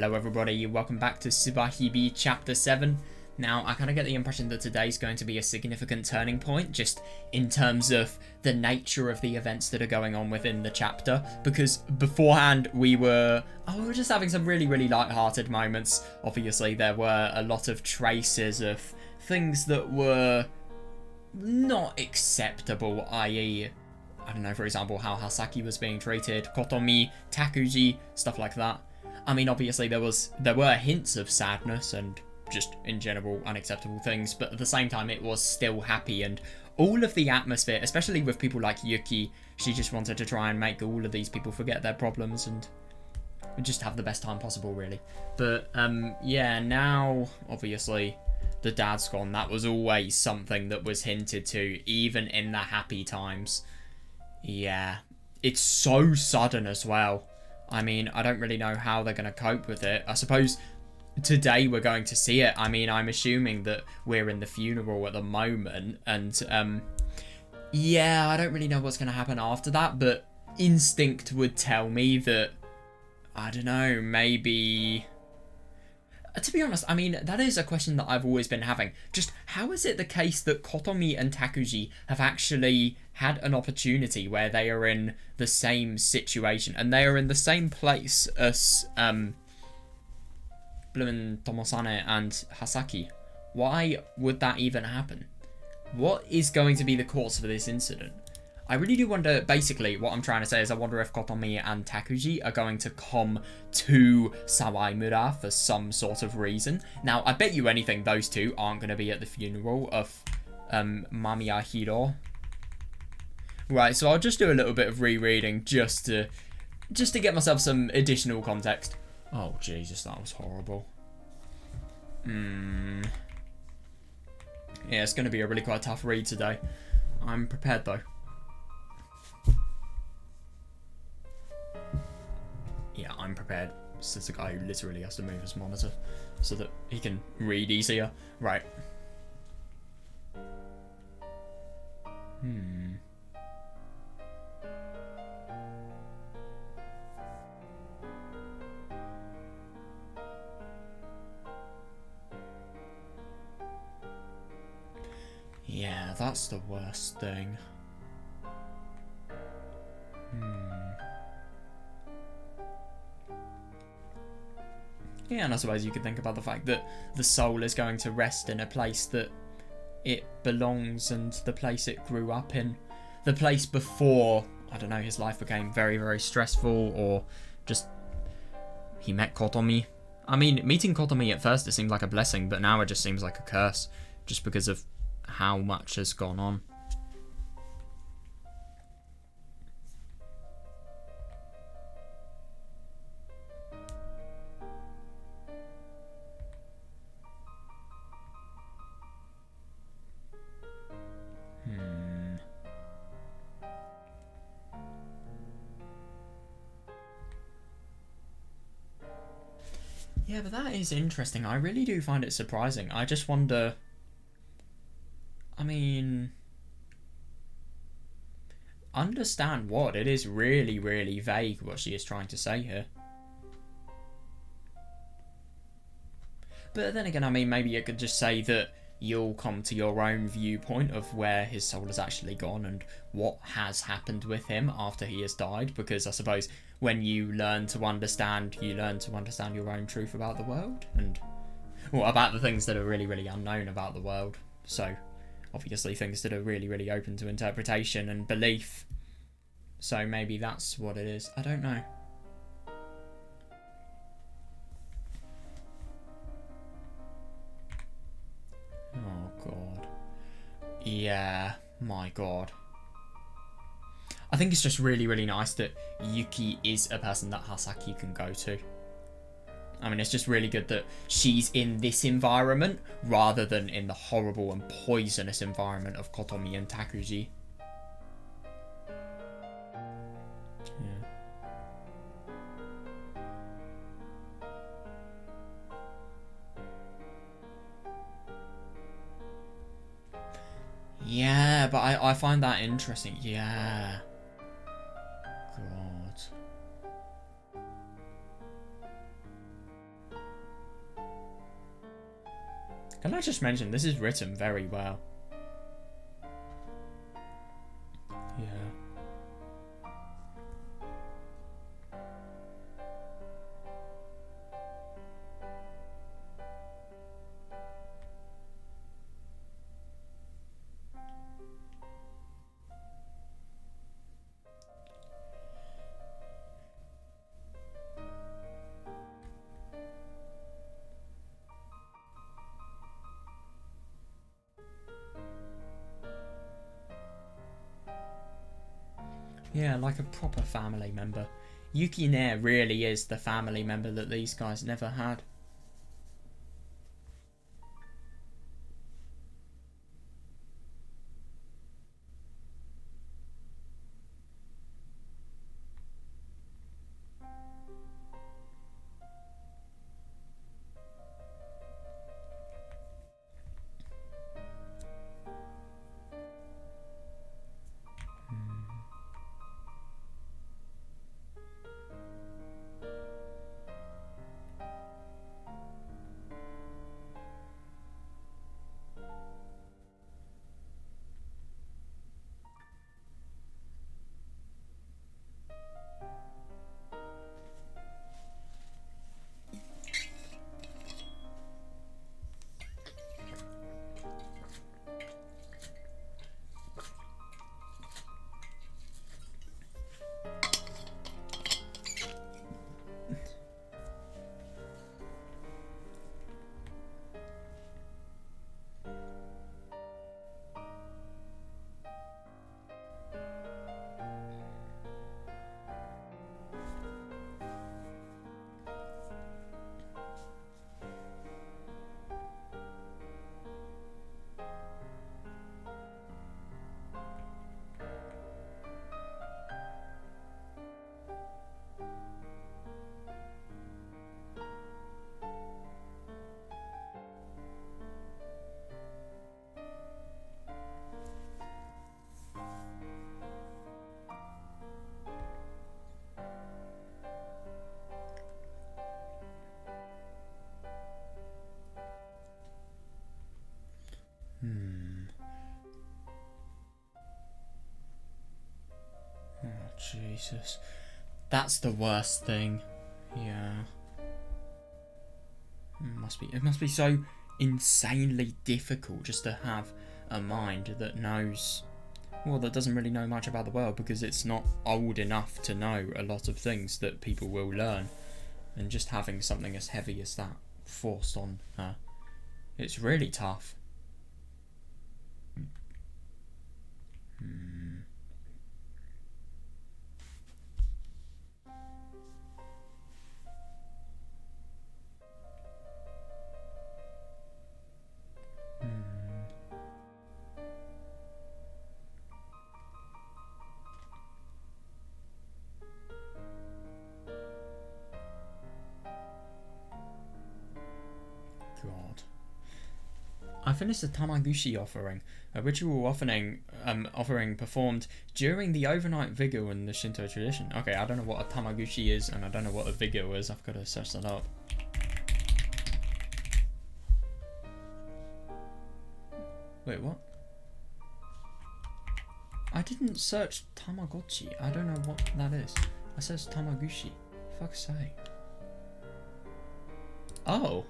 Hello everybody, welcome back to Subarashiki Hibi chapter 7. Now, I kind of get the impression that today's going to be a significant turning point, just in terms of the nature of the events that are going on within the chapter, because beforehand we were just having some really light-hearted moments. Obviously, there were a lot of traces of things that were not acceptable, i.e., I don't know, for example, how Hasaki was being treated, Kotomi, TAKUJI, stuff like that. I mean, obviously there were hints of sadness and just in general unacceptable things, but at the same time it was still happy, and all of the atmosphere, especially with people like Yuki, she just wanted to try and make all of these people forget their problems and just have the best time possible, really. But yeah, now obviously the dad's gone. That was always something that was hinted to, even in the happy times. Yeah, it's so sudden as well. I mean, I don't really know how they're going to cope with it. I suppose today we're going to see it. I mean, I'm assuming that we're in the funeral at the moment, and yeah, I don't really know what's going to happen after that, but instinct would tell me that, I don't know, maybe... To be honest, I mean, that is a question that I've always been having. Just how is it the case that Kotomi and TAKUJI have actually had an opportunity where they are in the same situation and they are in the same place as Bloomin' Tomosane and Hasaki? Why would that even happen? What is going to be the cause for this incident? I really do wonder. Basically, what I'm trying to say is I wonder if Kotomi and TAKUJI are going to come to Sawaimura for some sort of reason. Now, I bet you anything those two aren't going to be at the funeral of Mamiya Hiro. Right, so I'll just do a little bit of rereading just to get myself some additional context. Oh, Jesus, that was horrible. Yeah, it's going to be a really quite tough read today. I'm prepared, though. Yeah, I'm prepared. This is a guy who literally has to move his monitor so that he can read easier. Right. Yeah, that's the worst thing. Yeah, and I suppose you could think about the fact that the soul is going to rest in a place that it belongs and the place it grew up in. The place before, I don't know, his life became very stressful, or just he met Kotomi. I mean, meeting Kotomi at first it seemed like a blessing, but now it just seems like a curse, just because of how much has gone on. Yeah, but that is interesting. I really do find it surprising. I just wonder... I mean... Understand what? It is really vague what she is trying to say here. But then again, I mean, maybe it could just say that you'll come to your own viewpoint of where his soul has actually gone and what has happened with him after he has died, because I suppose when you learn to understand, you learn to understand your own truth about the world, and well, about the things that are really unknown about the world. So obviously things that are really open to interpretation and belief. So maybe that's what it is. I don't know. Oh god. Yeah, my god. I think it's just really nice that Yuki is a person that Hasaki can go to. I mean, it's just really good that she's in this environment rather than in the horrible and poisonous environment of Kotomi and TAKUJI. Yeah, but I find that interesting. Yeah. God. Can I just mention, this is written very well. Yeah. Yeah, like a proper family member. Yukine really is the family member that these guys never had. Oh, Jesus. That's the worst thing. Yeah. It must be so insanely difficult just to have a mind that knows, well, that doesn't really know much about the world because it's not old enough to know a lot of things that people will learn. And just having something as heavy as that forced on her, it's really tough. God. I finished the Tamaguchi offering, a ritual offering performed during the overnight vigil in the Shinto tradition. Okay, I don't know what a Tamaguchi is, and I don't know what a vigil is. I've got to search that up. Wait, what? I didn't search Tamagotchi. I don't know what that is. I searched Tamaguchi. Fuck's sake. Oh.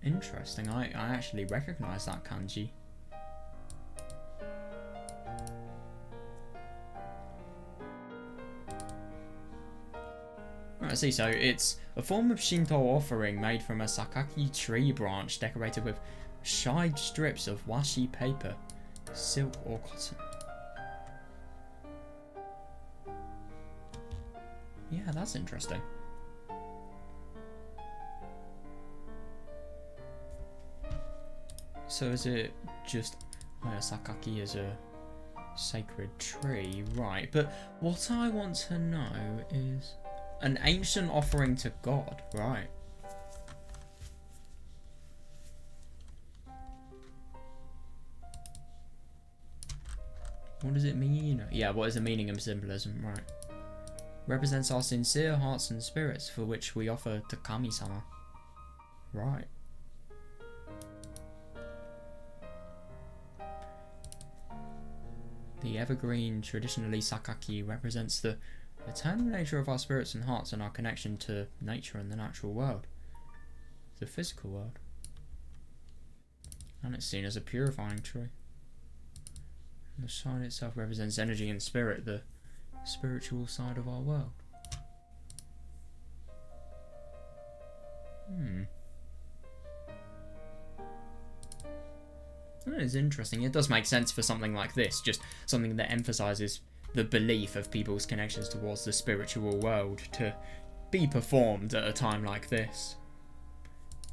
Interesting. I actually recognise that kanji. Right, I see. So it's a form of Shinto offering made from a Hasaki tree branch decorated with shied strips of washi paper, silk or cotton. Yeah, that's interesting. So is it just Hasaki is a sacred tree, right? But what I want to know is an ancient offering to God, right? What does it mean? Yeah, what is the meaning of symbolism, right? Represents our sincere hearts and spirits for which we offer to Kami-sama. Right. The evergreen, traditionally Sakaki, represents the eternal nature of our spirits and hearts and our connection to nature and the natural world. The physical world. And it's seen as a purifying tree. And the sign itself represents energy and spirit, the spiritual side of our world. That is interesting. It does make sense for something like this, just something that emphasises the belief of people's connections towards the spiritual world to be performed at a time like this.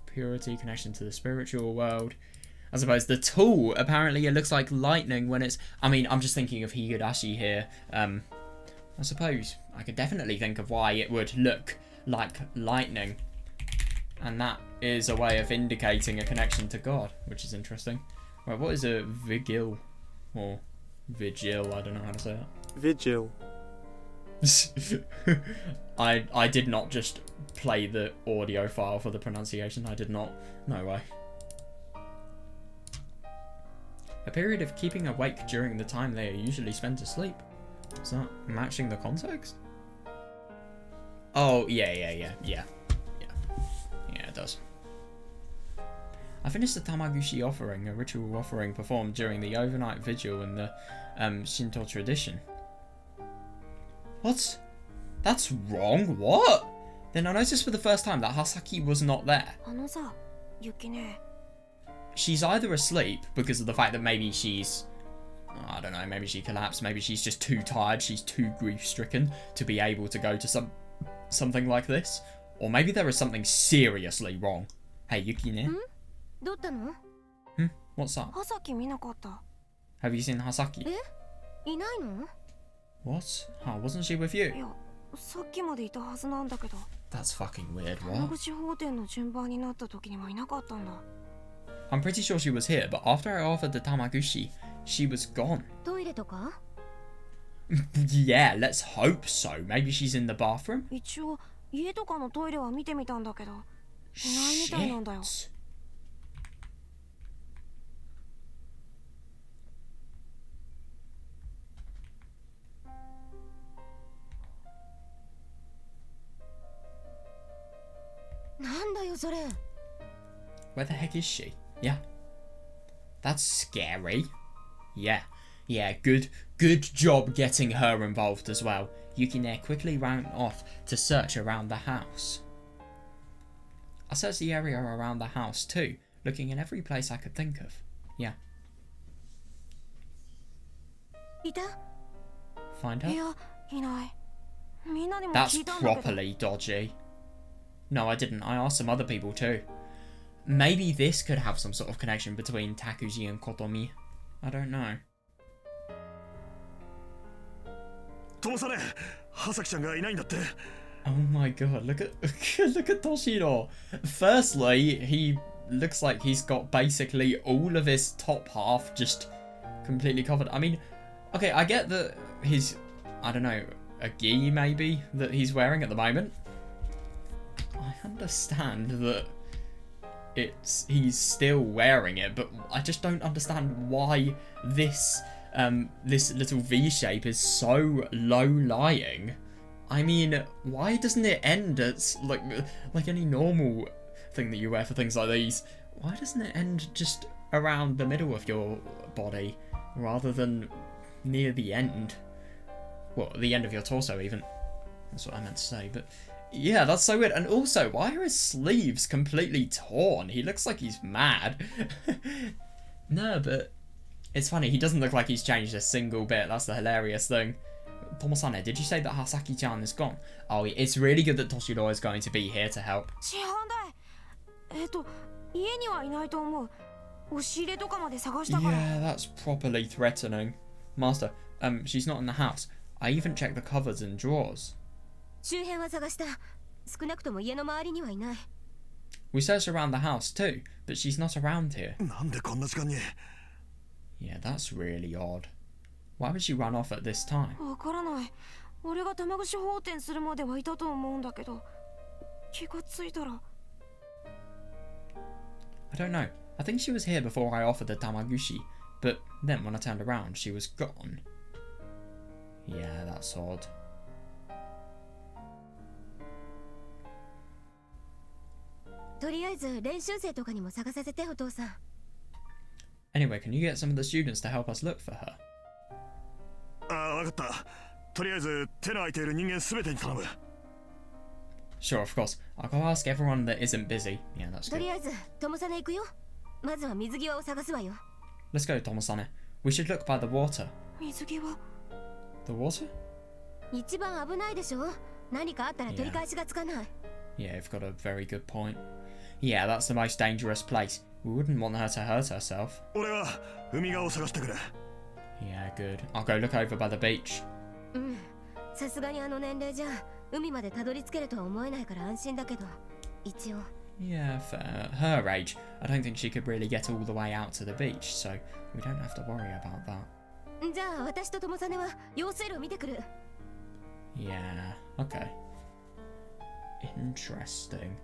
Purity, connection to the spiritual world. I suppose the tool, apparently it looks like lightning when it's... I mean, I'm just thinking of Higurashi here. I suppose I could definitely think of why it would look like lightning. And that is a way of indicating a connection to God, which is interesting. Right, what is a vigil? Or vigil, I don't know how to say that. Vigil. I did not just play the audio file for the pronunciation. I did not. No way. A period of keeping awake during the time they are usually spent asleep. Is that matching the context? Oh, yeah, it does. I finished the Tamaguchi offering, a ritual offering performed during the overnight vigil in the Shinto tradition. What? That's wrong? What? Then I noticed for the first time that Hasaki was not there. She's either asleep because of the fact that maybe she's... I don't know, maybe she collapsed, maybe she's just too tired, she's too grief-stricken to be able to go to something like this. Or maybe there is something seriously wrong. Hey, Yukine? What's up? Have you seen Hasaki? What? Huh, wasn't she with you? That's fucking weird, what? I'm pretty sure she was here, but after I offered the Tamaguchi, she was gone. Yeah, let's hope so. Maybe she's in the bathroom? Shit. Where the heck is she? Yeah. That's scary. Yeah, good job getting her involved as well. Yukine quickly ran off to search around the house. I searched the area around the house too, looking in every place I could think of. Yeah. Find her? That's properly dodgy. No, I didn't. I asked some other people too. Maybe this could have some sort of connection between Takuji and Kotomi. I don't know. Oh my god, look at Toshiro. Firstly, he looks like he's got basically all of his top half just completely covered. I mean, okay, I get that his, I don't know, a gi maybe that he's wearing at the moment. I understand that he's still wearing it, but I just don't understand why this this little V shape is so low-lying. I mean, why doesn't it end at like any normal thing that you wear for things like these? Why doesn't it end just around the middle of your body rather than near the end? Well, the end of your torso even. That's what I meant to say, but yeah, that's so weird. And also, why are his sleeves completely torn? He looks like he's mad. No, but it's funny. He doesn't look like he's changed a single bit. That's the hilarious thing. Tomo-san, did you say that Hasaki-chan is gone? Oh, it's really good that Toshiro is going to be here to help. Yeah, that's properly threatening. Master, she's not in the house. I even checked the cupboards and drawers. We searched around the house too, but she's not around here. Yeah, that's really odd. Why would she run off at this time? I don't know. I think she was here before I offered the Tamaguchi, but then when I turned around, she was gone. Yeah, that's odd. Anyway, can you get some of the students to help us look for her? わかった。とりあえず手の空いている人間すべてに頼む。Sure, of course. I'll go ask everyone that isn't busy. Yeah, that's good. Let's go, Tomo-sane. We should look by the water. The water? Yeah, you've got a very good point. Yeah, that's the most dangerous place. We wouldn't want her to hurt herself. 俺は海側を探してくれ。Yeah, good. I'll go look over by the beach. Yeah, fair. Her age, I don't think she could really get all the way out to the beach, so we don't have to worry about that. Yeah, okay. Interesting.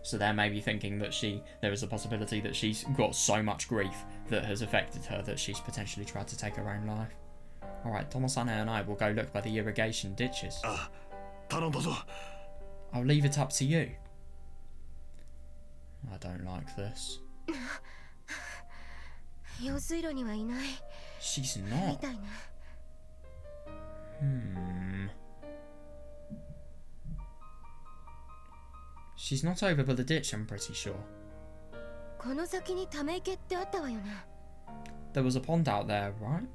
So they may be thinking that there is a possibility that she's got so much grief that has affected her that she's potentially tried to take her own life. Alright, Tomo-sane and I will go look by the irrigation ditches. I'll leave it up to you. I don't like this. She's not. She's not over by the ditch, I'm pretty sure. There was a pond out there, right?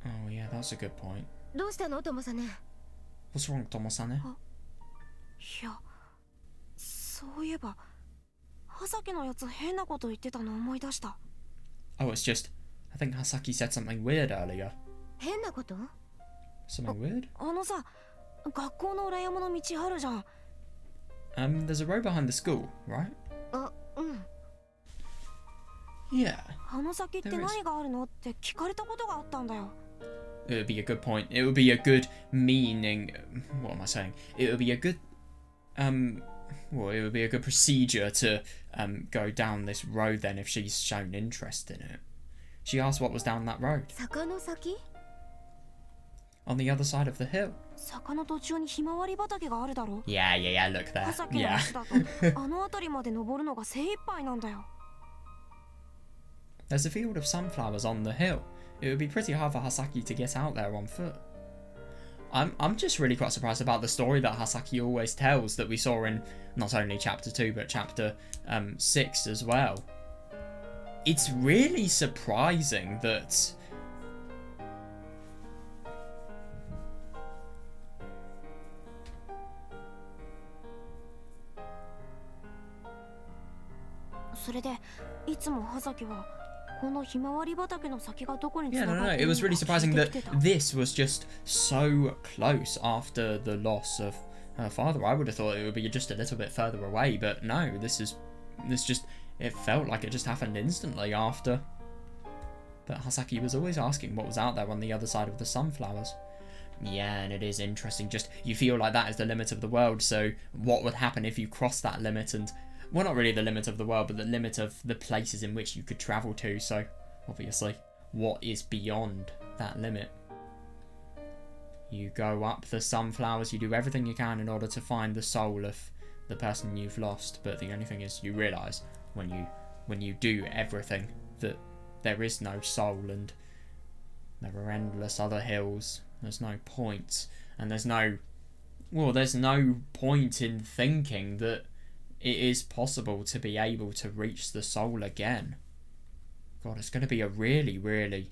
Oh yeah, that's a good point. What's wrong, Tomo-sane? いや、そういえば、Hasakiのやつ変なこと言ってたの思い出した。Oh, it's just, I think Hasaki said something weird earlier. 変なこと？ Something weird? あのさ、学校の裏山の道あるじゃん。There's a road behind the school, right? あ、うん。Yeah. あの先って何があるのって聞かれたことがあったんだよ。It would be a good point. It would be a good meaning. What am I saying? It would be a good, well, it would be a good procedure to go down this road then if she's shown interest in it. She asked what was down that road. 坂の先？ On the other side of the hill. 坂の途中にひまわり畑があるだろ。Yeah, look there. Hasakiの足だとあの辺りまで登るのが精一杯なんだよ。There's a field of sunflowers on the hill. It would be pretty hard for Hasaki to get out there on foot. I'm just really quite surprised about the story that Hasaki always tells that we saw in not only chapter 2 but chapter 6 as well. It's really surprising that Yeah, no. It was really surprising that this was just so close after the loss of her father. I would have thought it would be just a little bit further away, but no, it felt like it just happened instantly after. But Hasaki was always asking what was out there on the other side of the sunflowers. Yeah, and it is interesting. Just, you feel like that is the limit of the world, so what would happen if you cross that limit and... Well, not really the limit of the world, but the limit of the places in which you could travel to, so, obviously, what is beyond that limit? You go up the sunflowers, you do everything you can in order to find the soul of the person you've lost, but the only thing is, you realise, when you do everything, that there is no soul, and there are endless other hills, there's no point, and there's no point in thinking that it is possible to be able to reach the soul again. God, it's going to be a really, really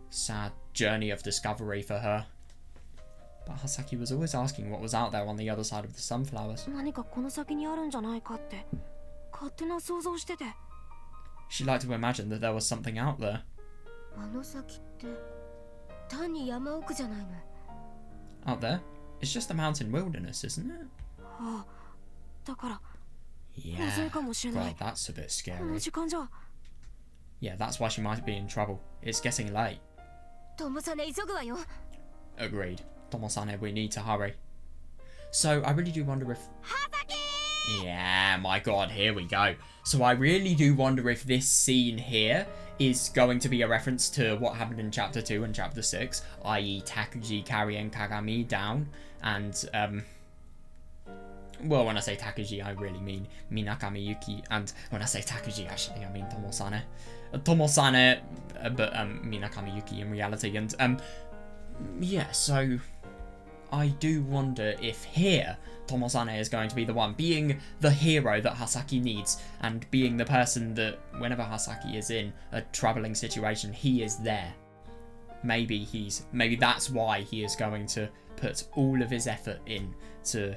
sad journey of discovery for her. But Hasaki was always asking what was out there on the other side of the sunflowers. She liked to imagine that there was something out there. Out there? It's just a mountain wilderness, isn't it? Yeah, God, that's a bit scary. Yeah, that's why she might be in trouble. It's getting late. Agreed. Tomo-sane, we need to hurry. So, I really do wonder if... Hasaki! Yeah, my God, here we go. So I really do wonder if this scene here is going to be a reference to what happened in Chapter 2 and Chapter 6, i.e. Takuji carrying Kagami down, and, well, when I say Takuji, I really mean Minakami Yuki, and when I say Takuji, actually, I mean Tomosane. Tomosane, but, Minakami Yuki in reality, and, yeah, so I do wonder if here, Tomosane is going to be the one, being the hero that Hasaki needs, and being the person that, whenever Hasaki is in a troubling situation, he is there. Maybe that's why he is going to put all of his effort in to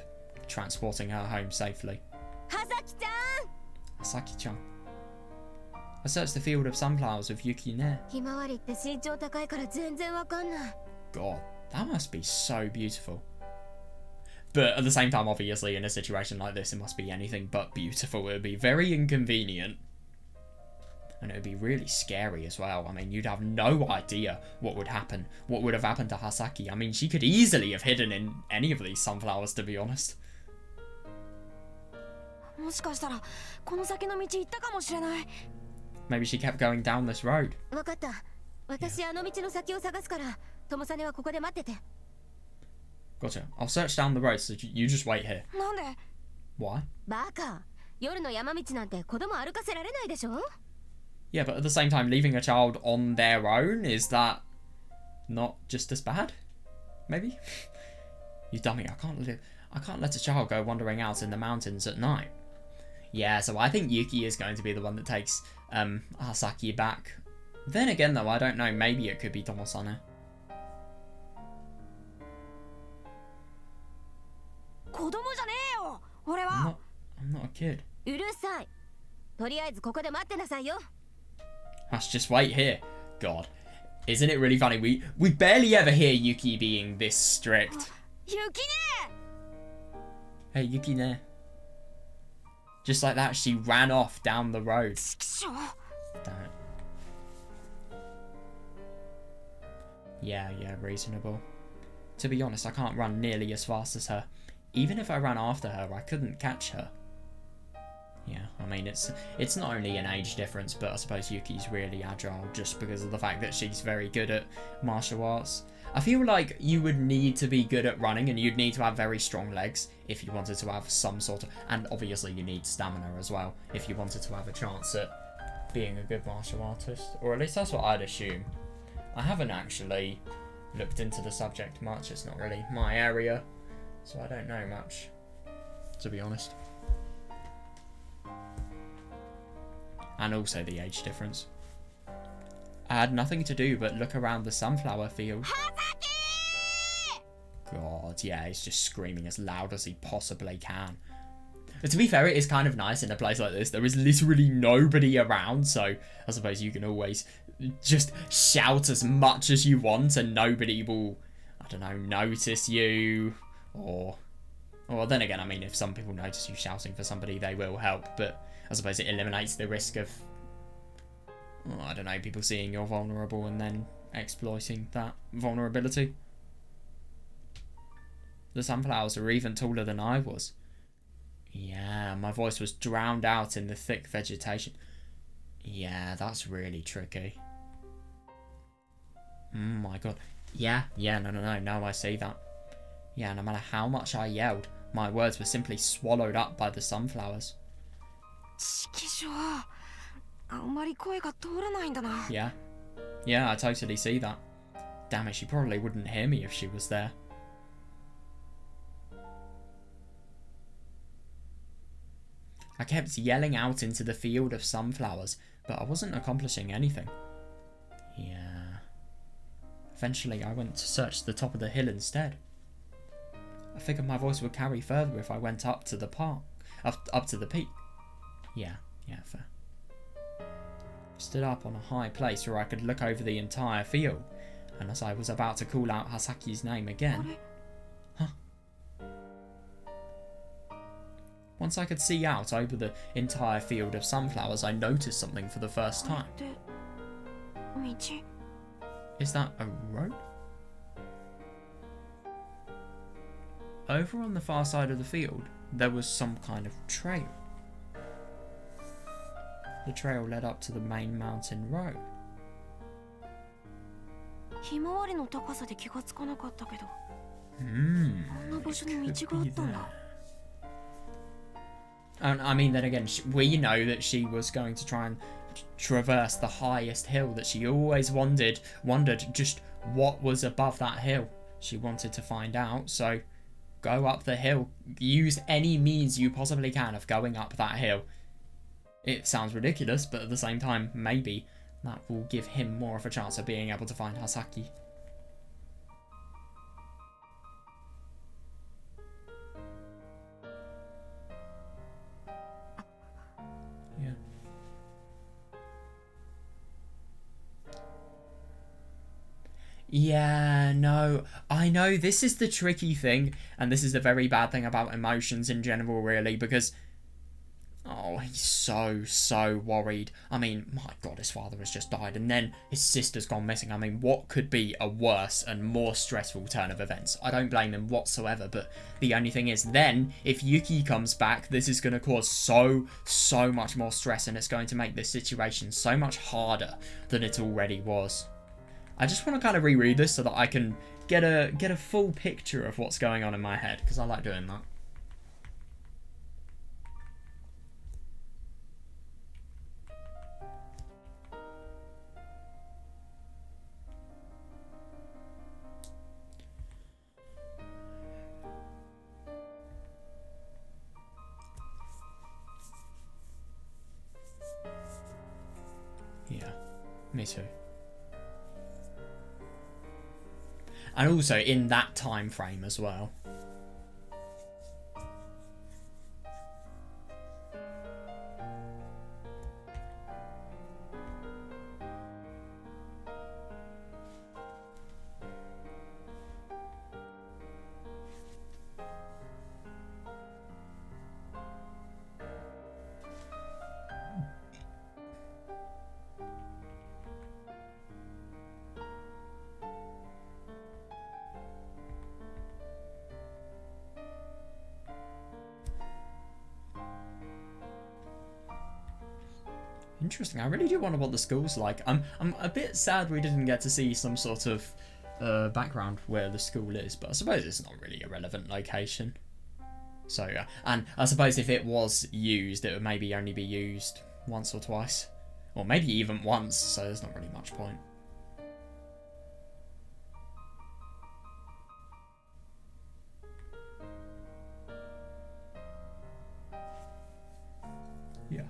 transporting her home safely. Hasaki-chan! Hasaki-chan. I searched the field of sunflowers with Yuki near. God, that must be so beautiful. But at the same time, obviously, in a situation like this, it must be anything but beautiful. It would be very inconvenient. And it would be really scary as well. I mean, you'd have no idea what would happen. What would have happened to Hasaki. I mean, she could easily have hidden in any of these sunflowers, to be honest. Maybe she kept going down this road. Gotcha. I'll search down the road, so you just wait here. Why? Yeah, but at the same time, leaving a child on their own, is that not just as bad? Maybe? You dummy, I can't let a child go wandering out in the mountains at night. Yeah, so I think Yuki is going to be the one that takes Hasaki back. Then again, though, I don't know. Maybe it could be Tomosane. I'm not a kid. Let's just wait here. God, isn't it really funny? We barely ever hear Yuki being this strict. Hey, Yuki-ne. Just like that, she ran off down the road. Damn it. Yeah, reasonable. To be honest, I can't run nearly as fast as her. Even if I ran after her, I couldn't catch her. Yeah, I mean, it's not only an age difference, but I suppose Yuki's really agile just because of the fact that she's very good at martial arts. I feel like you would need to be good at running, and you'd need to have very strong legs if you wanted to have some sort of... And obviously you need stamina as well if you wanted to have a chance at being a good martial artist. Or at least that's what I'd assume. I haven't actually looked into the subject much. It's not really my area, so I don't know much, to be honest. And also the age difference. I had nothing to do but look around the sunflower field. Hasaki! God, yeah, he's just screaming as loud as he possibly can. But to be fair, it is kind of nice in a place like this. There is literally nobody around, so I suppose you can always just shout as much as you want and nobody will, I don't know, notice you. Or then again, I mean, if some people notice you shouting for somebody, they will help, but I suppose it eliminates the risk of, I don't know, people seeing you're vulnerable and then exploiting that vulnerability. The sunflowers are even taller than I was. Yeah, my voice was drowned out in the thick vegetation. Yeah, that's really tricky. My god. Yeah, no, I see that. Yeah, no matter how much I yelled, my words were simply swallowed up by the sunflowers. Yeah, I totally see that. Damn it, she probably wouldn't hear me if she was there. I kept yelling out into the field of sunflowers, but I wasn't accomplishing anything. Yeah. Eventually, I went to search the top of the hill instead. I figured my voice would carry further if I went up to the park, up to the peak. Yeah, fair. I stood up on a high place where I could look over the entire field, and as I was about to call out Hasaki's name again... Huh? Once I could see out over the entire field of sunflowers, I noticed something for the first time. Is that a road? Over on the far side of the field, there was some kind of trail. The trail led up to the main mountain road. ひまわりの高さで気がつかなかったけど、こ Hmm. んな場所に道があったんだ。 And I mean, then again, we know that she was going to try and traverse the highest hill, that she always wondered just what was above that hill. She wanted to find out, so go up the hill. Use any means you possibly can of going up that hill. It sounds ridiculous, but at the same time, maybe that will give him more of a chance of being able to find Hasaki. Yeah. Yeah, no, I know this is the tricky thing, and this is the very bad thing about emotions in general, really, because, oh, he's so worried. I mean, my god, his father has just died, and then his sister's gone missing. I mean, what could be a worse and more stressful turn of events? I don't blame him whatsoever, but the only thing is, then, if Yuki comes back, this is going to cause so much more stress, and it's going to make this situation so much harder than it already was. I just want to kind of reread this so that I can get a full picture of what's going on in my head, because I like doing that. Yeah, me too. And also in that time frame as well. Interesting. I really do wonder what the school's like. I'm a bit sad we didn't get to see some sort of background where the school is, but I suppose it's not really a relevant location. So yeah, and I suppose if it was used, it would maybe only be used once or twice, or maybe even once. So there's not really much point. Yeah.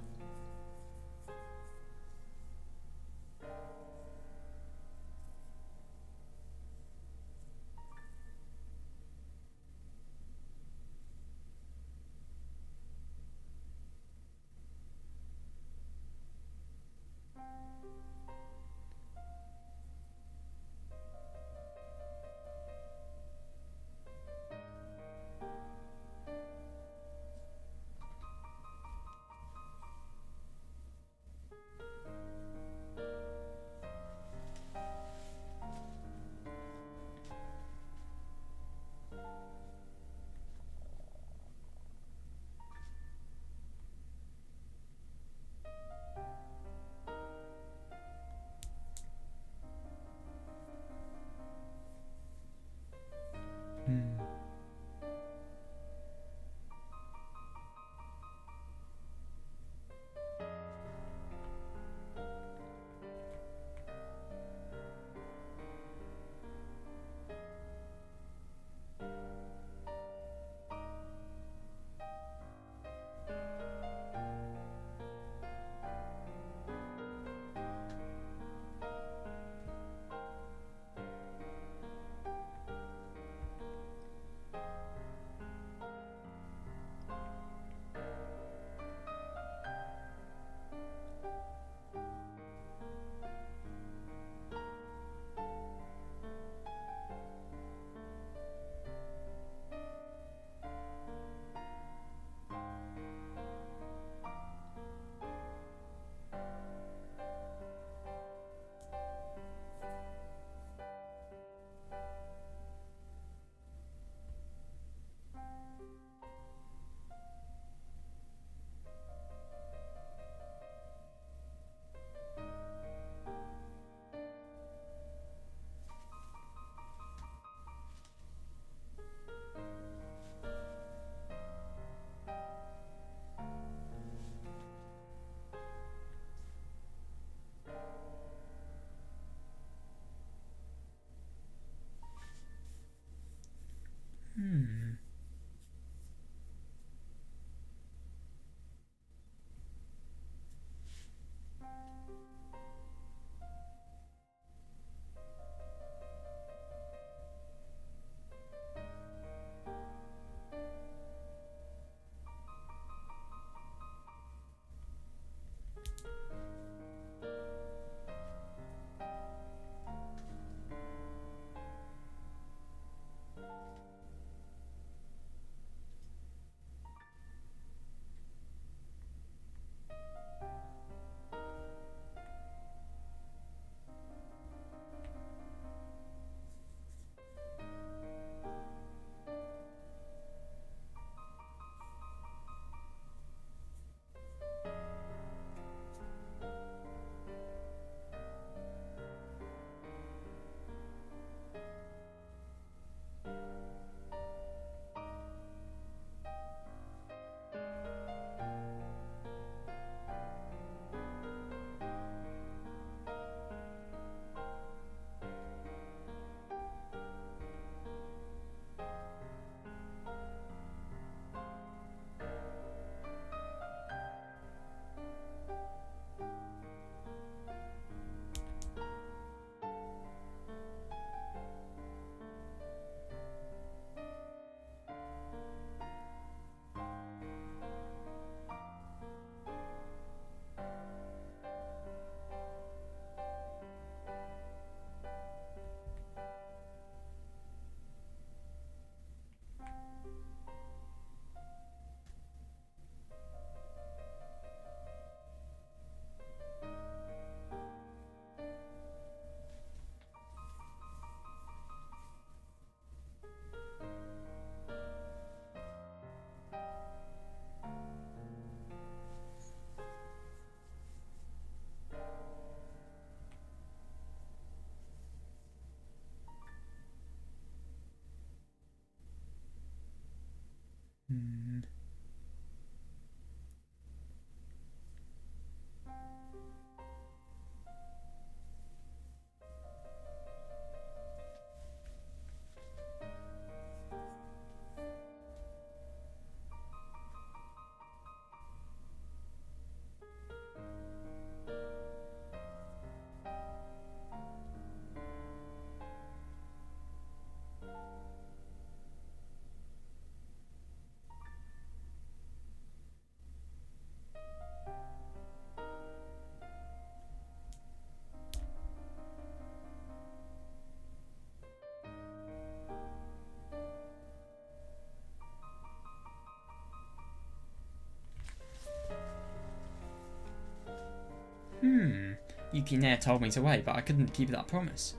Yukine told me to wait, but I couldn't keep that promise.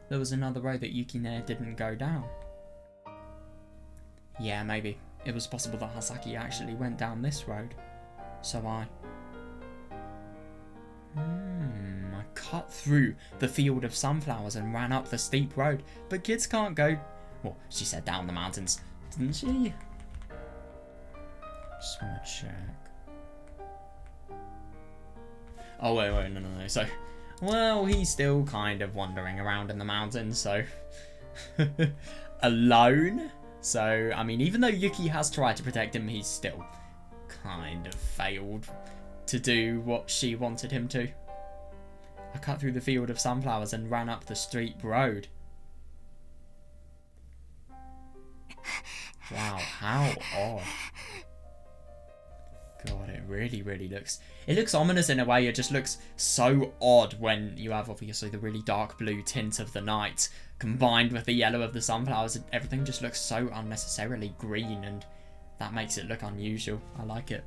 There was another road that Yukine didn't go down. Yeah, maybe. It was possible that Hasaki actually went down this road. So I cut through the field of sunflowers and ran up the steep road. But kids can't go... Well, she said down the mountains, didn't she? Just want to check. Oh, wait, no. So, well, he's still kind of wandering around in the mountains, so... Alone? So, I mean, even though Yuki has tried to protect him, he's still kind of failed to do what she wanted him to. I cut through the field of sunflowers and ran up the steep road. Wow, how odd. God, it really looks... It looks ominous in a way. It just looks so odd when you have, obviously, the really dark blue tint of the night combined with the yellow of the sunflowers. Everything just looks so unnecessarily green, and that makes it look unusual. I like it.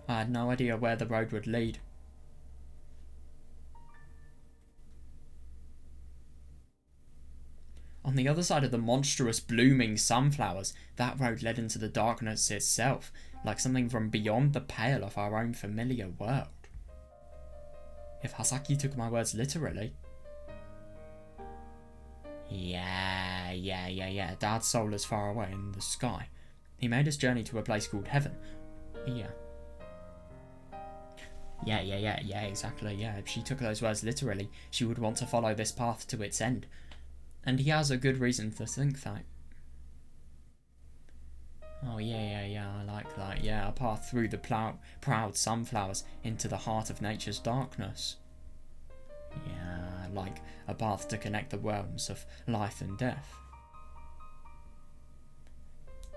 I had no idea where the road would lead. On the other side of the monstrous blooming sunflowers, that road led into the darkness itself, like something from beyond the pale of our own familiar world. If Hasaki took my words literally... Yeah. Dad's soul is far away in the sky. He made his journey to a place called heaven. Yeah, exactly, yeah. If she took those words literally, she would want to follow this path to its end. And he has a good reason to think that. Oh, yeah, I like that. Yeah, a path through the proud sunflowers into the heart of nature's darkness. Yeah, like a path to connect the realms of life and death.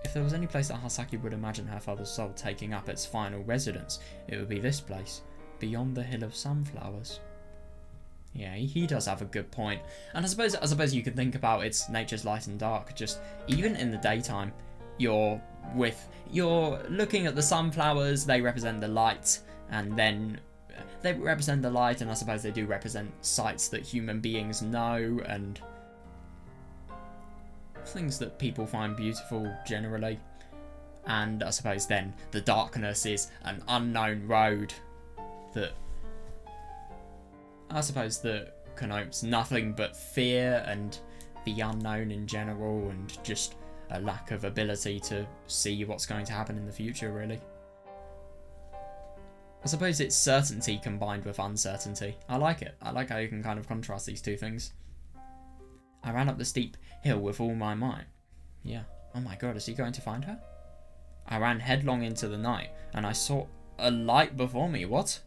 If there was any place that Hasaki would imagine her father's soul taking up its final residence, it would be this place, beyond the hill of sunflowers. Yeah, he does have a good point. And I suppose you could think about it's nature's light and dark. Just even in the daytime, you're looking at the sunflowers, they represent the light, and then they represent the light, and I suppose they do represent sights that human beings know and things that people find beautiful generally. And I suppose then the darkness is an unknown road that I suppose that connotes nothing but fear and the unknown in general, and just a lack of ability to see what's going to happen in the future, really. I suppose it's certainty combined with uncertainty. I like it. I like how you can kind of contrast these two things. I ran up the steep hill with all my might. Yeah. Oh my god, is he going to find her? I ran headlong into the night, and I saw a light before me. What?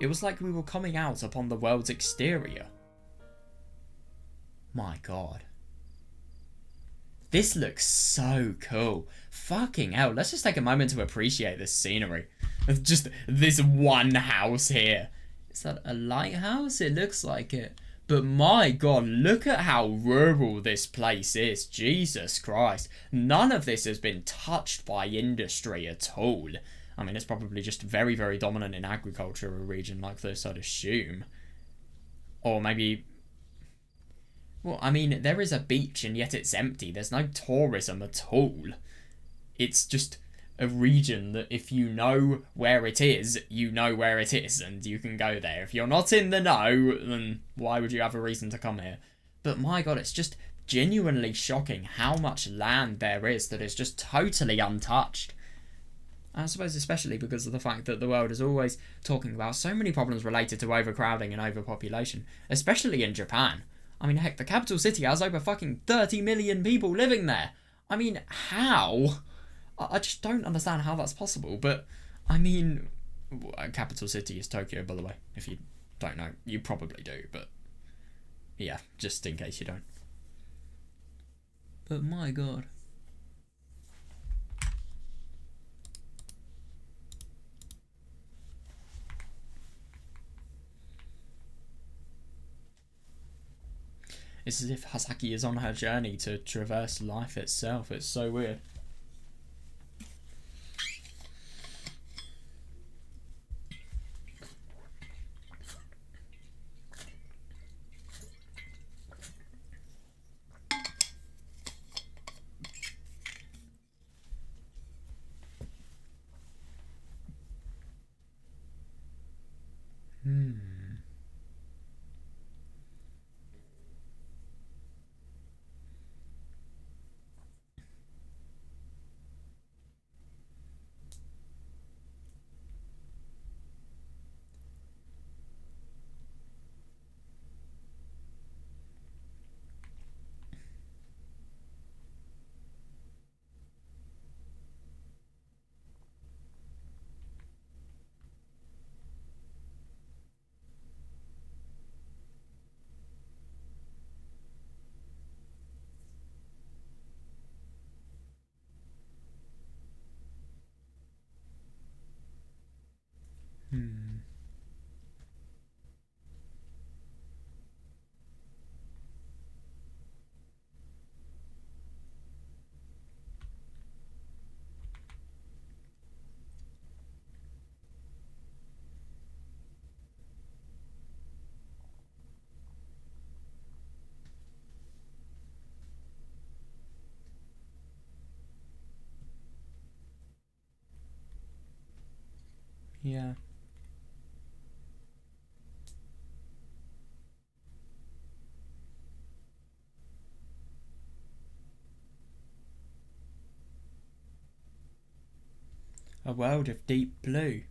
It was like we were coming out upon the world's exterior. My god. This looks so cool. Fucking hell, let's just take a moment to appreciate this scenery. Of just this one house here. Is that a lighthouse? It looks like it. But my god, look at how rural this place is. Jesus Christ. None of this has been touched by industry at all. I mean, it's probably just very, very dominant in agriculture, a region like this, I'd assume. Or maybe... Well, I mean, there is a beach and yet it's empty. There's no tourism at all. It's just a region that if you know where it is, you know where it is and you can go there. If you're not in the know, then why would you have a reason to come here? But my god, it's just genuinely shocking how much land there is that is just totally untouched. I suppose especially because of the fact that the world is always talking about so many problems related to overcrowding and overpopulation, especially in Japan. I mean, heck, the capital city has over fucking 30 million people living there. I mean, how? I just don't understand how that's possible, but, I mean, capital city is Tokyo, by the way. If you don't know, you probably do, but, yeah, just in case you don't. But my god. It's as if Hasaki is on her journey to traverse life itself. It's so weird. Yeah. A world of deep blue.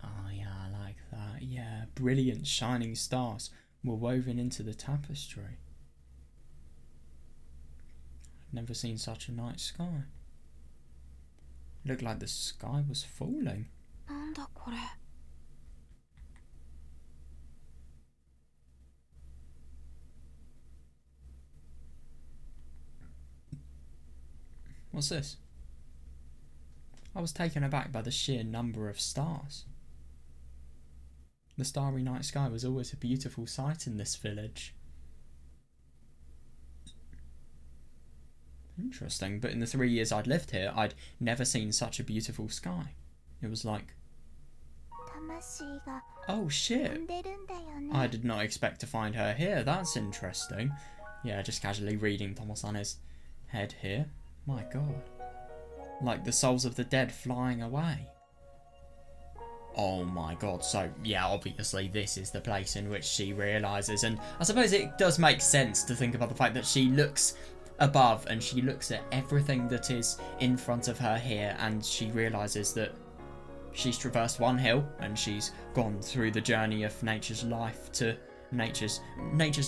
Oh yeah, I like that. Yeah, brilliant shining stars were woven into the tapestry. I've never seen such a night sky. It looked like the sky was falling. なんだこれ。What's this? I was taken aback by the sheer number of stars. The starry night sky was always a beautiful sight in this village. Interesting, but in the 3 years I'd lived here, I'd never seen such a beautiful sky. It was like, oh shit, I did not expect to find her here, that's interesting. Yeah, just casually reading Tomosane's head here. My god. Like the souls of the dead flying away. Oh my god, so yeah, obviously this is the place in which she realises, and I suppose it does make sense to think about the fact that she looks above and she looks at everything that is in front of her here, and she realises that she's traversed one hill and she's gone through the journey of nature's life to nature's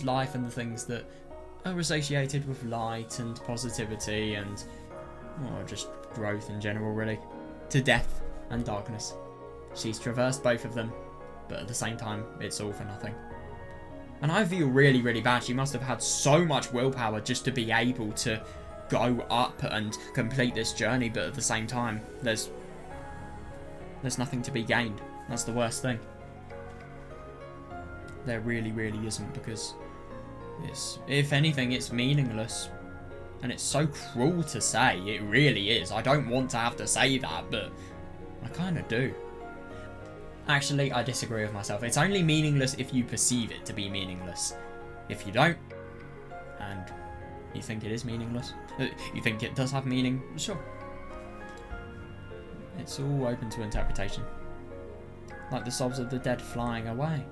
life and the things that are associated with light and positivity and just growth in general, really, to death and darkness. She's traversed both of them, but at the same time it's all for nothing. And I feel really, really bad. She must have had so much willpower just to be able to go up and complete this journey, but at the same time there's nothing to be gained. That's the worst thing. There really, really isn't, because it's, if anything, it's meaningless. And it's so cruel to say, it really is. I don't want to have to say that, but I kind of do. Actually, I disagree with myself. It's only meaningless if you perceive it to be meaningless. If you don't, and you think it is meaningless, you think it does have meaning, sure. It's all open to interpretation. Like the souls of the dead flying away.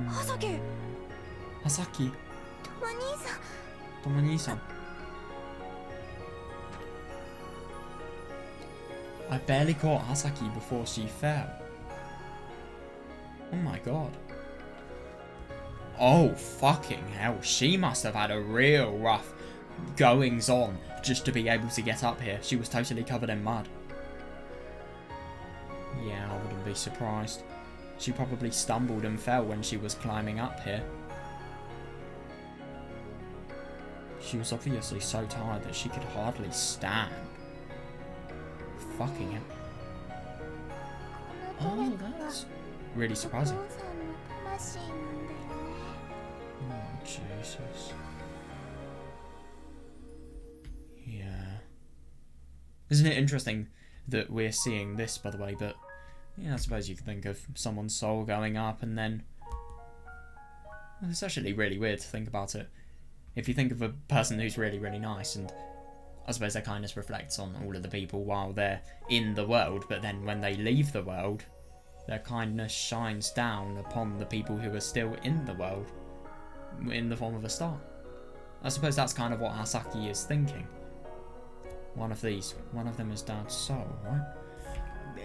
Hasaki! Hasaki. Tomo-ni-san. I barely caught Hasaki before she fell. Oh my god. Oh fucking hell, she must have had a real rough goings on just to be able to get up here. She was totally covered in mud. Yeah, I wouldn't be surprised. She probably stumbled and fell when she was climbing up here. She was obviously so tired that she could hardly stand. Fucking hell. Oh, that's really surprising. Oh, Jesus. Yeah. Isn't it interesting that we're seeing this, by the way, but yeah, I suppose you could think of someone's soul going up and then... Well, it's actually really weird to think about it. If you think of a person who's really, really nice, and I suppose their kindness reflects on all of the people while they're in the world, but then when they leave the world, their kindness shines down upon the people who are still in the world, in the form of a star. I suppose that's kind of what Hasaki is thinking. One of them is Dad's soul, right?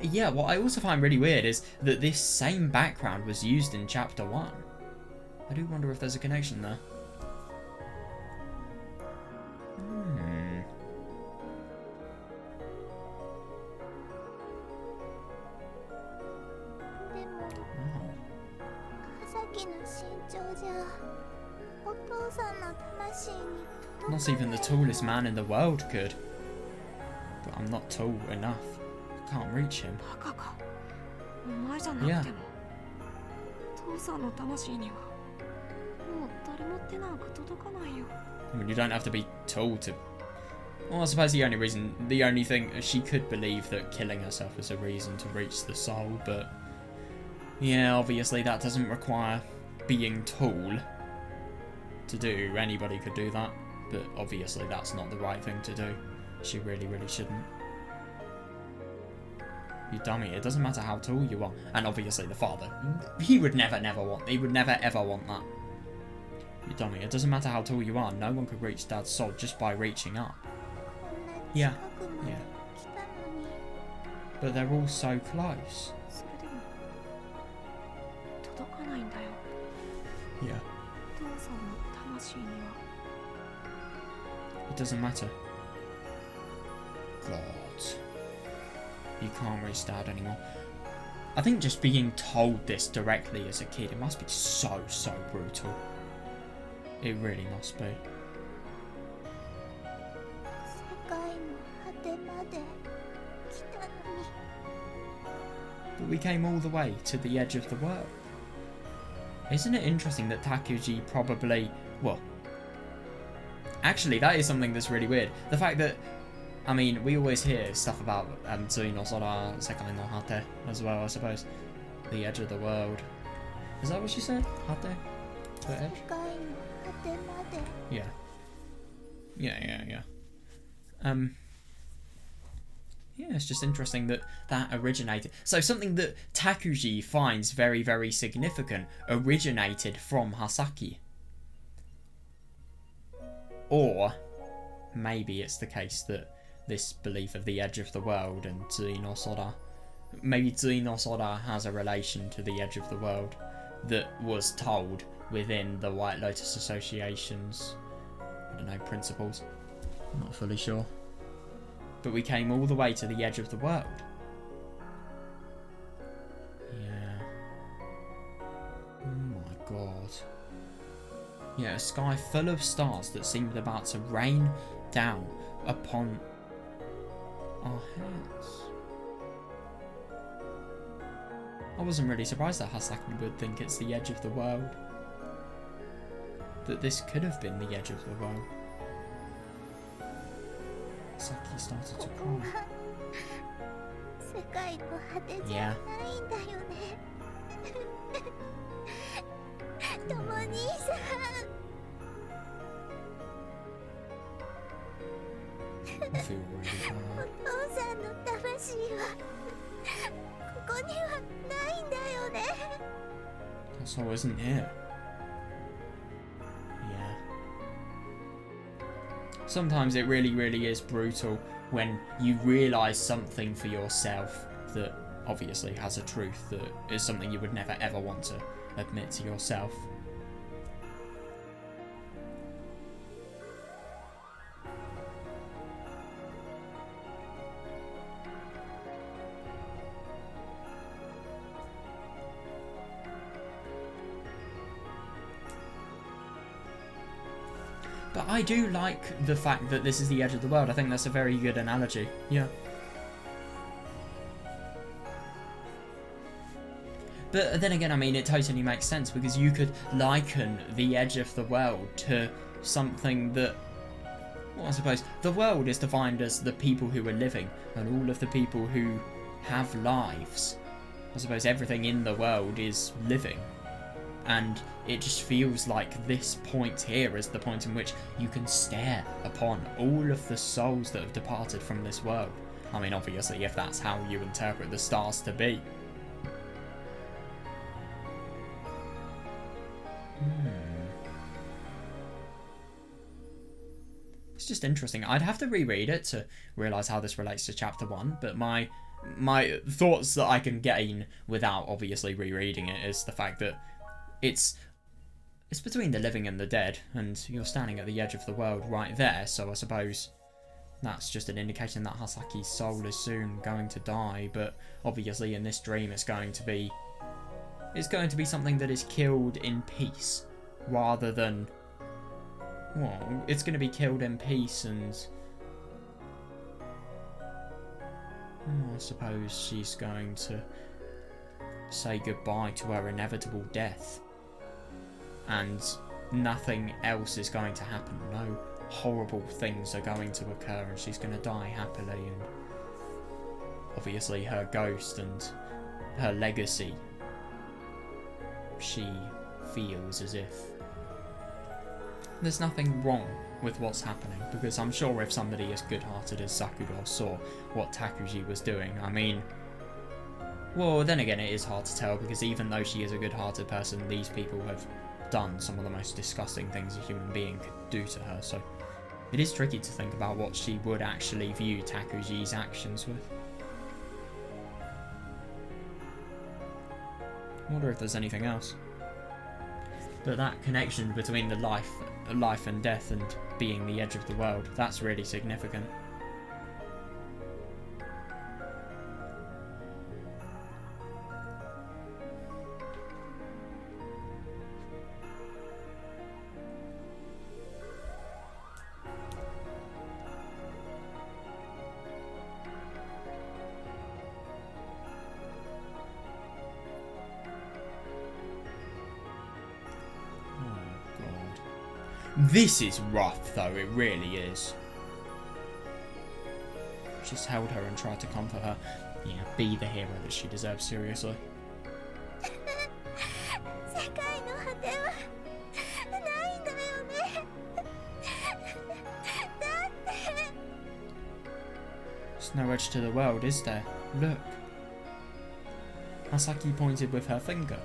Yeah, what I also find really weird is that this same background was used in Chapter 1. I do wonder if there's a connection there. Not even the tallest man in the world could. But I'm not tall enough. I can't reach him. Yeah. I mean, you don't have to be tall to Well, I suppose the only thing, she could believe that killing herself is a reason to reach the soul, but yeah, obviously that doesn't require being tall to do. Anybody could do that, but obviously that's not the right thing to do. She really, really shouldn't. You dummy, it doesn't matter how tall you are. And obviously the father, he would never ever want that. You dummy, it doesn't matter how tall you are, no one could reach Dad's soul just by reaching up. Yeah, yeah. But they're all so close. それでも届かないんだよ Yeah. 父さんの魂には It doesn't matter. God. You can't reach Dad anymore. I think just being told this directly as a kid, it must be so brutal. It really must be. 世界の果てまで来たのに But we came all the way to the edge of the world. Isn't it interesting that Takuji probably... Well, actually, that is something that's really weird. The fact that, I mean, we always hear stuff about Tsui no Sora, Sekai no Hate as well, I suppose. The edge of the world. Is that what she said? Hate? The edge? 世界の果てまで Yeah. Yeah. Yeah, it's just interesting that originated. So something that Takuji finds very, very significant originated from Hasaki. Or maybe it's the case that this belief of the edge of the world and Tsui no Sora, maybe Tsui no Sora has a relation to the edge of the world that was told within the White Lotus Association's, I don't know, principles. I'm not fully sure. But we came all the way to the edge of the world. Yeah. Oh my god. Yeah, a sky full of stars that seemed about to rain down upon our heads. I wasn't really surprised that Hasaki would think it's the edge of the world. That this could have been the edge of the world. Hasaki started to ここ cry. が世界の果てじゃないんだよねとも兄さん I feel really お bad. 父さんの魂はここにはないんだよね That soul isn't here. Yeah. Sometimes it really, really is brutal when you realise something for yourself that obviously has a truth that is something you would never ever want to admit to yourself. But I do like the fact that this is the edge of the world. I think that's a very good analogy. Yeah. But then again, I mean, it totally makes sense because you could liken the edge of the world to something that, well, I suppose the world is defined as the people who are living and all of the people who have lives. I suppose everything in the world is living. And it just feels like this point here is the point in which you can stare upon all of the souls that have departed from this world. I mean, obviously, if that's how you interpret the stars to be. It's just interesting. I'd have to reread it to realise how this relates to chapter 1, but my thoughts that I can gain without obviously rereading it is the fact that it's between the living and the dead, and you're standing at the edge of the world right there, so I suppose that's just an indication that Hasaki's soul is soon going to die, but obviously in this dream it's going to be something that is killed in peace, rather than, well, it's going to be killed in peace and, I suppose she's going to say goodbye to her inevitable death. And nothing else is going to happen. No horrible things are going to occur and she's going to die happily, and obviously her ghost and her legacy, she feels as if there's nothing wrong with what's happening, because I'm sure if somebody as good-hearted as Sakura saw what Takuji was doing, I mean, well, then again, it is hard to tell, because even though she is a good-hearted person, these people have done some of the most disgusting things a human being could do to her, so it is tricky to think about what she would actually view Takuji's actions with. I wonder if there's anything else. But that connection between the life and death and being the edge of the world, that's really significant. This is rough, though, it really is. Just held her and tried to comfort her. Yeah, be the hero that she deserves, seriously. There's no edge to the world, is there? Look. Hasaki pointed with her finger.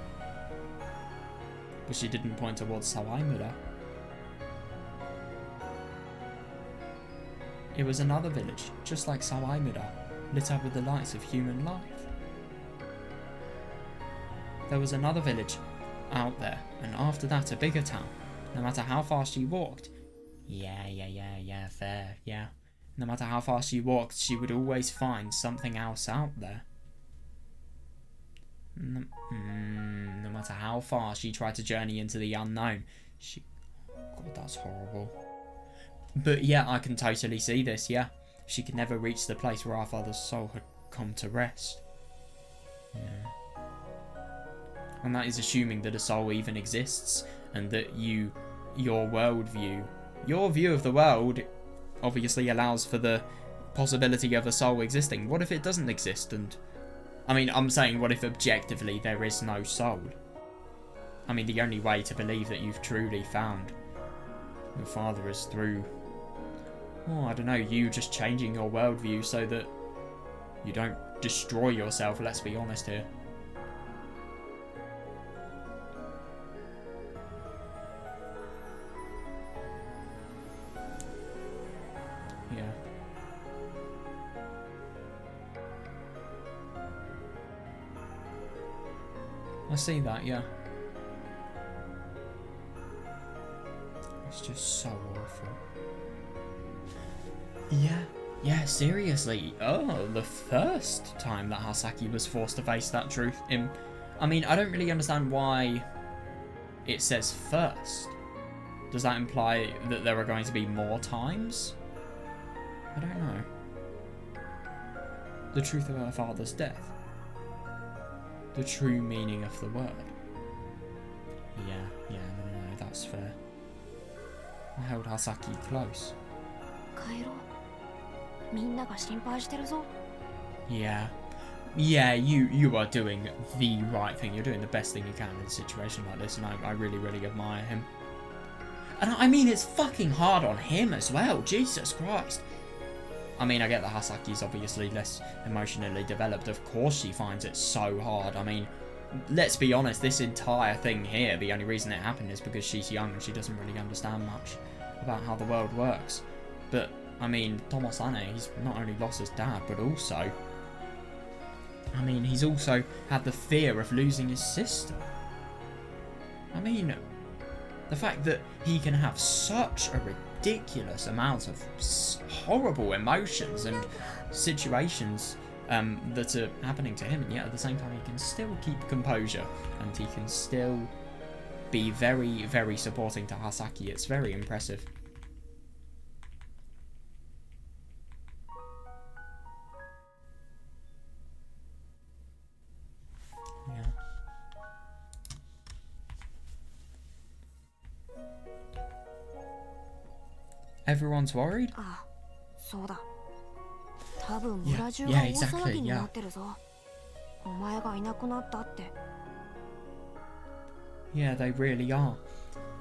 But she didn't point towards Sawaimura. It was another village, just like Sawaimura, lit up with the lights of human life. There was another village out there, and after that a bigger town. No matter how far she walked, fair, yeah. No matter how far she walked, she would always find something else out there. No matter how far she tried to journey into the unknown, God, that's horrible. But yeah, I can totally see this, yeah. She could never reach the place where our father's soul had come to rest. Yeah. And that is assuming that a soul even exists, and that your worldview, your view of the world, obviously allows for the possibility of a soul existing. What if it doesn't exist? And I mean, I'm saying, what if objectively there is no soul? I mean, the only way to believe that you've truly found your father is through, I don't know, you just changing your worldview so that you don't destroy yourself, let's be honest here. Yeah. I see that, yeah. It's just so awful. Yeah, seriously. Oh, the first time that Hasaki was forced to face that truth. I mean, I don't really understand why it says first. Does that imply that there are going to be more times? I don't know. The truth of her father's death. The true meaning of the word. Yeah, no, that's fair. I held Hasaki close. Yeah, you are doing the right thing. You're doing the best thing you can in a situation like this, and I really, really admire him. And I mean, it's fucking hard on him as well, Jesus Christ. I mean, I get that Hasaki's obviously less emotionally developed. Of course she finds it so hard. I mean, let's be honest, this entire thing here, the only reason it happened is because she's young and she doesn't really understand much about how the world works. But, I mean, Tomosane, he's not only lost his dad, but also, I mean, he's also had the fear of losing his sister. I mean, the fact that he can have such a ridiculous amount of horrible emotions and situations that are happening to him, and yet at the same time he can still keep composure and he can still be very, very supporting to Hasaki. It's very impressive. Yeah. Everyone's worried? あ、そうだ。多分 Yeah, 村中が yeah, 大 exactly, 騒ぎに yeah. なってるぞ。お前がいなくなったって。Yeah, they really are.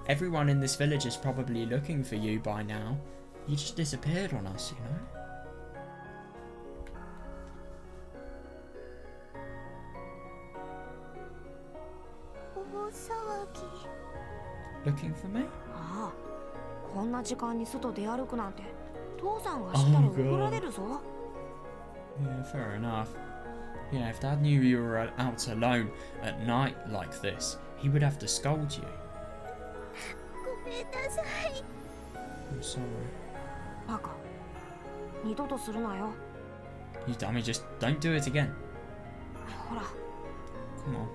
Everyone in this village is probably looking for you by now. You just disappeared on us, you know? Looking for me? ああ、こんな時間に外出歩くなんて父さんが知ったら怒られるぞ。Yeah, fair enough. Yeah, if Dad knew you were out alone at night like this, he would have to scold you. ごめんなさい。 I'm sorry. バカ。二度とするなよ。You dummy, just don't do it again. ほら。 Come on.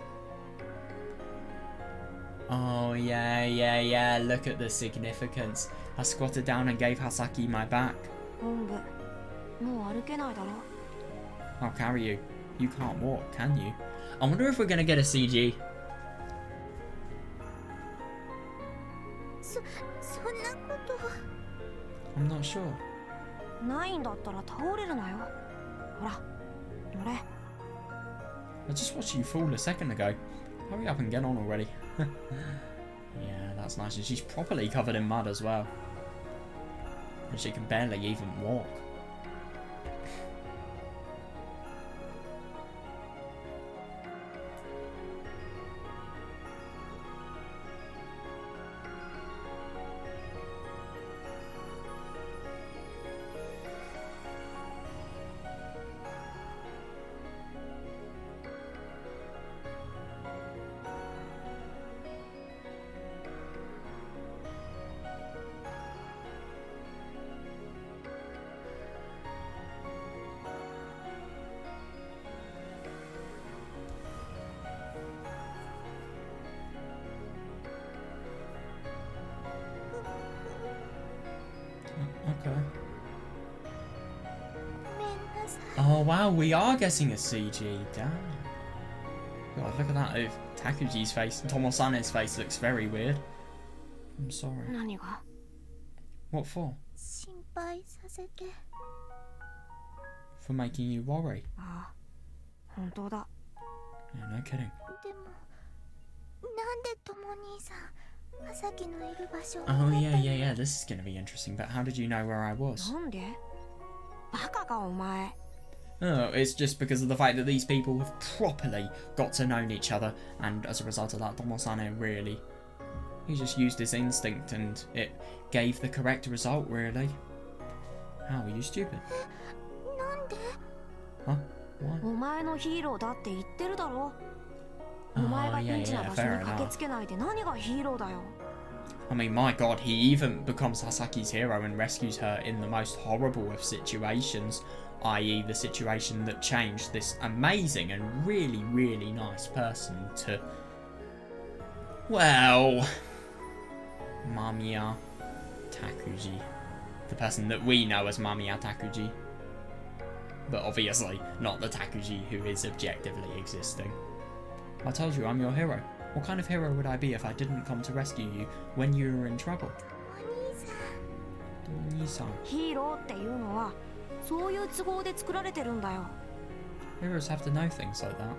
Oh, yeah, yeah, yeah. Look at the significance. I squatted down and gave Hasaki my back. 本部、もう歩けないだろ。 I'll carry you. You can't walk, can you? I wonder if we're gonna get a CG. そんなこと。 I'm not sure. ないんだったら倒れるなよ。ほら、乗れ。 I just watched you fall a second ago. Hurry up and get on already. Yeah, that's nice. And she's properly covered in mud as well. And she can barely even walk. Okay. Oh wow, we are getting a CG. Damn. God, look at that. Takuji's face, Tomosane's face looks very weird. I'm sorry. 何が？ What for? 心配させて。 For making you worry. ああ、本当だ。 Yeah, no kidding. でも、なんでとも兄さん、Hasakiのいる場所を。 Oh yeah, yeah, yeah. This is gonna be interesting. But how did you know where I was? なんで？バカかお前。 Oh, it's just because of the fact that these people have properly got to know each other, and as a result of that, Tomosane really, he just used his instinct, and it gave the correct result. Really? How are you stupid? なんで？ Huh? Why? お前のヒーローだって言ってるだろ。お Oh 前が yeah, ピンチな yeah, 場所 fair に駆け enough. つけないで何がヒーローだよ。 I mean, my god, he even becomes Hasaki's hero and rescues her in the most horrible of situations, i.e. the situation that changed this amazing and really, really nice person to, well, Mamiya Takuji. The person that we know as Mamiya Takuji. But obviously, not the Takuji who is objectively existing. I told you I'm your hero. What kind of hero would I be if I didn't come to rescue you when you were in trouble? お兄さん。ヒーローっていうのはそういう都合で作られてるんだよ。 Heroes have to know things like that.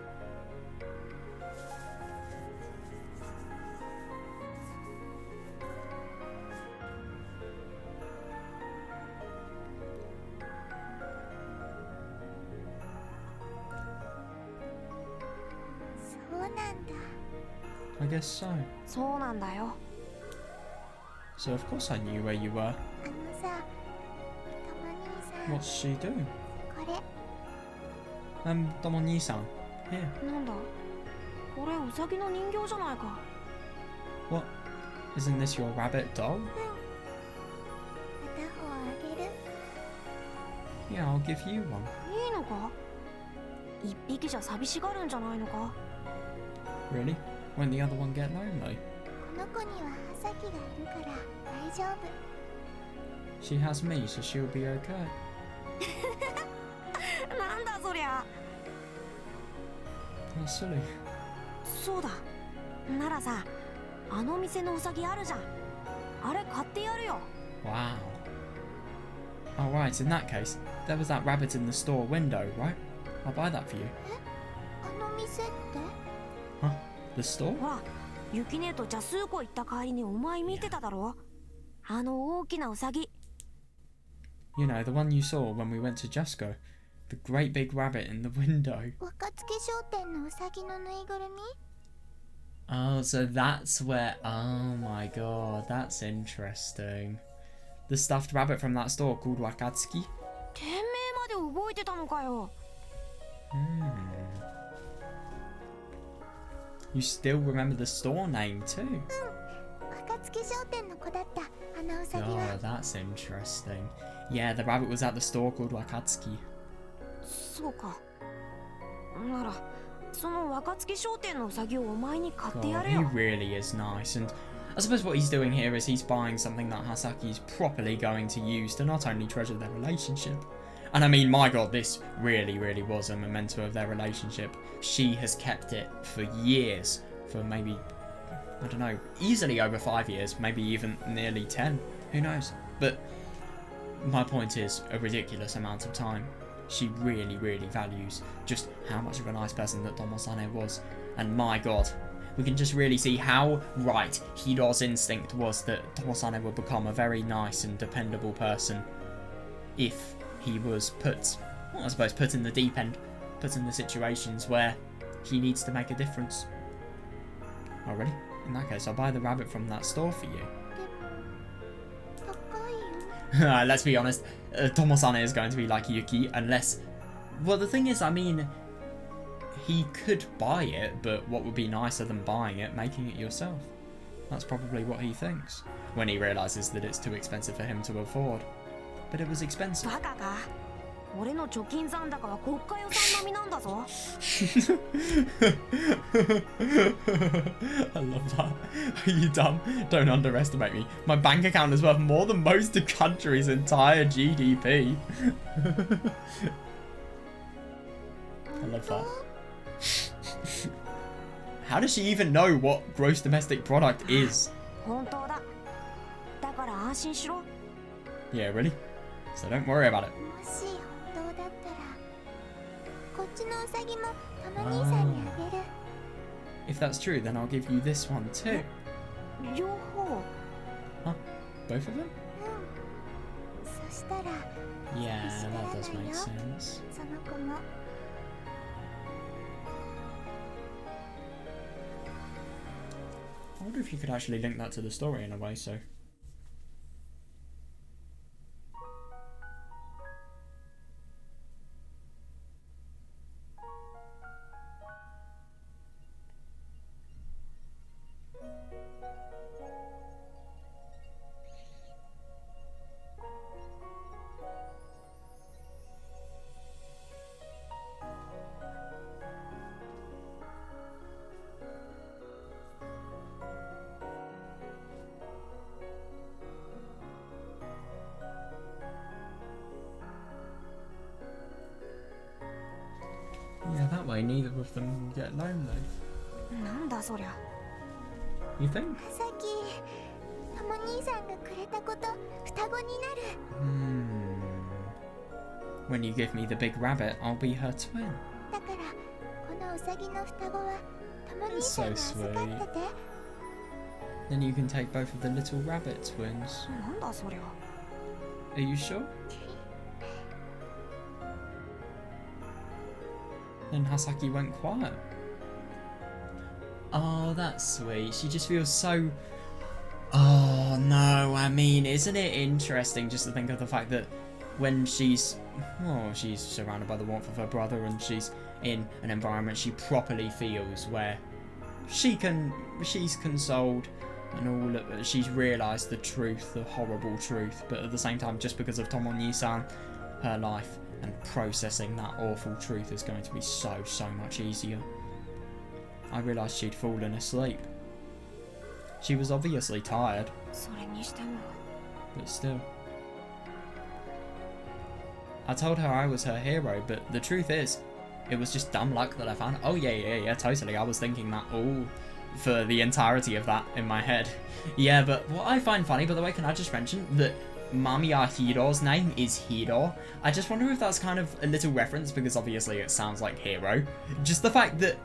I guess so. そうなんだよ。 So of course I knew where you were. あのさ、たまにさ。 What's she doing? これ。Tomo-ni-san. Here. なんだ。これウサギの人形じゃないか。 What? Isn't this your rabbit doll? 片方あげる。 Yeah, I'll give you one. いいのか？一匹じゃ寂しがるんじゃないのか？ Really? Won't the other one get lonely? この子にはハサキがいるから大丈夫。 She has me, so she'll be okay. なんだそりゃ。 How silly. そうだ。ならさ、あの店のウサギあるじゃん。あれ買ってやるよ。 Wow. Oh, right, in that case, there was that rabbit in the store window, right? I'll buy that for you. あの店って Huh? The store? ほらユキ姉とジャスー湖行った帰りにお前見てただろあの大きなウサギ You know, the one you saw when we went to Jusco. The great big rabbit in the window. 若槻商店のウサギのぬいぐるみ Oh, so that's where... Oh my god, that's interesting. The stuffed rabbit from that store called Wakatsuki? 店名まで覚えてたのかよ You still remember the store name too? 若槻商店の子だったあのウサギ Oh, は that's interesting. Yeah, the rabbit was at the store called Wakatsuki. そうかならその若槻商店のウサギをお前に買ってや God, る he よ really is nice, and I suppose what he's doing here is he's buying something that Hasaki's properly going to use to not only treasure their relationship, and I mean, my god, this really, really was a memento of their relationship. She has kept it for years, for maybe, I don't know, easily over 5 years, maybe even nearly 10, who knows, but my point is a ridiculous amount of time. She really, really values just how much of a nice person that Tomo-sane was. And my god, we can just really see how right Hiro's instinct was that Tomo-sane would become a very nice and dependable person if he was put, well, I suppose, put in the deep end, put in the situations where he needs to make a difference. Oh, really? In that case, I'll buy the rabbit from that store for you. 高いよ Let's be honest, Tomo-sane is going to be like Yuki unless... Well, the thing is, I mean, he could buy it, but what would be nicer than buying it, making it yourself? That's probably what he thinks, when he realises that it's too expensive for him to afford. But it was expensive. バカか俺の貯金残高は国家予算並みなんだぞ I love that. Are you dumb? Don't underestimate me. My bank account is worth more than most of the country's entire GDP. I love that. How does she even know what gross domestic product is? 本当だだから安心しろ Yeah, really? So don't worry about it. もし本当だったらこっちのウサギもたま兄さんにあげる If that's true, then I'll give you this one too. 両方 Huh? Both of them? そしたら Yeah, that does make sense. その子も I wonder if you could actually link that to the story in a way, so... Yeah, that way neither of them will get lonely. なんだそりゃ You think? さっきたま兄さんがくれたこと双子になる When you give me the big rabbit, I'll be her twin. だからこのウサギの双子はたま兄さんが預かってて Then you can take both of the little rabbit twins. なんだそりゃ Are you sure? Then Hasaki went quiet. Oh, that's sweet. She just feels so... Oh, no, I mean, isn't it interesting just to think of the fact that when she's... Oh, she's surrounded by the warmth of her brother and she's in an environment she properly feels where she's consoled and all she's realised the truth, the horrible truth, but at the same time, just because of Tomo-ni-san, her life and processing that awful truth is going to be so much easier. I realised she'd fallen asleep. She was obviously tired, それにしても but still. I told her I was her hero, but the truth is, it was just dumb luck that I found. Oh yeah, totally. I was thinking that all for the entirety of that in my head. Yeah, but what I find funny, by the way, can I just mention that Mamiya Hiro's name is Hiro. I just wonder if that's kind of a little reference, because obviously it sounds like hero. Just the fact that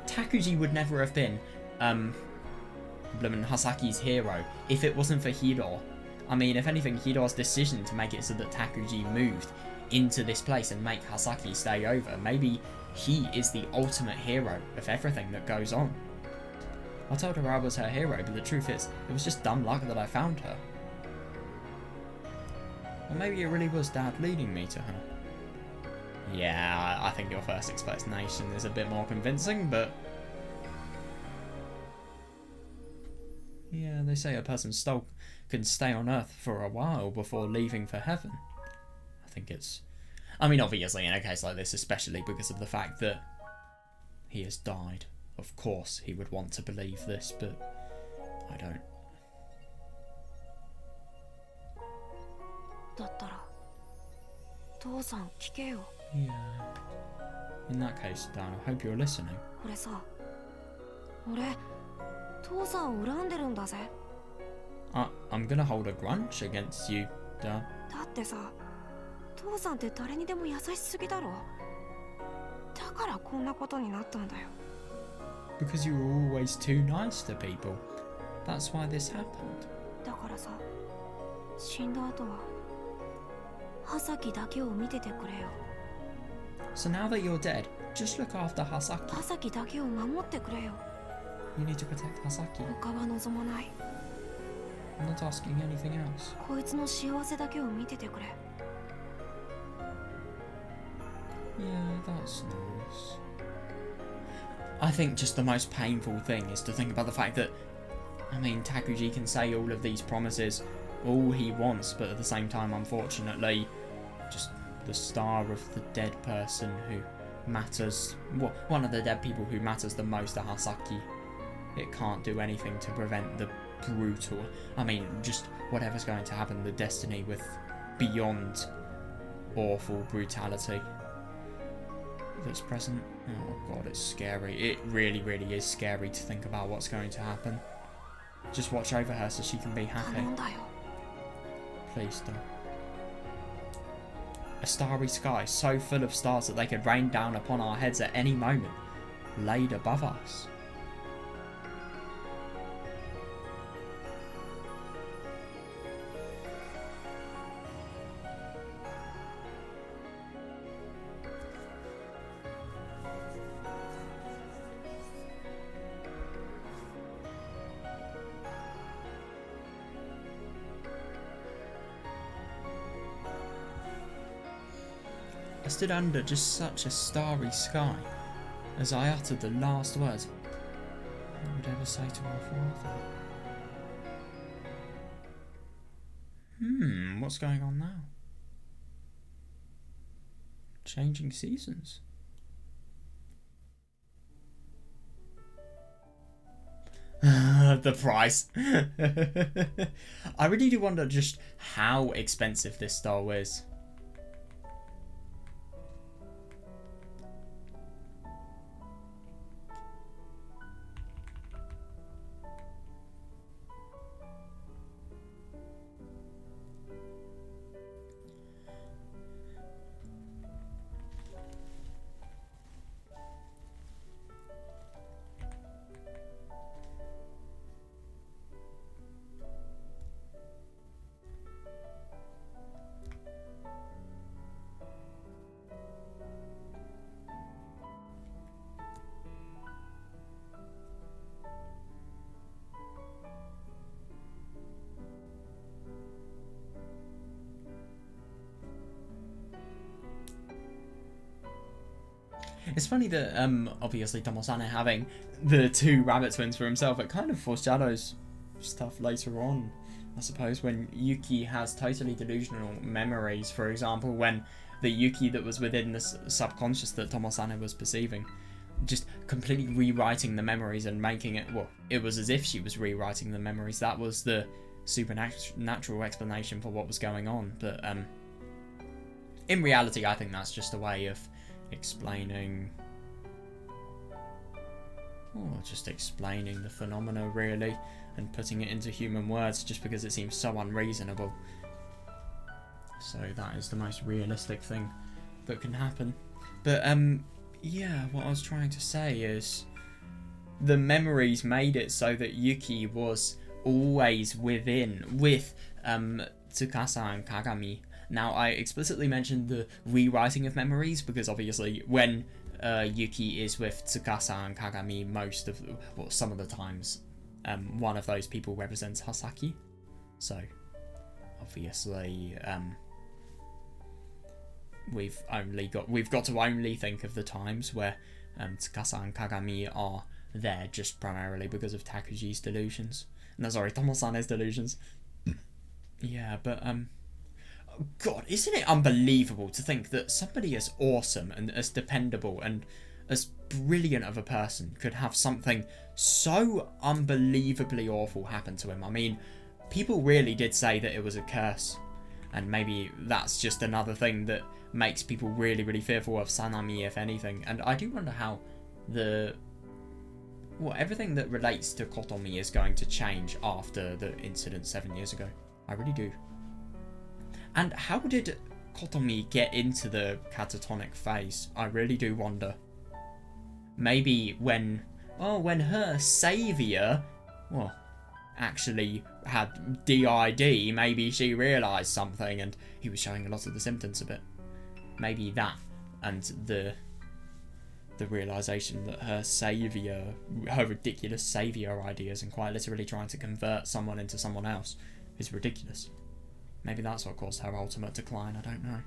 Takuji would never have been Hasaki's hero if it wasn't for Hiro. I mean, if anything, Hiro's decision to make it so that Takuji moved into this place and make Hasaki stay over, maybe he is the ultimate hero of everything that goes on. I told her I was her hero, but the truth is, it was just dumb luck that I found her. Or maybe it really was Dad leading me to her. Yeah, I think your first explanation is a bit more convincing, but... yeah, they say a person's soul can stay on Earth for a while before leaving for heaven. I think it's... I mean, obviously, in a case like this, especially because of the fact that he has died. Of course, he would want to believe this, but I don't. だったら父さん聞けよ。 Yeah. In that case, Dan, I hope you're listening. 俺さ、俺父さんを恨んでるんだぜ。 I'm gonna hold a grudge against you, Dan. だってさ、父さんって誰にでも優しすぎだろ。だからこんなことになったんだよ。 Because you were always too nice to people. That's why this happened. だからさ、死んだ後は葉崎だけを見ててくれよ。 So now that you're dead, just look after Hasaki. 葉崎だけを守ってくれよ。 You need to protect Hasaki. 他は望まない。 I'm not asking anything else. こいつの幸せだけを見ててくれ。 Yeah, that's nice. I think just the most painful thing is to think about the fact that, I mean, Takuji can say all of these promises all he wants, but at the same time, unfortunately, just the star of the dead person who matters, well, one of the dead people who matters the most to Hasaki, it can't do anything to prevent the brutal, I mean, just whatever's going to happen, the destiny with beyond awful brutality that's present. Oh god, it's scary. It really, really is scary to think about what's going to happen. Just watch over her so she can be happy. 頼んだよ。 Please don't. A starry sky so full of stars that they could rain down upon our heads at any moment, laid above us. I stood under just such a starry sky as I uttered the last words I would ever say to our father. What's going on now? Changing seasons. The price. I really do wonder just how expensive this doll is. It's funny that obviously Tomo-san having the two rabbit twins for himself, it kind of foreshadows stuff later on, I suppose, when Yuki has totally delusional memories. For example, when the Yuki that was within the subconscious that Tomo-san was perceiving, just completely rewriting the memories and making it, well, it was as if she was rewriting the memories. That was the supernatural explanation for what was going on. But in reality, I think that's just a way of explaining the phenomena, really, and putting it into human words, just because it seems so unreasonable. So that is the most realistic thing that can happen. But yeah, what I was trying to say is the memories made it so that Yuki was always with Tsukasa and Kagami. Now, I explicitly mentioned the rewriting of memories because obviously when Yuki is with Tsukasa and Kagami some of the times, one of those people represents Hasaki. So obviously we've got to only think of the times where Tsukasa and Kagami are there just primarily because of Takuji's delusions. No, sorry, Tomosane's delusions. Yeah, but God, isn't it unbelievable to think that somebody as awesome and as dependable and as brilliant of a person could have something so unbelievably awful happen to him? I mean, people really did say that it was a curse, and maybe that's just another thing that makes people really, really fearful of Sanami, if anything. And I do wonder how everything that relates to Kotomi is going to change after the incident 7 years ago. I really do. And how did Kotomi get into the catatonic phase? I really do wonder. Maybe when her saviour, actually had DID, maybe she realised something and he was showing a lot of the symptoms of it. Maybe that and the realisation that her ridiculous saviour ideas and quite literally trying to convert someone into someone else is ridiculous. Maybe that's what caused her ultimate decline, I don't know.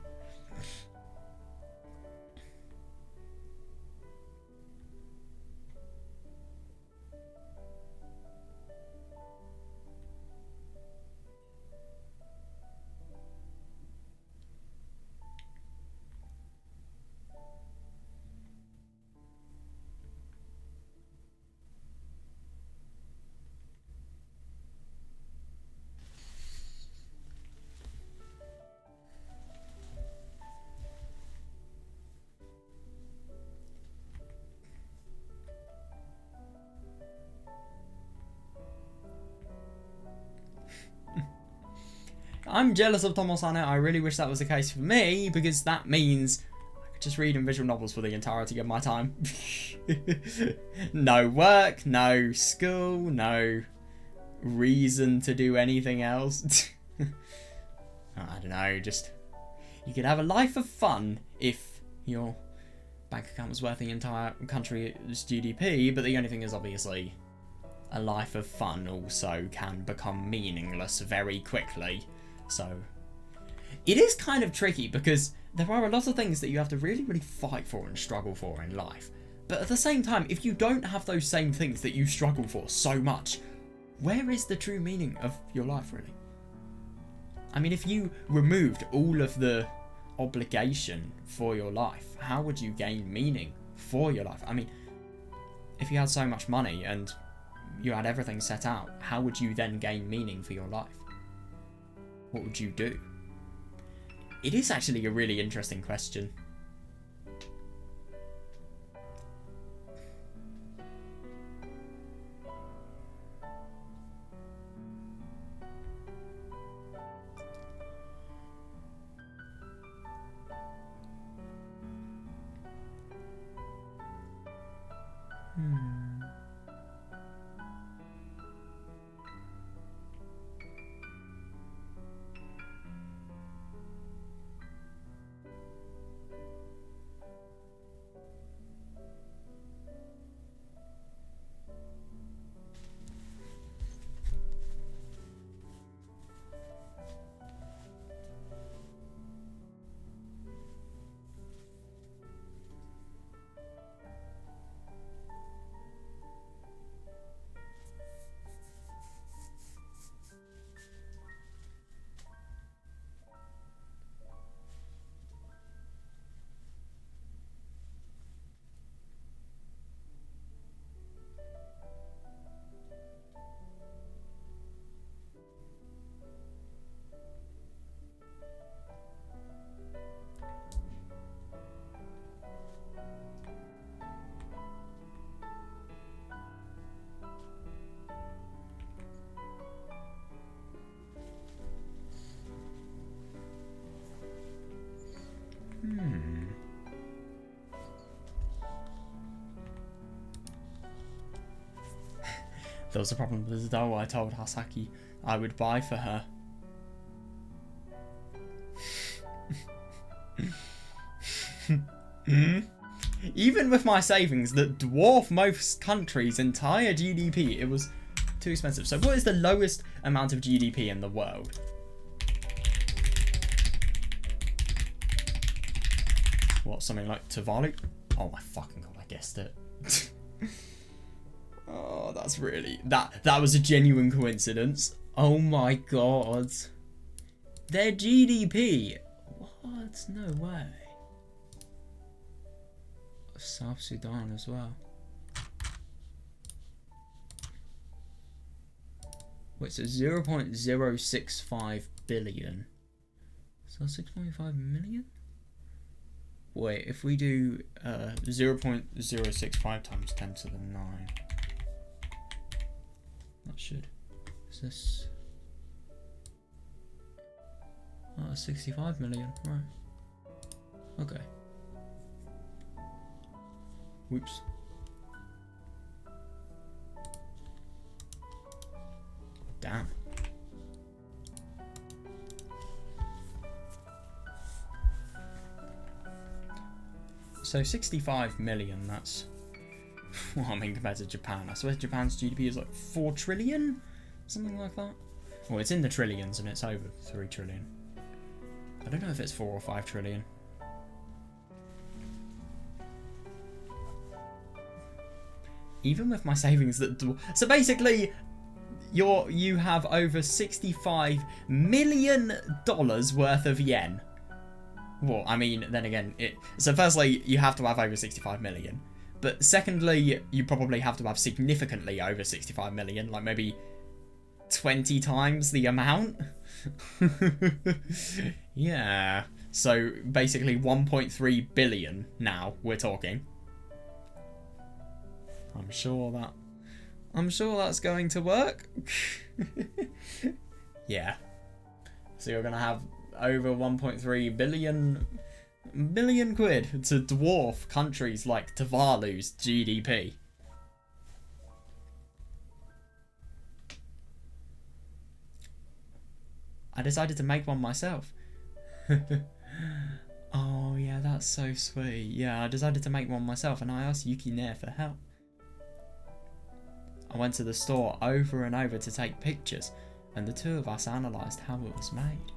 I'm jealous of Tomosane. I really wish that was the case for me, because that means I could just read in visual novels for the entirety of my time. No work, no school, no reason to do anything else. I don't know, just you could have a life of fun if your bank account was worth the entire country's GDP, but the only thing is obviously a life of fun also can become meaningless very quickly. So it is kind of tricky because there are a lot of things that you have to really, really fight for and struggle for in life. But at the same time, if you don't have those same things that you struggle for so much, where is the true meaning of your life, really? I mean, if you removed all of the obligation for your life, how would you gain meaning for your life? I mean, if you had so much money and you had everything set out, how would you then gain meaning for your life? What would you do? It is actually a really interesting question. There was a problem with the doll I told Hasaki I would buy for her. Even with my savings that dwarf most countries' entire GDP, it was too expensive. So what is the lowest amount of GDP in the world? What, something like Tuvalu? Oh my fucking god, I guessed it. Oh, that's really... That was a genuine coincidence. Oh my god. Their GDP... What? No way. South Sudan as well. Wait, so 0.065 billion. So 6.5 million? Wait, if we do 0.065 times 10 to the 9. That should... Is this... Oh, 65 million, right. Okay. Whoops. Damn. So 65 million, that's... Well, I mean, compared to Japan. I swear Japan's GDP is like 4 trillion? Something like that. Well, it's in the trillions and it's over 3 trillion. I don't know if it's 4 or 5 trillion. Even with my savings that... So basically, you have over $65 million worth of yen. Well, I mean, then again, so firstly, you have to have over 65 million. But secondly, you probably have to have significantly over 65 million, like maybe 20 times the amount. Yeah. So basically 1.3 billion now we're talking. I'm sure that's going to work. Yeah. So you're going to have over 1.3 billion quid to dwarf countries like Tuvalu's GDP. I decided to make one myself. Oh yeah, that's so sweet. Yeah, I decided to make one myself and I asked Yuki Nair for help. I went to the store over and over to take pictures and the two of us analysed how it was made.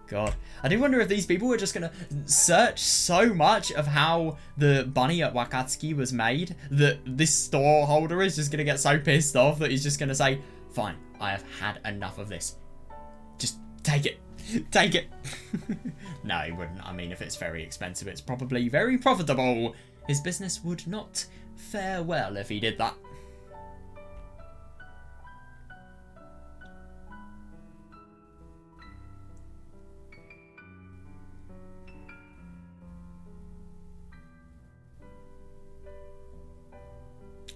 God, I do wonder if these people were just going to search so much of how the bunny at Wakatsuki was made that this store holder is just going to get so pissed off that he's just going to say, fine, I have had enough of this. Just take it. Take it. No, he wouldn't. I mean, if it's very expensive, it's probably very profitable. His business would not fare well if he did that.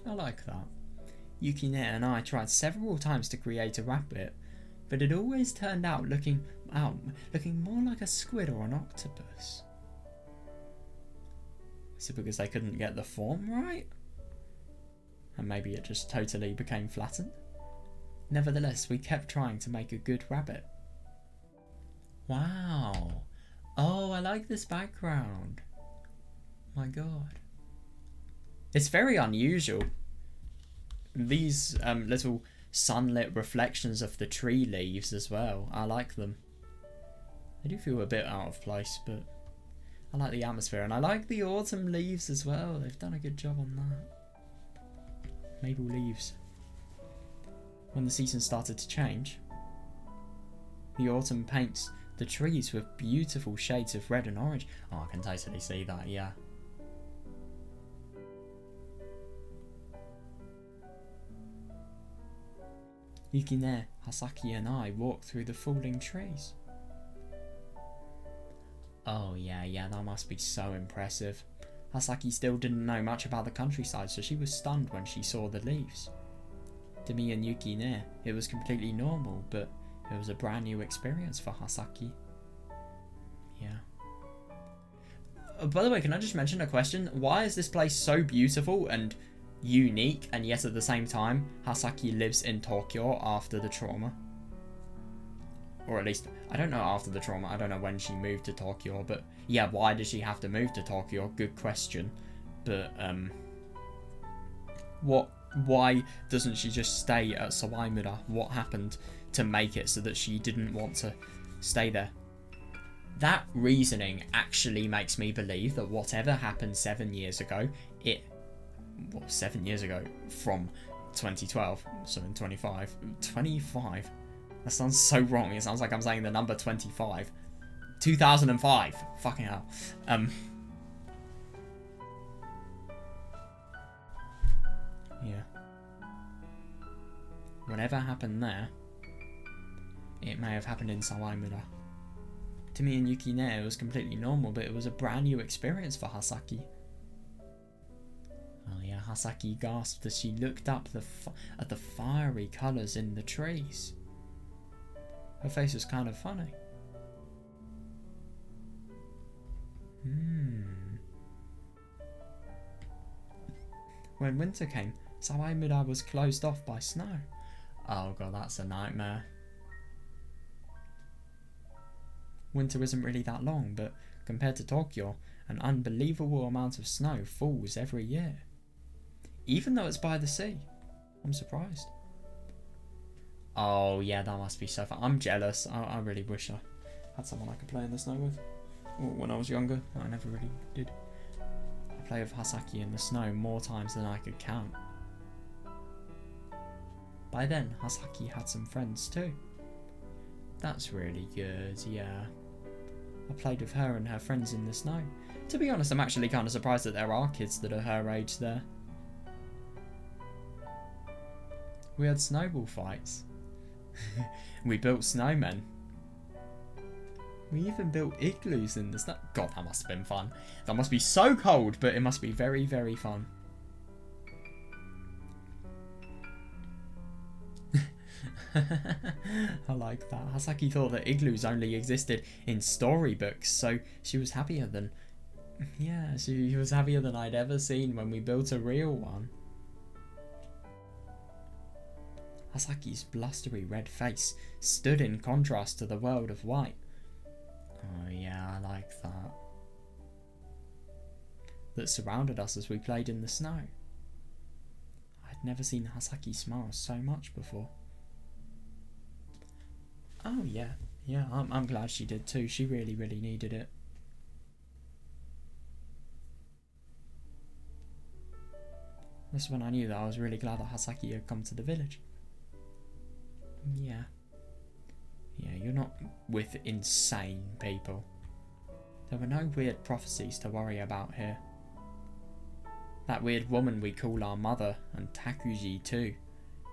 I like that. Yuki Nair and I tried several times to create a rabbit, but it always turned out looking more like a squid or an octopus. Is it because they couldn't get the form right? And maybe it just totally became flattened? Nevertheless, we kept trying to make a good rabbit. Wow. Oh, I like this background. My god. It's very unusual. These little sunlit reflections of the tree leaves as well. I like them. They do feel a bit out of place, but I like the atmosphere. And I like the autumn leaves as well. They've done a good job on that. Maple leaves. When the season started to change, the autumn paints the trees with beautiful shades of red and orange. Oh, I can totally see that, yeah. Yuki Nair, Hasaki and I walked through the falling trees. Oh yeah, that must be so impressive. Hasaki still didn't know much about the countryside, so she was stunned when she saw the leaves. To me and Yuki Nair, it was completely normal, but it was a brand new experience for Hasaki. Yeah. By the way, can I just mention a question? Why is this place so beautiful and unique, and yet at the same time, Hasaki lives in Tokyo after the trauma? Or at least, I don't know after the trauma, I don't know when she moved to Tokyo, but yeah, why did she have to move to Tokyo? Good question. But, why doesn't she just stay at Sawaimura? What happened to make it so that she didn't want to stay there? That reasoning actually makes me believe that whatever happened 7 years ago, 7 years ago from 2012, so in 25, that sounds so wrong. It sounds like I'm saying the number 25. 2005, fucking hell. Yeah. Whatever happened there, it may have happened in Sawaimura. To me and Yukine, it was completely normal, but it was a brand new experience for Hasaki. Oh yeah, Hasaki gasped as she looked up at the fiery colours in the trees. Her face was kind of funny. When winter came, Sawaimura was closed off by snow. Oh god, that's a nightmare. Winter isn't really that long, but compared to Tokyo, an unbelievable amount of snow falls every year. Even though it's by the sea. I'm surprised. Oh yeah, that must be so fun. I'm jealous. I really wish I had someone I could play in the snow with. When I was younger, I never really did. I play with Hasaki in the snow more times than I could count. By then, Hasaki had some friends too. That's really good, yeah. I played with her and her friends in the snow. To be honest, I'm actually kind of surprised that there are kids that are her age there. We had snowball fights. We built snowmen. We even built igloos in the snow. God, that must have been fun. That must be so cold, but it must be very, very fun. I like that. Hasaki thought that igloos only existed in storybooks, so she was happier than... Yeah, she was happier than I'd ever seen when we built a real one. Hasaki's blustery red face stood in contrast to the world of white. Oh yeah, I like that. That surrounded us as we played in the snow. I'd never seen Hasaki smile so much before. Oh yeah, I'm glad she did too. She really, really needed it. That's when I knew that I was really glad that Hasaki had come to the village. Yeah, you're not with insane people. There were no weird prophecies to worry about here. That weird woman we call our mother, and Takuji too.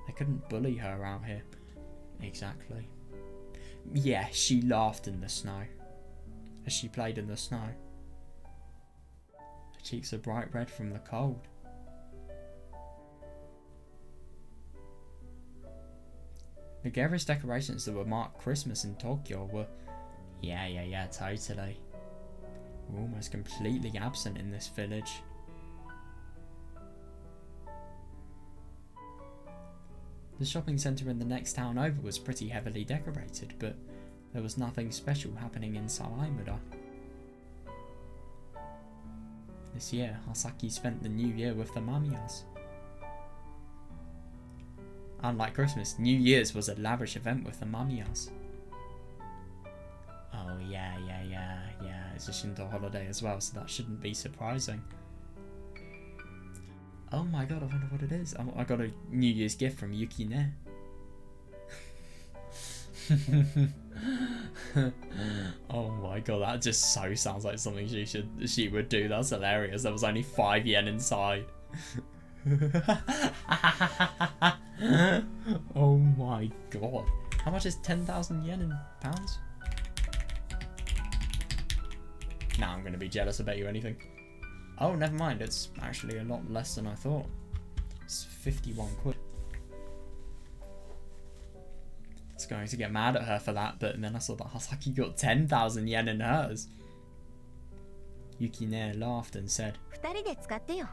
They couldn't bully her out here. Exactly. Yeah, she laughed in the snow. As she played in the snow. Her cheeks are bright red from the cold. The garish decorations that would mark Christmas in Tokyo were... Yeah, totally. Were almost completely absent in this village. The shopping centre in the next town over was pretty heavily decorated, but there was nothing special happening in Sawaimura. This year, Hasaki spent the New Year with the Mamiyas. Unlike Christmas, New Year's was a lavish event with the Mamiyas. Oh yeah, it's a Shinto holiday as well, so that shouldn't be surprising. Oh my god, I wonder what it is. I got a New Year's gift from Yukine. Oh my god, that just so sounds like something she would do. That's hilarious. There was only 5 yen inside. Oh my god. How much is 10,000 yen in pounds? Nah, I'm gonna be jealous. I bet you anything. Oh, never mind. It's actually a lot less than I thought. It's 51 quid. I was going to get mad at her for that, but then I saw that Hasaki got 10,000 yen in hers. Yukine laughed and said, 二人で使ってよ。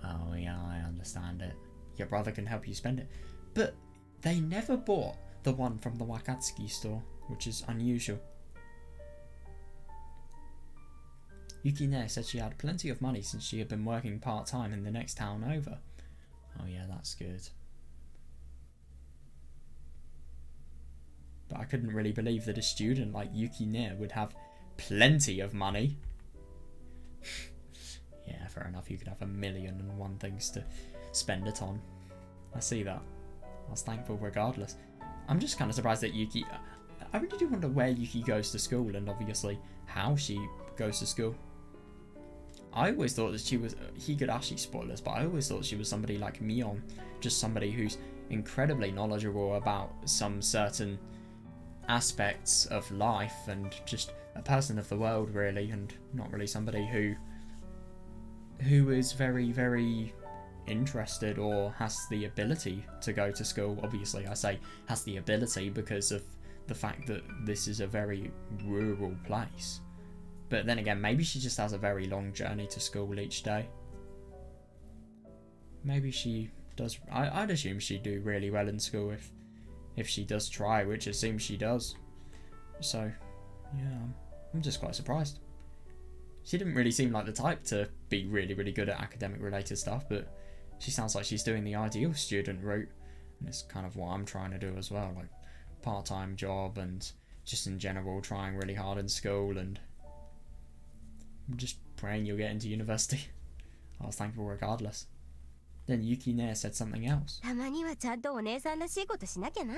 Oh yeah, I understand it. Your brother can help you spend it. But they never bought the one from the Wakatsuki store, which is unusual. Yukine said she had plenty of money since she had been working part-time in the next town over. Oh yeah, that's good. But I couldn't really believe that a student like Yukine would have plenty of money. Yeah, fair enough, you could have 1,000,001 things to spend it on. I see that. I was thankful regardless. I'm just kind of surprised that Yuki... I really do wonder where Yuki goes to school and obviously how she goes to school. I always thought that she was... Higurashi spoilers, but I always thought she was somebody like Mion. Just somebody who's incredibly knowledgeable about some certain aspects of life and just a person of the world, really, and not really somebody who is very, very interested or has the ability to go to school. Obviously, I say has the ability because of the fact that this is a very rural place. But then again, maybe she just has a very long journey to school each day. Maybe she does... I'd assume she'd do really well in school if she does try, which it seems she does. So, yeah, I'm just quite surprised. She didn't really seem like the type to be really, really good at academic related stuff, but she sounds like she's doing the ideal student route. And it's kind of what I'm trying to do as well, like part-time job and just in general trying really hard in school, and I'm just praying you'll get into university. I was thankful regardless. Then Yukine said something else. たまにはちゃんとお姉さんらしいことしなきゃな。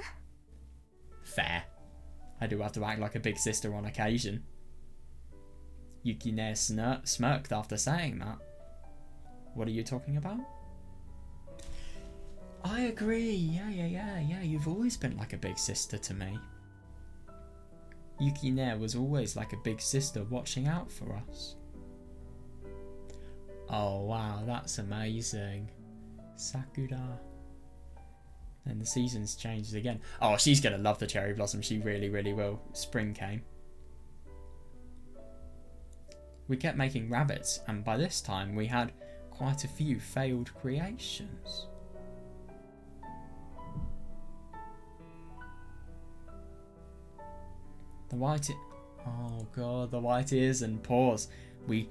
Fair. I do have to act like a big sister on occasion. Yukine smirked after saying that. What are you talking about? I agree. Yeah. You've always been like a big sister to me. Yukine was always like a big sister watching out for us. Oh wow, that's amazing. Sakura. And the seasons changed again. Oh, she's gonna love the cherry blossom. She really, really will. Spring came. We kept making rabbits, and by this time we had quite a few failed creations. The white... Oh god, the white ears and paws. The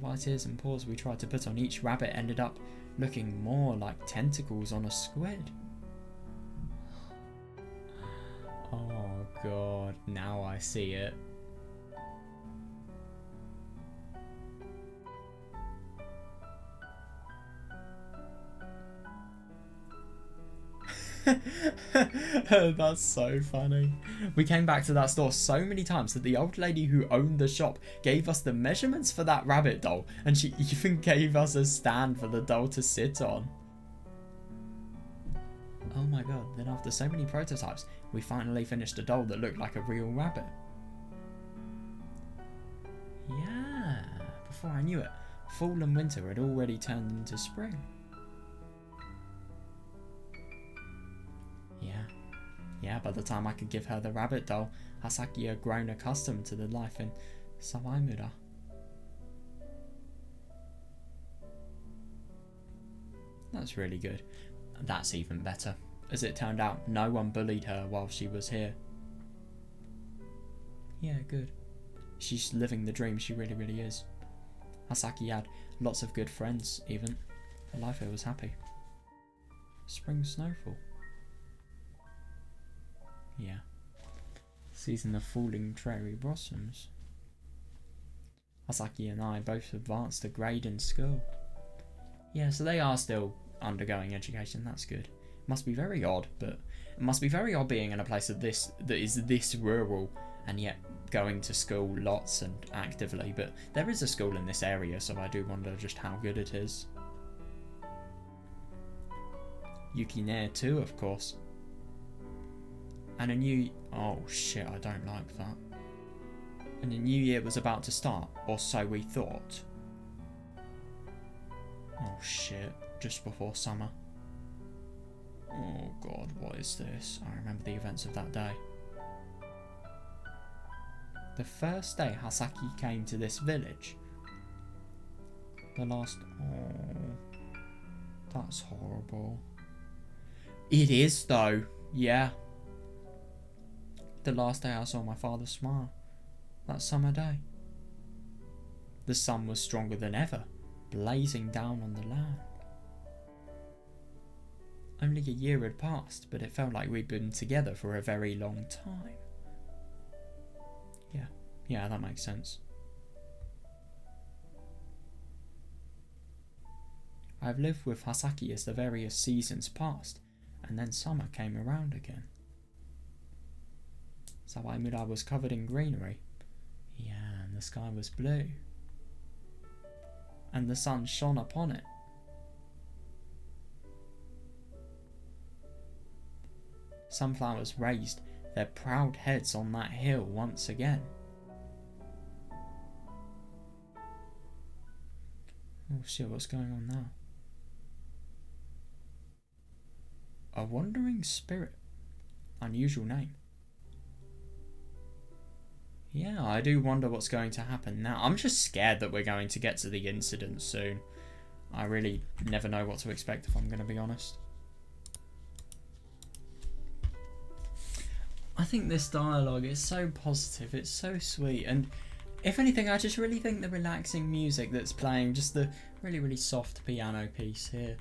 white ears and paws we tried to put on each rabbit ended up looking more like tentacles on a squid. Oh god, now I see it. That's so funny. We came back to that store so many times that the old lady who owned the shop gave us the measurements for that rabbit doll, and she even gave us a stand for the doll to sit on. Oh my god, then after so many prototypes, we finally finished a doll that looked like a real rabbit. Yeah, before I knew it, fall and winter had already turned into spring. Yeah, by the time I could give her the rabbit doll, Hasaki had grown accustomed to the life in Sawaimura. That's really good. That's even better. As it turned out, no one bullied her while she was here. Yeah, good. She's living the dream, she really, really is. Hasaki had lots of good friends, even. Her life here was happy. Spring snowfall. Yeah. Season of falling cherry blossoms. Hasaki and I both advanced a grade in school. Yeah, so they are still undergoing education, that's good. It must be very odd, but it must be very odd being in a place that is this rural and yet going to school lots and actively, but there is a school in this area, so I do wonder just how good it is. Yukine too, of course. And a new... Oh shit, I don't like that. And a new year was about to start, or so we thought. Oh shit, just before summer. Oh god, what is this? I remember the events of that day. The first day Hasaki came to this village. The last... Oh, that's horrible. It is though, yeah. The last day I saw my father smile. That summer day. The sun was stronger than ever, blazing down on the land. Only a year had passed, but it felt like we'd been together for a very long time. Yeah, that makes sense. I've lived with Hasaki as the various seasons passed, and then summer came around again. Sawaimura was covered in greenery. Yeah, and the sky was blue. And the sun shone upon it. Sunflowers raised their proud heads on that hill once again. Oh shit, what's going on now? A wandering spirit. Unusual name. Yeah, I do wonder what's going to happen now. I'm just scared that we're going to get to the incident soon. I really never know what to expect, if I'm going to be honest. I think this dialogue is so positive, it's so sweet, and if anything, I just really think the relaxing music that's playing, just the really, really soft piano piece here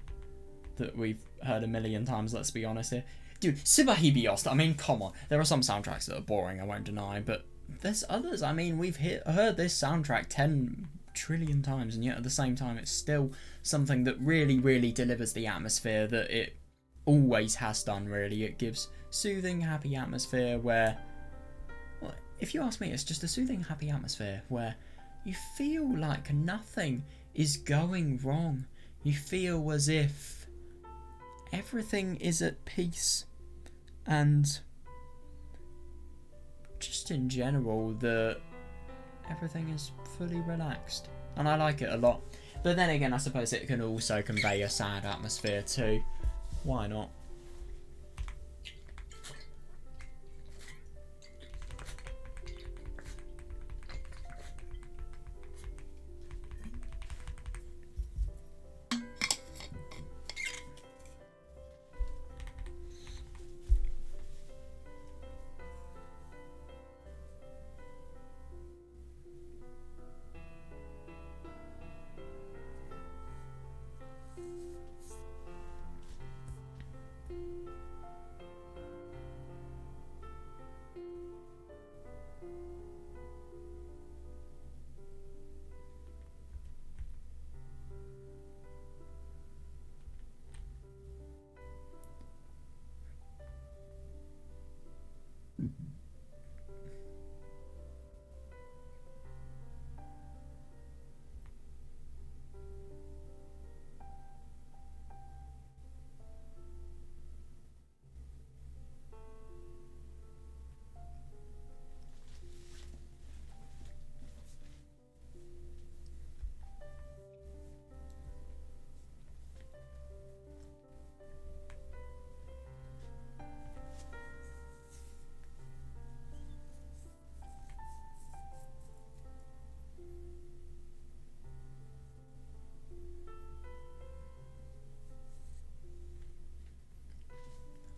that we've heard a million times, let's be honest here. Dude, Subarashiki, I mean, come on. There are some soundtracks that are boring, I won't deny, but there's others. I mean, we've heard this soundtrack 10 trillion times, and yet at the same time, it's still something that really, really delivers the atmosphere that it always has done, really. It gives soothing, happy atmosphere where, well, if you ask me, it's just a soothing, happy atmosphere where you feel like nothing is going wrong. You feel as if everything is at peace, and just in general that everything is fully relaxed, and I like it a lot. But then again, I suppose it can also convey a sad atmosphere too. Why not?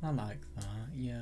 I like that, yeah.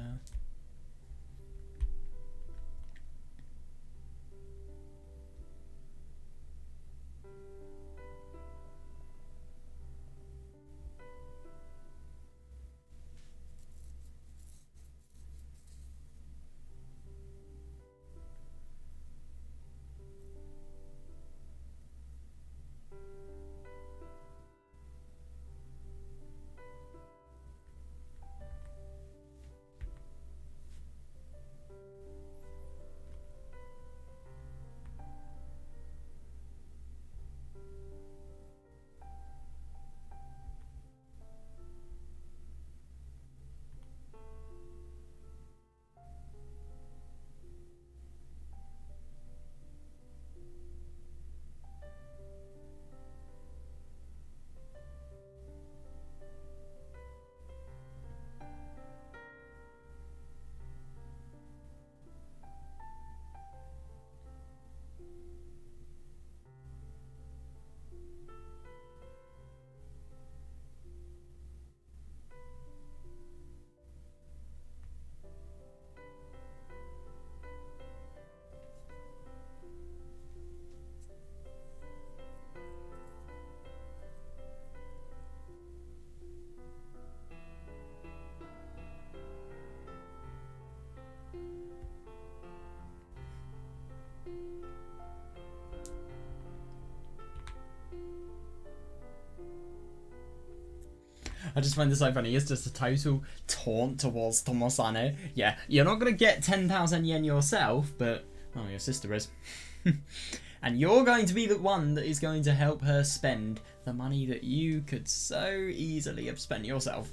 I just find this so funny. It's just a total taunt towards Tomosane. Yeah, you're not going to get 10,000 yen yourself, but, oh, your sister is. And you're going to be the one that is going to help her spend the money that you could so easily have spent yourself.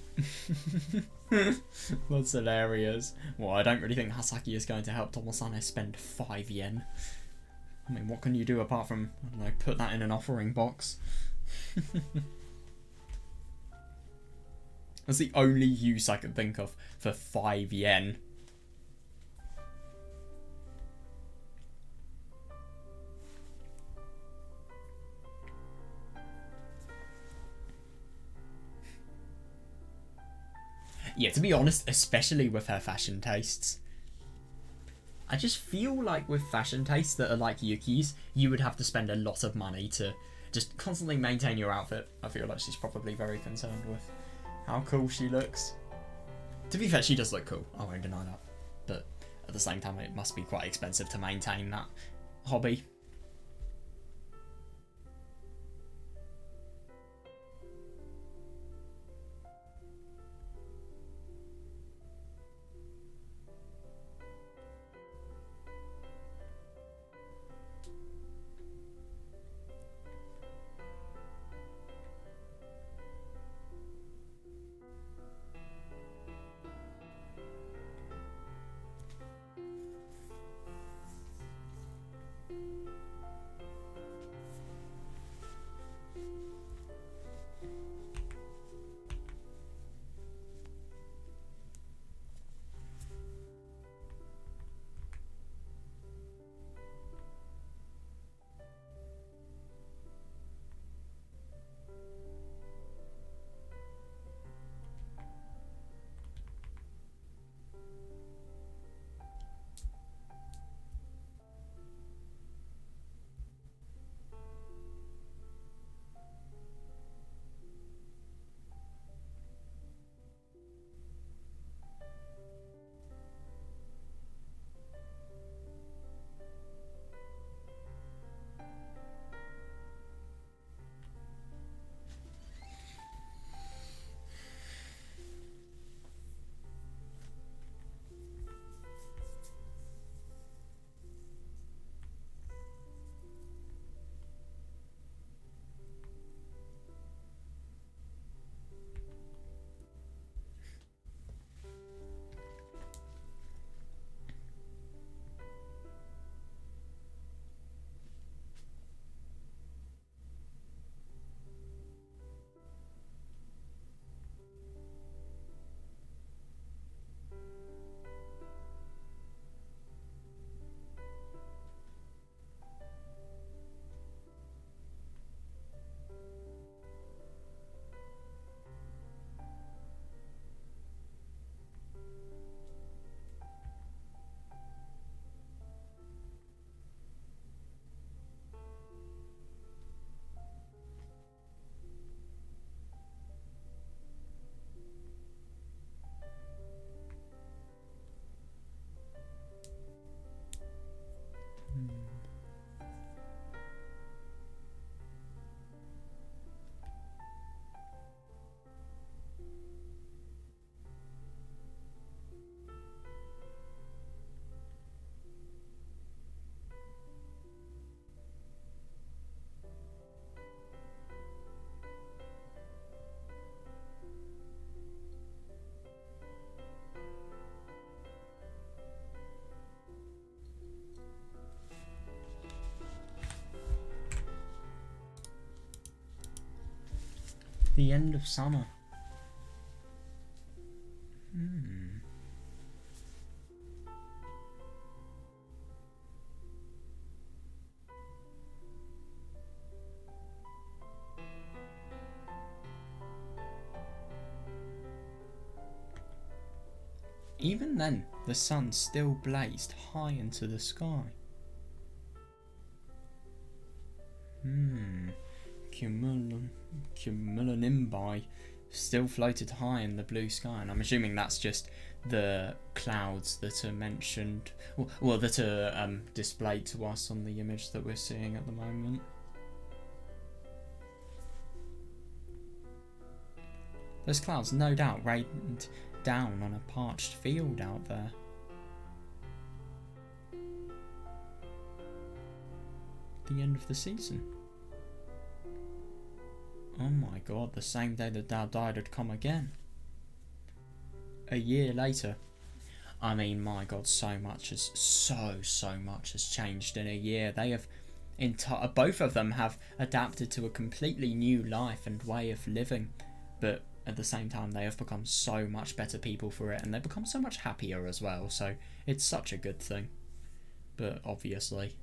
That's hilarious. Well, I don't really think Hasaki is going to help Tomosane spend 5 yen. I mean, what can you do apart from, I don't know, put that in an offering box? That's the only use I could think of for 5 yen. Yeah, to be honest, especially with her fashion tastes. I just feel like with fashion tastes that are like Yuki's, you would have to spend a lot of money to just constantly maintain your outfit. I feel like she's probably very concerned with how cool she looks. To be fair, she does look cool, I won't deny that. But at the same time, it must be quite expensive to maintain that hobby. The end of summer. Even then, the sun still blazed high into the sky. Cumulonimbus still floated high in the blue sky, and I'm assuming that's just the clouds that are mentioned, well that are displayed to us on the image that we're seeing at the moment. Those clouds no doubt rained down on a parched field out there. The end of the season. Oh my god, the same day that Dad died had come again. A year later. I mean, my god, so much has changed in a year. They have, both of them have adapted to a completely new life and way of living, but at the same time they have become so much better people for it, and they've become so much happier as well, so it's such a good thing. But obviously,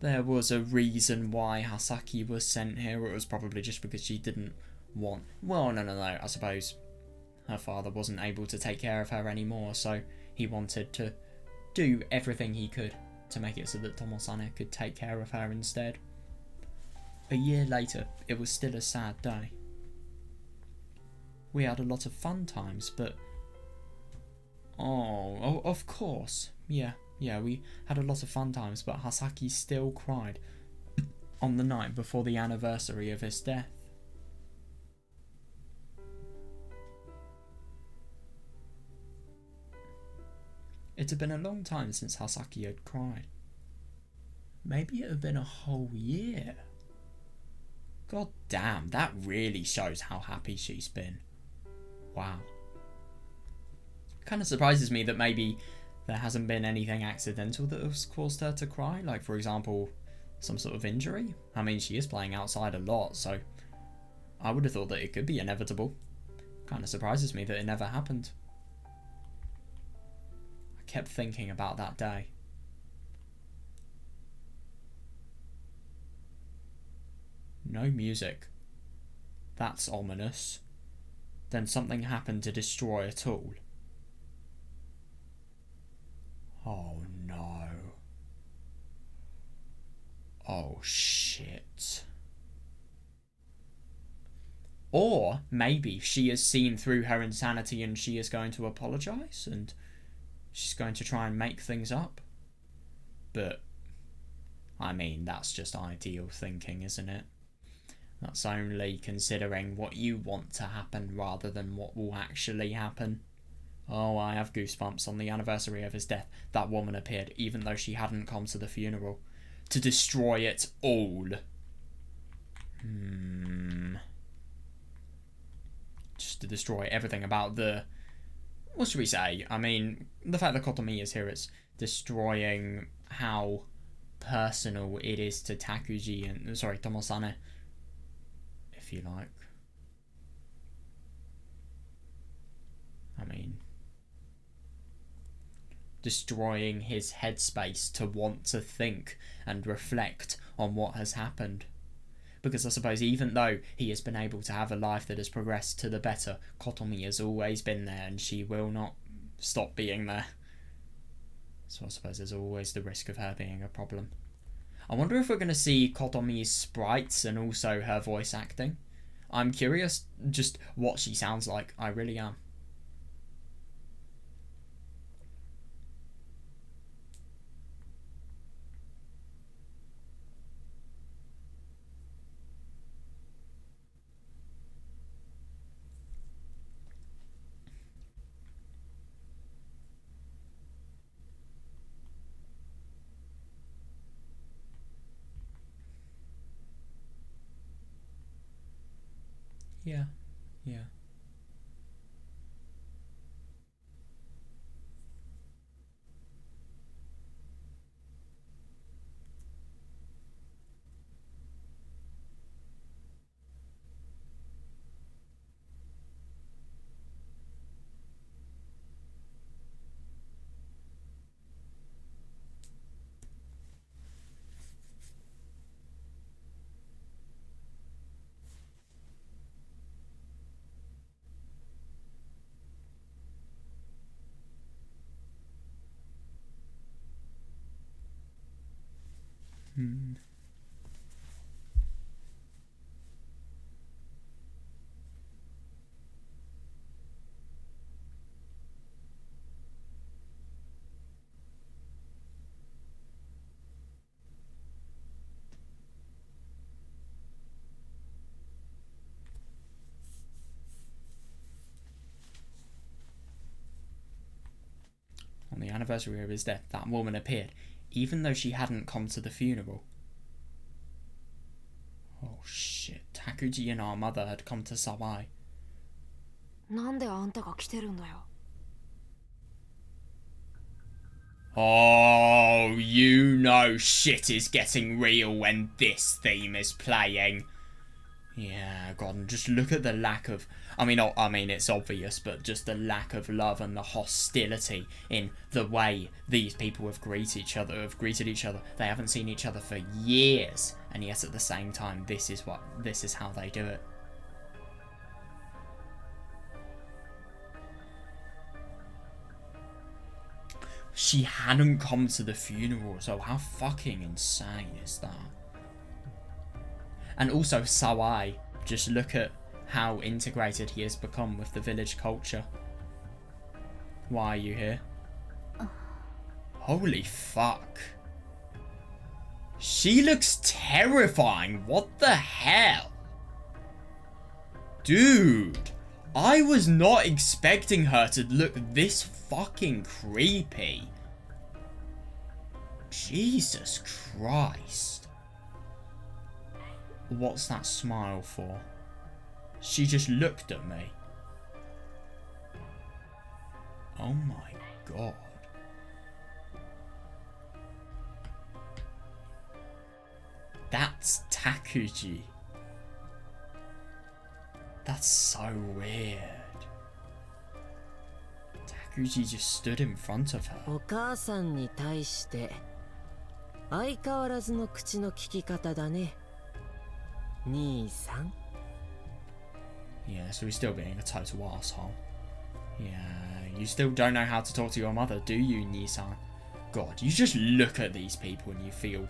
there was a reason why Hasaki was sent here. It was probably just because she didn't want... Well, no, I suppose her father wasn't able to take care of her anymore, so he wanted to do everything he could to make it so that Tomo-san could take care of her instead. A year later, it was still a sad day. We had a lot of fun times, but... Oh, of course. Yeah, we had a lot of fun times, but Hasaki still cried on the night before the anniversary of his death. It had been a long time since Hasaki had cried. Maybe it had been a whole year. God damn, that really shows how happy she's been. Wow. Kind of surprises me that maybe there hasn't been anything accidental that has caused her to cry, like for example, some sort of injury. I mean, she is playing outside a lot, so I would have thought that it could be inevitable. Kind of surprises me that it never happened. I kept thinking about that day. No music. That's ominous. Then something happened to destroy it all. Oh no. Oh shit. Or maybe she has seen through her insanity and she is going to apologise and she's going to try and make things up. But, I mean, that's just ideal thinking, isn't it? That's only considering what you want to happen rather than what will actually happen. Oh, I have goosebumps. On the anniversary of his death, that woman appeared, even though she hadn't come to the funeral, to destroy it all. Just to destroy everything about the... What should we say? I mean, the fact that Kotomi is here, it's destroying how personal it is to Takuji and... Sorry, Tomo-san, if you like. I mean... destroying his headspace to want to think and reflect on what has happened. Because I suppose even though he has been able to have a life that has progressed to the better, Kotomi has always been there and she will not stop being there. So I suppose there's always the risk of her being a problem. I wonder if we're going to see Kotomi's sprites and also her voice acting. I'm curious just what she sounds like. I really am. Yeah. anniversary of his death, that woman appeared, even though she hadn't come to the funeral. Oh shit, Takuji and our mother had come to Sawai. なんであんたが来てるんだよ。 Oh, you know shit is getting real when this theme is playing. Yeah, God, and just look at the lack of... I mean, it's obvious, but just the lack of love and the hostility in the way these people have greeted each other. They haven't seen each other for years, and yet at the same time, this is how they do it. She hadn't come to the funeral, so how fucking insane is that? And also Sawai, just look at how integrated he has become with the village culture. Why are you here? Holy fuck. She looks terrifying, what the hell? Dude, I was not expecting her to look this fucking creepy. Jesus Christ. What's that smile for? She just looked at me. Oh my god. That's Takuji. That's so weird. Takuji just stood in front of her. お母さんに対して相変わらずの口の聞き方だね。兄さん。 Yeah, so he's still being a total asshole. Yeah, you still don't know how to talk to your mother, do you, Nisan? God, you just look at these people and you feel...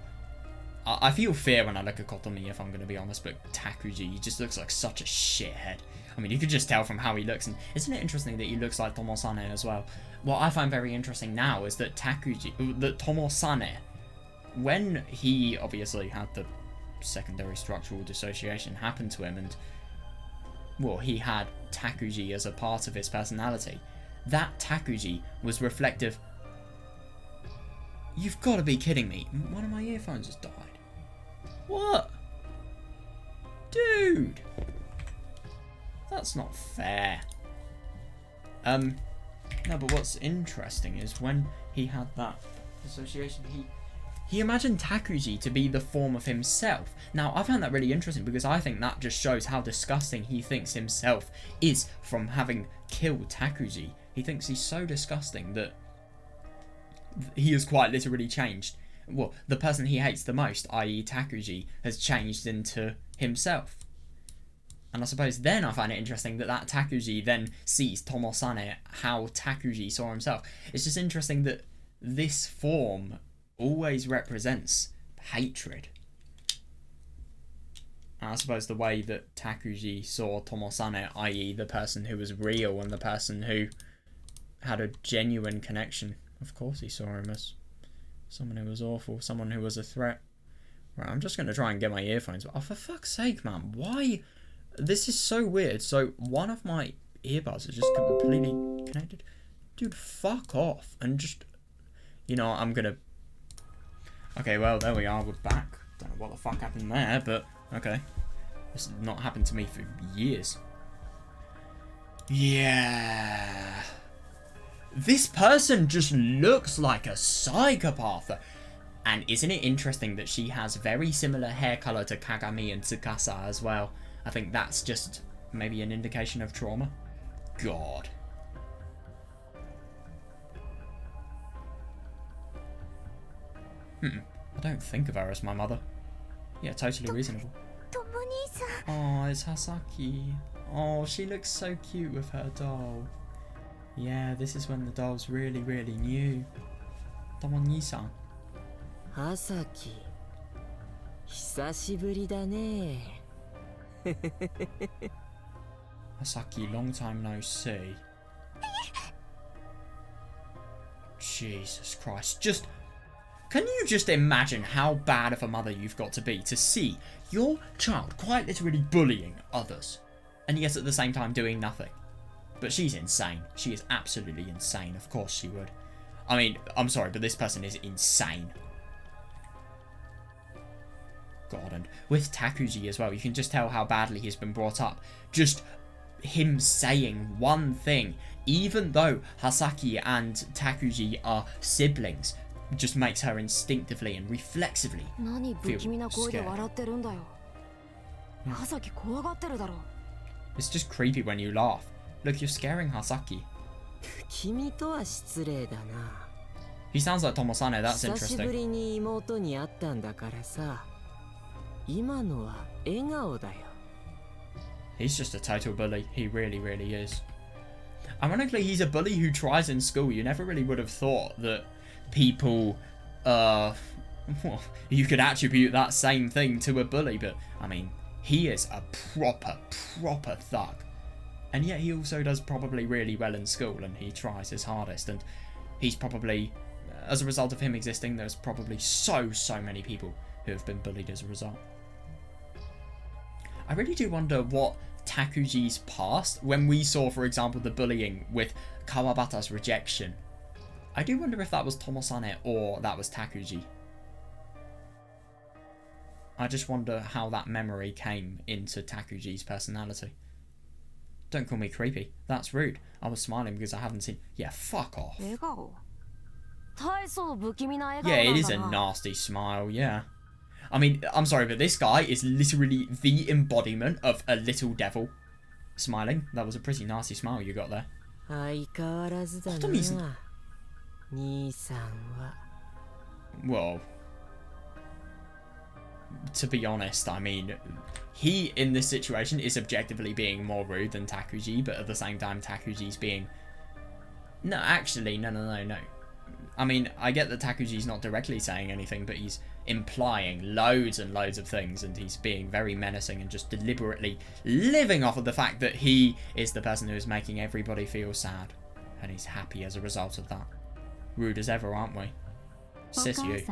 I feel fear when I look at Kotomi, if I'm going to be honest, but Takuji, he just looks like such a shithead. I mean, you could just tell from how he looks, and isn't it interesting that he looks like Tomosane as well? What I find very interesting now is that Tomosane, when he obviously had the secondary structural dissociation happen to him, and, well, he had Takuji as a part of his personality, that Takuji was reflective... You've got to be kidding me. One of my earphones has died. What? Dude! That's not fair. No, but what's interesting is when he had that association, he imagined Takuji to be the form of himself. Now, I found that really interesting because I think that just shows how disgusting he thinks himself is from having killed Takuji. He thinks he's so disgusting that he has quite literally changed. Well, the person he hates the most, i.e. Takuji, has changed into himself. And I suppose then I find it interesting that Takuji then sees Tomosane how Takuji saw himself. It's just interesting that this form always represents hatred. And I suppose the way that Takuji saw Tomosane, i.e. the person who was real and the person who had a genuine connection, of course he saw him as someone who was awful, someone who was a threat. Right, I'm just going to try and get my earphones. Oh, for fuck's sake, man. Why? This is so weird. So, one of my earbuds is just completely connected. Dude, fuck off. And just... You know, I'm going to... Okay, well, there we are. We're back. Don't know what the fuck happened there, but... Okay. This has not happened to me for years. Yeah... This person just looks like a psychopath. And isn't it interesting that she has very similar hair colour to Kagami and Tsukasa as well? I think that's just maybe an indication of trauma. God. I don't think of her as my mother. Yeah, totally reasonable. Oh, it's Hasaki. Oh, she looks so cute with her doll. Yeah, this is when the doll's really, really new. Tomo-ni-san. Hasaki. 久しぶりだね. Hasaki, long time no see. Jesus Christ. Can you just imagine how bad of a mother you've got to be to see your child quite literally bullying others, and yet at the same time doing nothing? But she's insane. She is absolutely insane. Of course she would. I mean, I'm sorry, but this person is insane. God, and with Takuji as well, you can just tell how badly he's been brought up. Just him saying one thing, even though Hasaki and Takuji are siblings, just makes her instinctively and reflexively feel scared. It's just creepy when you laugh. Look, you're scaring Hasaki. He sounds like Tomosane, that's interesting. He's just a total bully. He really, really is. Ironically, he's a bully who tries in school. You never really would have thought that people, you could attribute that same thing to a bully, but, I mean, he is a proper thug. And yet he also does probably really well in school, and he tries his hardest, and he's probably, as a result of him existing, there's probably so many people who have been bullied as a result. I really do wonder what Takuji's past, when we saw, for example, the bullying with Kawabata's rejection. I do wonder if that was Tomosane or that was Takuji. I just wonder how that memory came into Takuji's personality. Don't call me creepy. That's rude. I was smiling because I haven't seen... Yeah, fuck off. Yeah, it is a nasty smile, yeah. I mean, I'm sorry, but this guy is literally the embodiment of a little devil. Smiling. That was a pretty nasty smile you got there. Well, to be honest, I mean, he in this situation is objectively being more rude than Takuji, but at the same time Takuji's being... No, actually, no. I mean, I get that Takuji's not directly saying anything, but he's implying loads and loads of things, and he's being very menacing and just deliberately living off of the fact that he is the person who is making everybody feel sad, and he's happy as a result of that. Rude as ever, aren't we? Sis, you.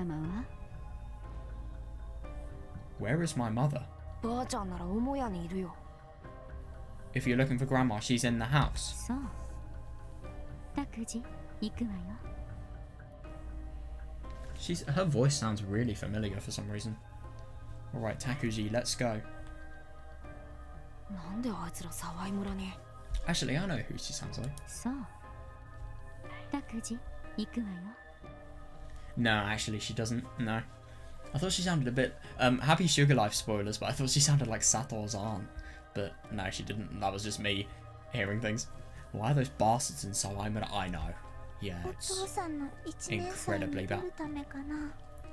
Where is my mother? If you're looking for Grandma, she's in the house. Her voice sounds really familiar for some reason. Alright, Takuji, let's go. Actually, I know who she sounds like. No, actually, she doesn't. No. I thought she sounded a bit... happy Sugar Life spoilers, but I thought she sounded like Sato's aunt. But no, she didn't. That was just me hearing things. Why are those bastards in Sawaimura? I know. Yeah, it's incredibly bad.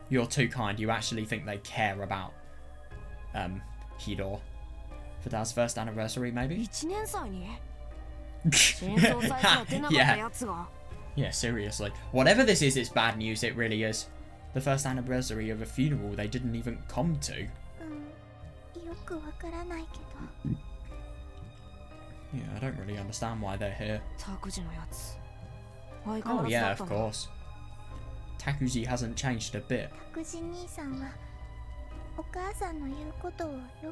You're too kind. You actually think they care about Hiro for Dad's first anniversary, maybe? Yeah, seriously. Whatever this is, it's bad news. It really is. The first anniversary of a funeral they didn't even come to. Yeah, I don't really understand why they're here. Oh yeah, of course. Takuji hasn't changed a bit.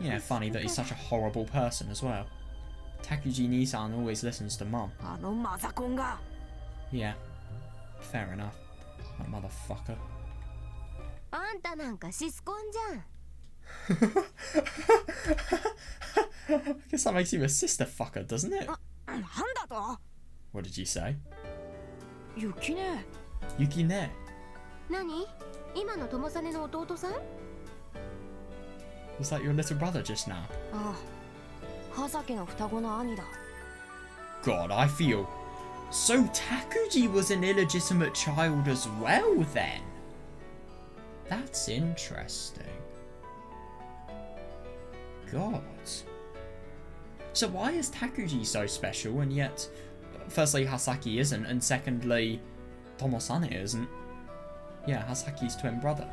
Yeah, funny that he's such a horrible person as well. Takuji-ni-san always listens to Mum. Yeah, fair enough. That motherfucker. I guess that makes you a sister fucker, doesn't it? What did you say? Yukine. Was that your little brother just now? God, I feel... So Takuji was an illegitimate child as well, then? That's interesting. God. So why is Takuji so special, and yet... Firstly, Hasaki isn't, and secondly, Tomosane isn't? Yeah, Hasaki's twin brother.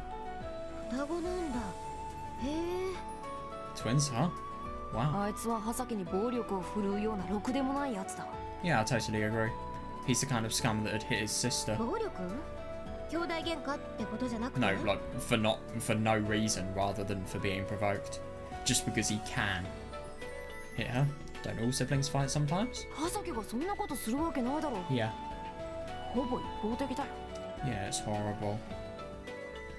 Twins, huh? Wow. Yeah, I totally agree. He's the kind of scum that had hit his sister. No, like, for no reason, rather than for being provoked. Just because he can. Hit her? Don't all siblings fight sometimes? Yeah. Yeah, it's horrible.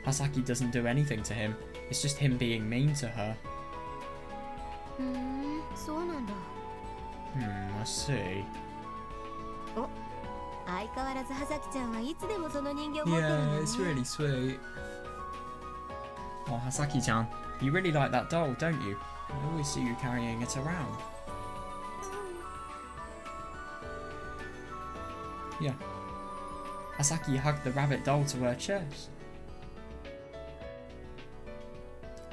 Hasaki doesn't do anything to him. It's just him being mean to her. そうなんだ。I see. 相変わらず葉咲ちゃんはいつでもその人形持ってる Yeah, の it's really sweet. Oh, Hasaki-chan, you really like that doll, don't you? I always see you carrying it around. Yeah. Hasaki hugged the rabbit doll to her chest.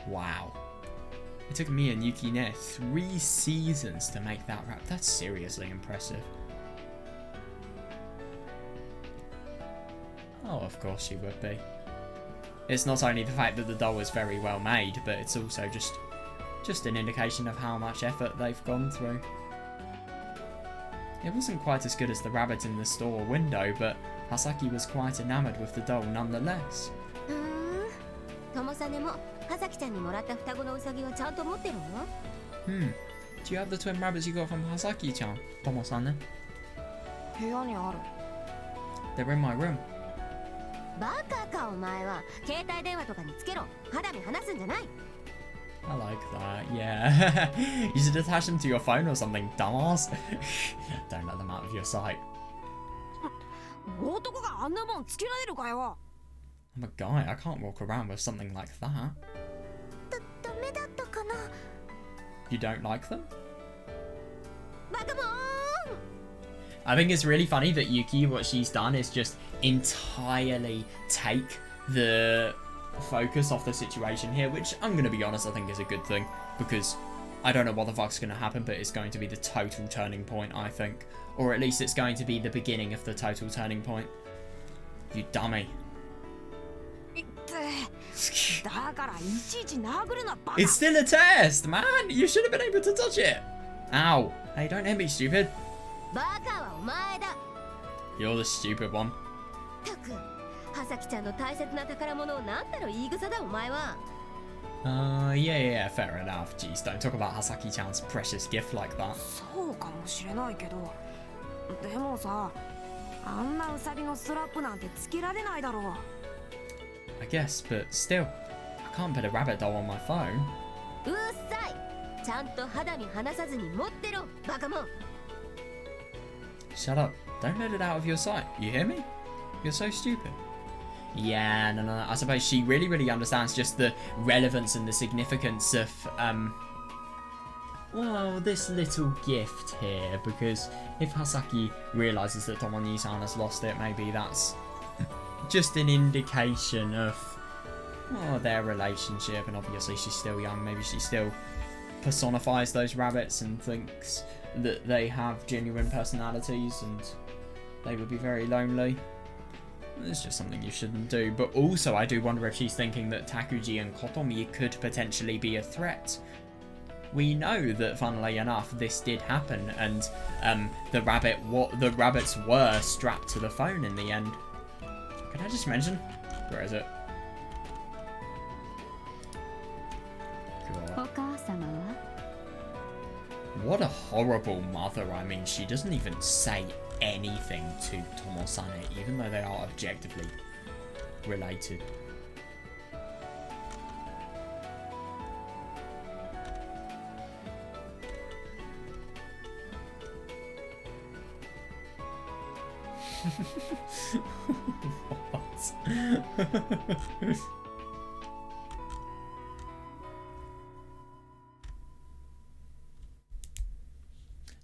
Wow. It took me and Yukine 3 seasons to make that rap. That's seriously impressive. Oh, of course she would be. It's not only the fact that the doll is very well made, but it's also just an indication of how much effort they've gone through. It wasn't quite as good as the rabbit in the store window, but Hasaki was quite enamoured with the doll nonetheless. ともさねも葉咲ちゃんにもらった双子のウサギはちゃんと持ってるの Do you have the twin rabbits you got from Hasaki-chan, Tomo-san? 部屋にある。 They're in my room. バカかお前は。携帯電話とかにつけろ。肌身離すんじゃない。 I like that, yeah. You should attach them to your phone or something, dumbass. Don't let them out of your sight. 男があんなもんつけられるかよ。 I'm a guy, I can't walk around with something like that. ダメだったかな。 You don't like them? バカモン。 I think it's really funny that Yuki, what she's done is just entirely take the focus off the situation here, which I'm going to be honest, I think is a good thing, because I don't know what the fuck's going to happen, but it's going to be the total turning point, I think. Or at least it's going to be the beginning of the total turning point. You dummy. だからいちいち殴るなバカ。 It's still a test, man! You should have been able to touch it! Ow! Hey, don't hit me, stupid! バカはお前だ。 You're the stupid one. たく、葉咲ちゃんの大切な宝物をなんだろ言い草だお前は。Yeah, fair enough. Jeez, don't talk about Hasaki-chan's precious gift like that. そうかもしれないけど、でもさ、あんなウサギのストラップなんてつけられないだろう。 I guess, but still, I can't put a rabbit doll on my phone. うっさい。ちゃんと肌身離さずに持ってろ、バカモン。 Shut up. Don't let it out of your sight. You hear me? You're so stupid. Yeah, no. I suppose she really understands just the relevance and the significance of, well, this little gift here, because if Hasaki realises that Tomo-ni-san has lost it, maybe that's just an indication of, well, their relationship, and obviously she's still young, maybe she still personifies those rabbits and thinks that they have genuine personalities and they would be very lonely. It's just something you shouldn't do. But also I do wonder if she's thinking that Takuji and Kotomi could potentially be a threat. We know that, funnily enough, this did happen, and the rabbits were strapped to the phone in the end. Can I just mention? Where is it? God. What a horrible mother. I mean, she doesn't even say anything to Tomo-san, even though they are objectively related. What?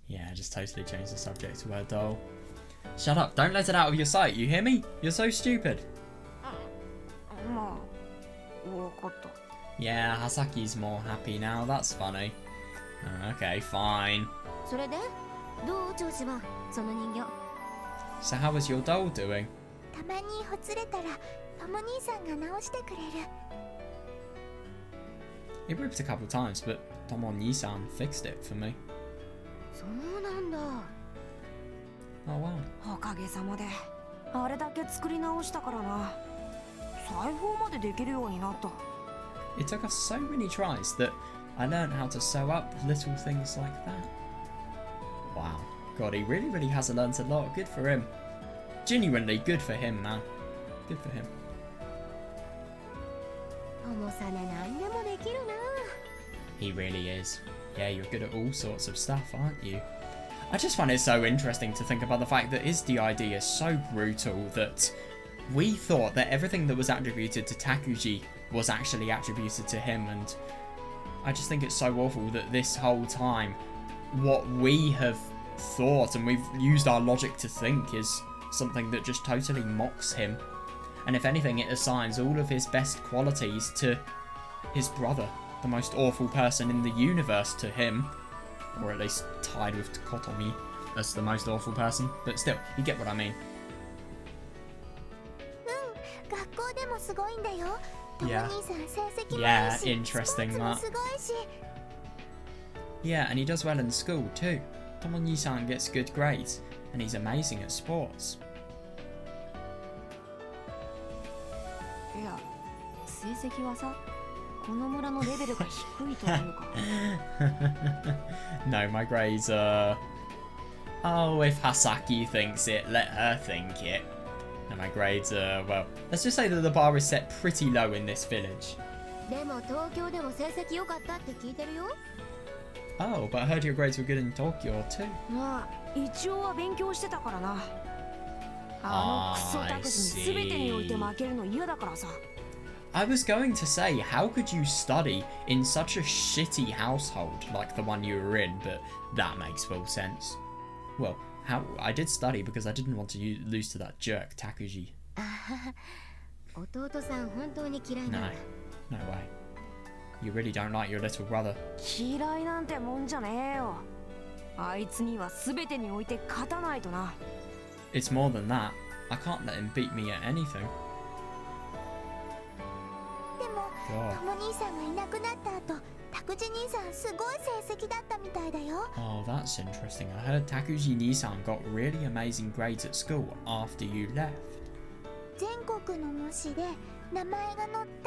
Yeah, just totally changed the subject to her doll. Shut up, don't let it out of your sight, you hear me? You're so stupid. Yeah, Hasaki's more happy now, that's funny. Okay, fine. So how was your doll doing? It ripped a couple times, but Tomo-ni-san fixed it for me. そうなんだ。 Oh wow. おかげさまであれだけ作り直したからな。裁縫までできるようになった。 It took us so many tries that I learned how to sew up little things like that. Wow. God, he really has learned a lot. Good for him. Genuinely good for him, man. Good for him. He really is. Yeah, you're good at all sorts of stuff, aren't you? I just find it so interesting to think about the fact that his DID is so brutal that we thought that everything that was attributed to Takuji was actually attributed to him, and I just think it's so awful that this whole time what we have thought and we've used our logic to think is something that just totally mocks him. And if anything, it assigns all of his best qualities to his brother, the most awful person in the universe to him. Or at least tied with Kotomi as the most awful person. But still, you get what I mean. Yeah. Yeah, interesting that. Yeah, and he does well in school too. Tomo-ni-san gets good grades, and he's amazing at sports. No, my grades are... Oh, if Hasaki thinks it, let her think it. No, my grades are... Well, let's just say that the bar is set pretty low in this village. Oh, but I heard your grades were good in Tokyo too. I see. I was going to say, how could you study in such a shitty household like the one you were in, but that makes full sense. Well, I did study because I didn't want to lose to that jerk, Takuji. No, no way. You really don't like your little brother. It's more than that. I can't let him beat me at anything. God. Oh, that's interesting. I heard Takuji-ni-san got really amazing grades at school after you left.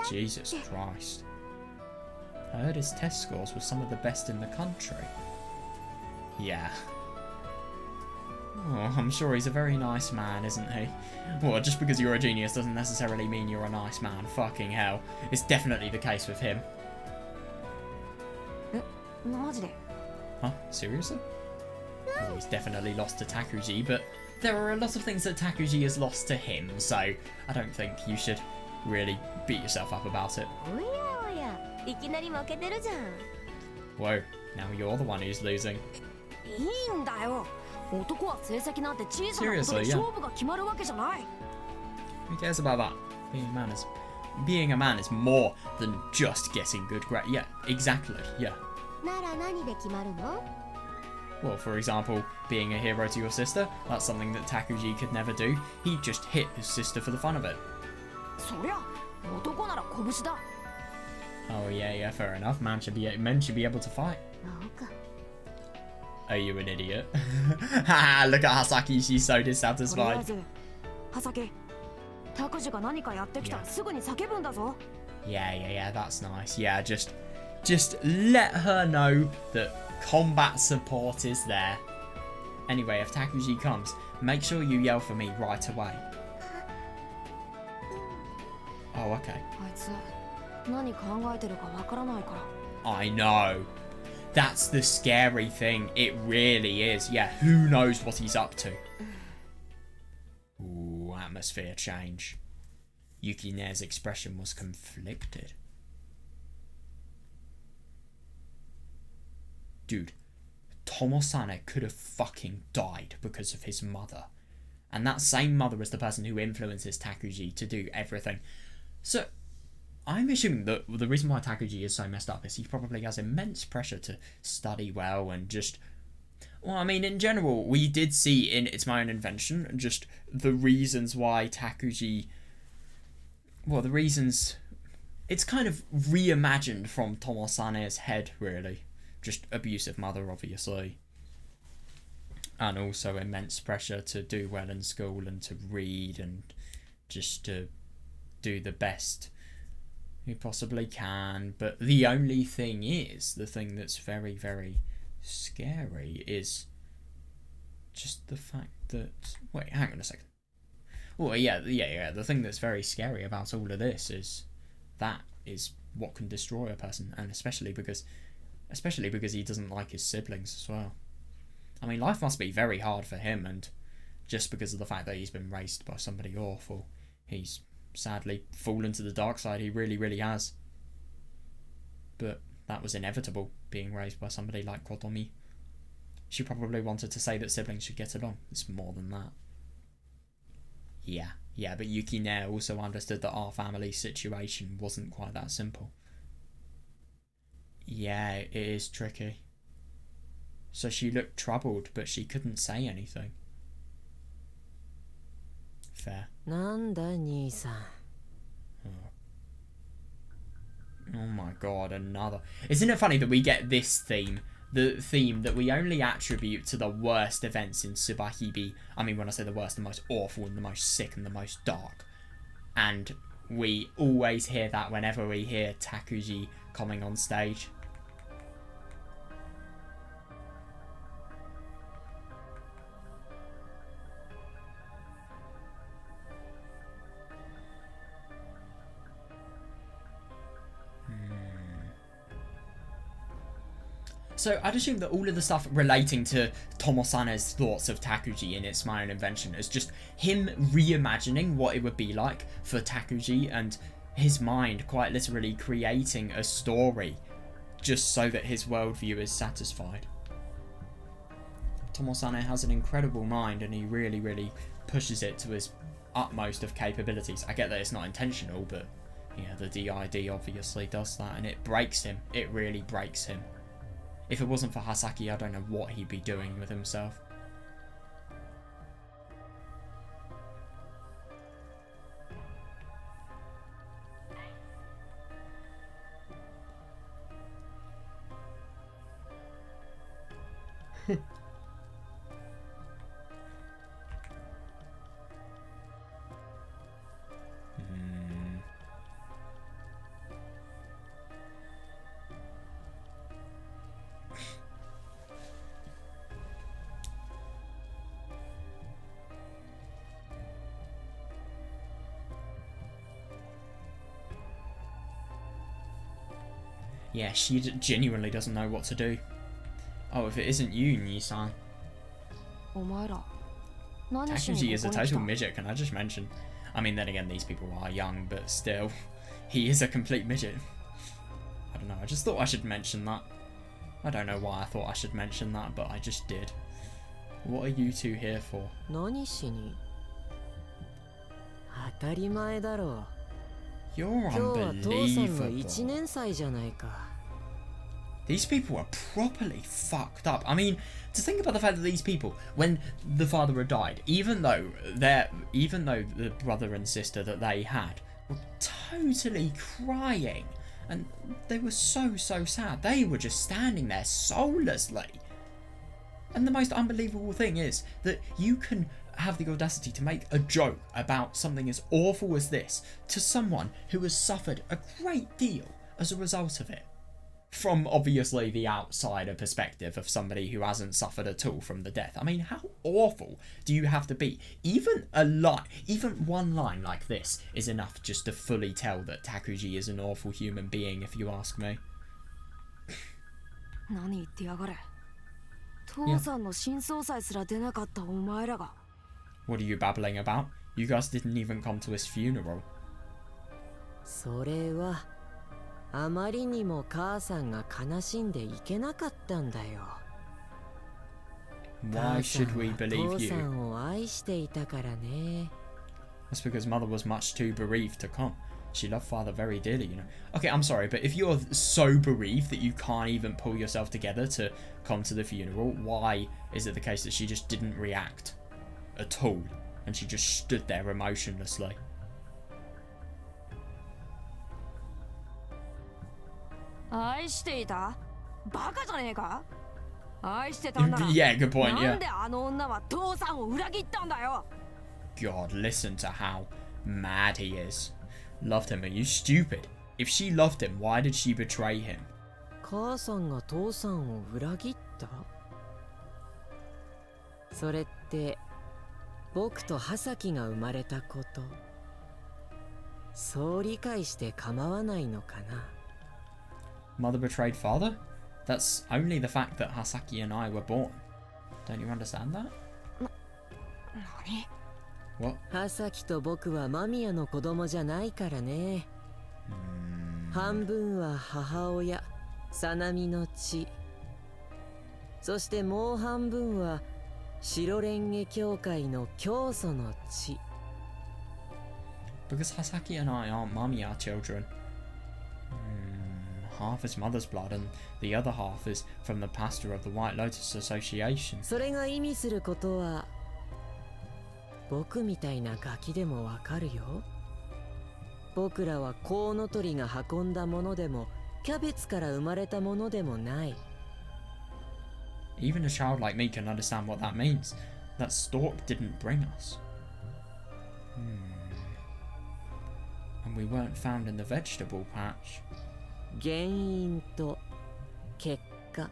Jesus Christ. I heard his test scores were some of the best in the country. Yeah. Oh, I'm sure he's a very nice man, isn't he? Well, just because you're a genius doesn't necessarily mean you're a nice man. Fucking hell. It's definitely the case with him. Huh? Seriously? Well, he's definitely lost to Takuji, but there are a lot of things that Takuji has lost to him, so I don't think you should really beat yourself up about it. Whoa, now you're the one who's losing. Seriously, yeah. Who cares about that? Being a man is more than just getting good grades. Yeah, exactly, yeah. Well, for example, being a hero to your sister, that's something that Takuji could never do. He just hit his sister for the fun of it. Oh yeah, fair enough. Men should be able to fight. Are you an idiot? Haha, look at Hasaki, she's so dissatisfied. Yeah, that's nice. Yeah, just let her know that combat support is there. Anyway, if Takuji comes, make sure you yell for me right away. Oh, okay. I know. That's the scary thing. It really is. Yeah, who knows what he's up to? Ooh, atmosphere change. Yukine's expression was conflicted. Dude, Tomo-sane could have fucking died because of his mother. And that same mother is the person who influences Takuji to do everything. So, I'm assuming that the reason why Takuji is so messed up is he probably has immense pressure to study well and just... Well, I mean, in general, we did see in It's My Own Invention just the reasons why Takuji... Well, the reasons... It's kind of reimagined from Tomo-sane's head, really. Just abusive mother, obviously. And also immense pressure to do well in school and to read and just to do the best he possibly can. But the only thing is, the thing that's very, very scary is just the fact that... Wait, hang on a second. Well, yeah. The thing that's very scary about all of this is that is what can destroy a person, and especially because he doesn't like his siblings as well. I mean, life must be very hard for him, and just because of the fact that he's been raised by somebody awful, he's sadly fallen to the dark side. He really, really has. But that was inevitable, being raised by somebody like Kotomi. She probably wanted to say that siblings should get along. It's more than that. Yeah, but Yukine also understood that our family situation wasn't quite that simple. Yeah, it is tricky. So she looked troubled, but she couldn't say anything. Fair. Oh my god, another. Isn't it funny that we get this theme? The theme that we only attribute to the worst events in Subahibi. I mean, when I say the worst, the most awful and the most sick and the most dark. And we always hear that whenever we hear Takuji coming on stage. So I'd assume that all of the stuff relating to Tomosane's thoughts of Takuji in It's My Own Invention is just him reimagining what it would be like for Takuji, and his mind quite literally creating a story just so that his worldview is satisfied. Tomosane has an incredible mind, and he really, really pushes it to his utmost of capabilities. I get that it's not intentional, but yeah, the DID obviously does that, and it breaks him. It really breaks him. If it wasn't for Hasaki, I don't know what he'd be doing with himself. Yeah, she genuinely doesn't know what to do. Oh, if it isn't you, Nii-san. Takuji is a total midget, can I just mention? I mean, then again, these people are young, but still, he is a complete midget. I don't know, I just thought I should mention that. I don't know why I thought I should mention that, but I just did. What are you two here for? You're unbelievable. These people are properly fucked up. I mean, to think about the fact that these people, when the father had died, even though the brother and sister that they had were totally crying, and they were so sad, they were just standing there soullessly. And the most unbelievable thing is that you can have the audacity to make a joke about something as awful as this to someone who has suffered a great deal as a result of it. From obviously the outsider perspective of somebody who hasn't suffered at all from the death. I mean, how awful do you have to be? Even one line like this is enough just to fully tell that Takuji is an awful human being, if you ask me. What are you babbling about? You guys didn't even come to his funeral. Why should we believe you? That's because mother was much too bereaved to come. She loved father very dearly, you know. Okay, I'm sorry, but if you're so bereaved that you can't even pull yourself together to come to the funeral, why is it the case that she just didn't react at all, and she just stood there emotionlessly? Yeah, good point, yeah. God, listen to how mad he is. Loved him, are you stupid? If she loved him, why did she betray him? 僕と葉崎が生まれたこと、そう理解して構わないのかな。 Mother betrayed father? That's only the fact that Hasaki and I were born. Don't you understand that? 何？ What? 葉崎と僕は間宮の子供じゃないからね。半分は母親、さなみの血。そしてもう半分は白蓮華教会の教祖の血。Because Hasaki and I aren't Mamiya children. Half is mother's blood and the other half is from the pastor of the White Lotus Association. それが意味することは僕みたいなガキでもわかるよ。僕らはコウノトリが運んだものでもキャベツから生まれたものでもない。 Even a child like me can understand what that means. That stork didn't bring us. And we weren't found in the vegetable patch. 原因と結果。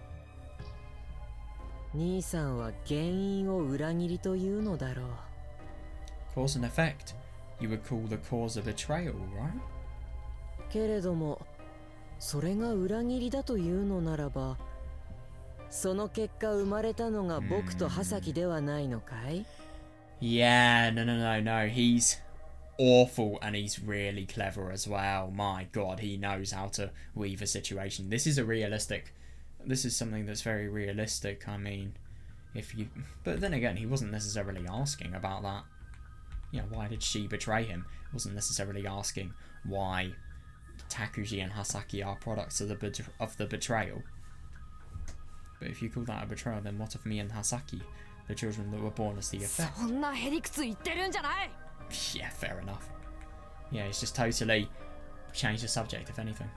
兄さんは原因を裏切りというのだろう。 Cause and effect. You would call the cause a betrayal, right? けれどもそれが裏切りだというのならば、その結果生まれたのが僕と葉崎ではないのかい？ Yeah, no. He's awful and he's really clever as well. My god, he knows how to weave a situation. This is something that's very realistic. I mean, but then again, he wasn't necessarily asking about that. Yeah, why did she betray him? He wasn't necessarily asking why Takuji and Hasaki are products of the betrayal. But if you call that a betrayal, then what of me and Hasaki, the children that were born as the effect? そんなへりくつ言ってるんじゃない。 Yeah, fair enough. Yeah, it's just totally changed the subject, if anything.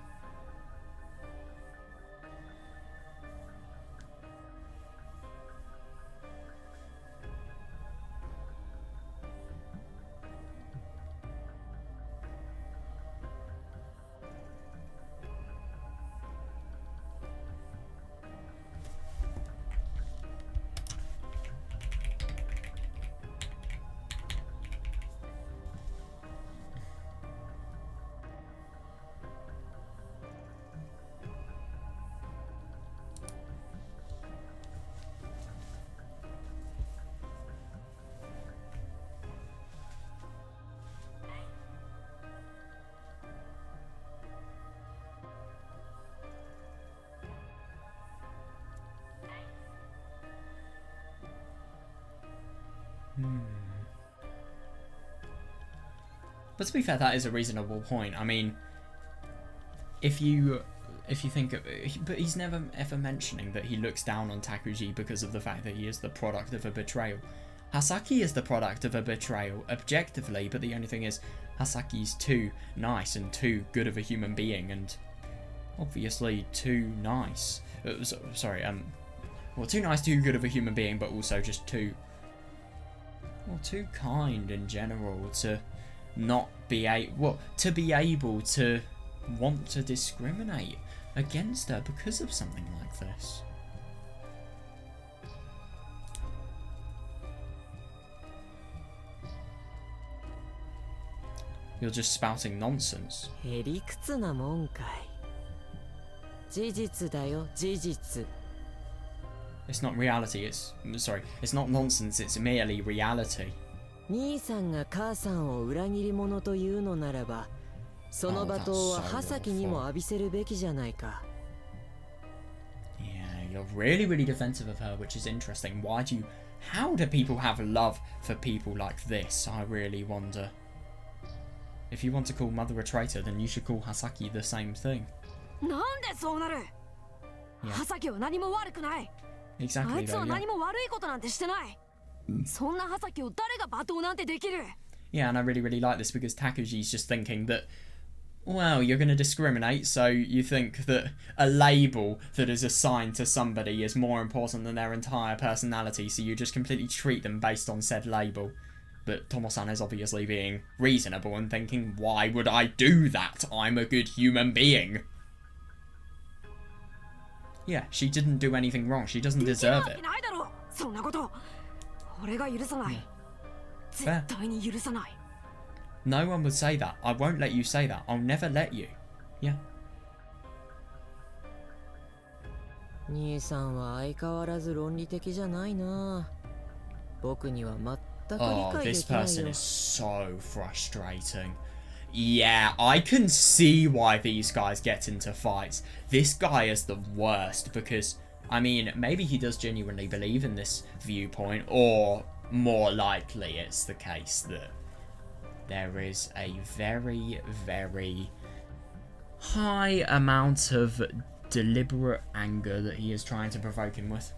But to be fair, that is a reasonable point. I mean, if you think of it, but he's never ever mentioning that he looks down on Takuji because of the fact that he is the product of a betrayal. Hasaki is the product of a betrayal, objectively, but the only thing is, Hasaki's too nice and too good of a human being, and obviously too nice. Well, too nice, too good of a human being, but also just too kind in general to not be able to want to discriminate against her because of something like this. You're just spouting nonsense. へりくつなもんかい。事実だよ、事実。 It's not reality, it's not nonsense, it's merely reality. 兄さんが母さんを裏切り者というのならば、その罵倒は葉崎にも浴びせるべきじゃないか。 Yeah, you're really defensive of her, which is interesting. How do people have love for people like this? I really wonder. If you want to call Mother a traitor, then you should call Hasaki the same thing. なんでそうなる？ Yeah. 葉崎は何も悪くない。 Exactly, あいつ though, は yeah. 何も悪いことなんてしてない。そんな葉崎を誰が罵倒なんてできる？ Yeah, and I really like this because Takuji's just thinking that, well, you're going to discriminate, so you think that a label that is assigned to somebody is more important than their entire personality, so you just completely treat them based on said label. But Tomo-san is obviously being reasonable and thinking, why would I do that? I'm a good human being. Yeah, she didn't do anything wrong. She doesn't deserve it. できるわけないだろ。そんなこと俺が許さない。Fair. 絶対に許さない。 No one would say that. I won't let you say that. I'll never let you. Yeah. 兄さんは相変わらず論理的じゃないな。僕には全く理 Oh, 解で this きない person よ。 is so frustrating. Yeah, I can see why these guys get into fights. This guy is the worst because, I mean, maybe he does genuinely believe in this viewpoint, or more likely it's the case that there is a very, very high amount of deliberate anger that he is trying to provoke him with.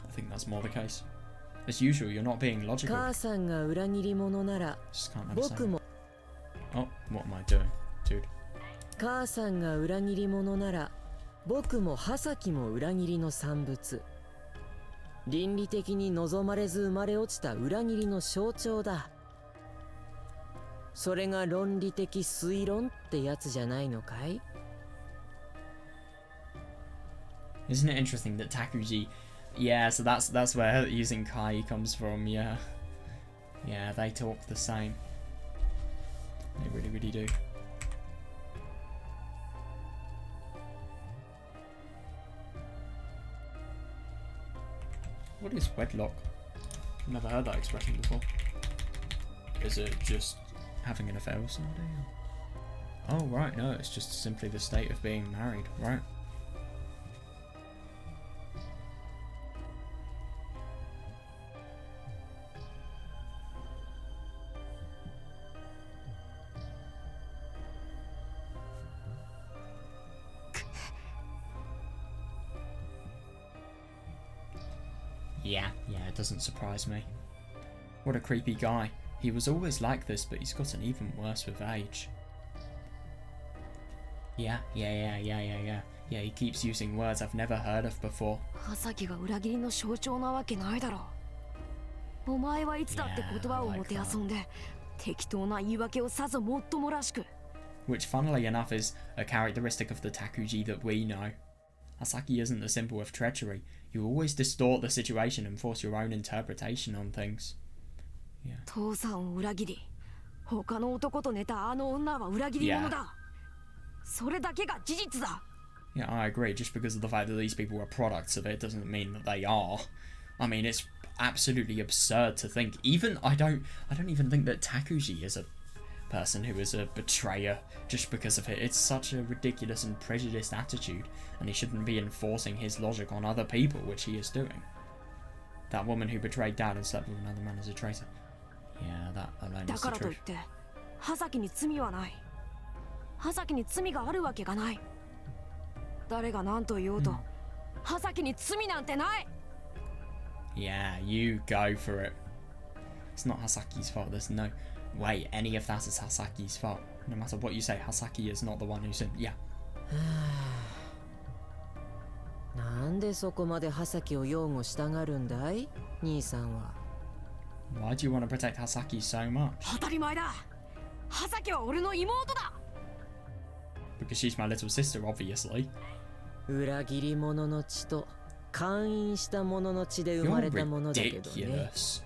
I think that's more the case. As usual, you're not being logical. 母さんが裏切り者なら Just can't understand. 僕も Oh, what am I doing, dude? 母さんが裏切り者なら僕も葉崎も裏切りの産物。倫理的に望まれず生まれ落ちた裏切りの象徴だ。それが論理的推論ってやつじゃないのかい？ Isn't it interesting that TAKUJI... Yeah, so that's where using Kai comes from, yeah. Yeah, they talk the same. They really, really do. What is wedlock? I've never heard that expression before. Is it just having an affair with somebody? Oh, right, no, it's just simply the state of being married, right? Yeah, it doesn't surprise me. What a creepy guy. He was always like this, but he's gotten even worse with age. Yeah, he keeps using words I've never heard of before. 葉崎が裏切りの象徴なわけないだろう。お前はいつだって言葉をもてあそんで、適当な言い訳をさぞもっともらしく。 Which, funnily enough, is a characteristic of the TAKUJI that we know. Hasaki isn't the symbol of treachery. You always distort the situation and force your own interpretation on things. Yeah. 父さんを裏切り、他の男と寝たあの女は裏切り者だ。それだけが事実だ。 Yeah, I agree. Just because of the fact that these people are products of it doesn't mean that they are. I mean, it's absolutely absurd to think. I don't even think that TAKUJI is a person who is a betrayer just because of it. It's such a ridiculous and prejudiced attitude, and he shouldn't be enforcing his logic on other people, which he is doing. That woman who betrayed Dad and slept with another man is a traitor. Yeah, that alone is だ the からといっ truth. て、葉崎に罪はない。葉崎に罪があるわけがない。誰が何と言おうと、葉崎に罪なんてない。 Yeah, you go for it. It's not Hasaki's fault. There's no way any of that is Hasaki's fault. No matter what you say, Hasaki is not the one who sinned. Yeah. なんでそこまで葉崎を擁護したがるんだい、兄さんは。 Why do you want to protect Hasaki so much? 当たり前だ。葉崎は俺の妹だ。 Because she's my little sister, obviously. 裏切り者の血と姦淫した者の血で生 You're まれたものだけどね。 ridiculous.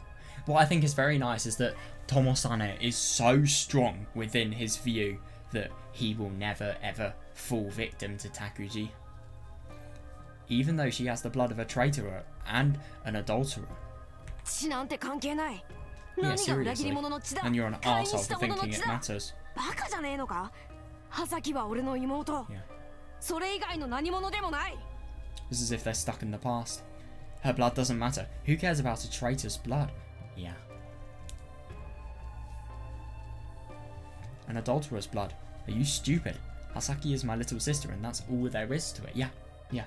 What I think is very nice is that Tomosane is so strong within his view that he will never ever fall victim to TAKUJI. Even though she has the blood of a traitor and an adulterer. 血なんて関係ない。 Yeah, 何が裏切り seriously. 者の血だ。 And you're an 姦淫 arsehole した for 者の thinking 血 it だ。 matters. バカじゃねえのか。葉崎は俺の妹。 Yeah. それ以外の何者でもない。 It's as if they're stuck in the past. Her blood doesn't matter. Who cares about a traitor's blood? Yeah. An adulterer's blood. Are you stupid? Hasaki is my little sister and that's all there is to it. Yeah. Yeah.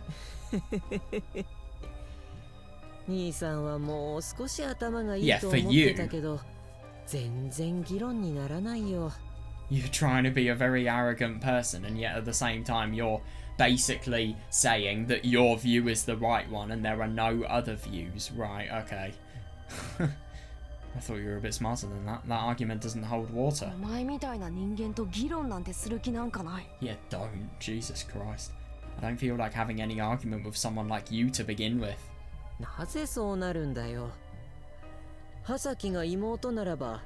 兄さんはもう少し頭がいい Yeah, と for 思っ you. てたけど、全然議論にならないよ。 You're trying to be a very arrogant person and yet at the same time you're basically saying that your view is the right one and there are no other views. Right, okay. I thought you were a bit smarter than that. That argument doesn't hold water. お前みたいな人間と議論なんてする気なんかない。 Yeah, don't. Jesus Christ. I don't feel like having any argument with someone like you to begin with. なぜそうなるんだよ。葉崎が妹ならば、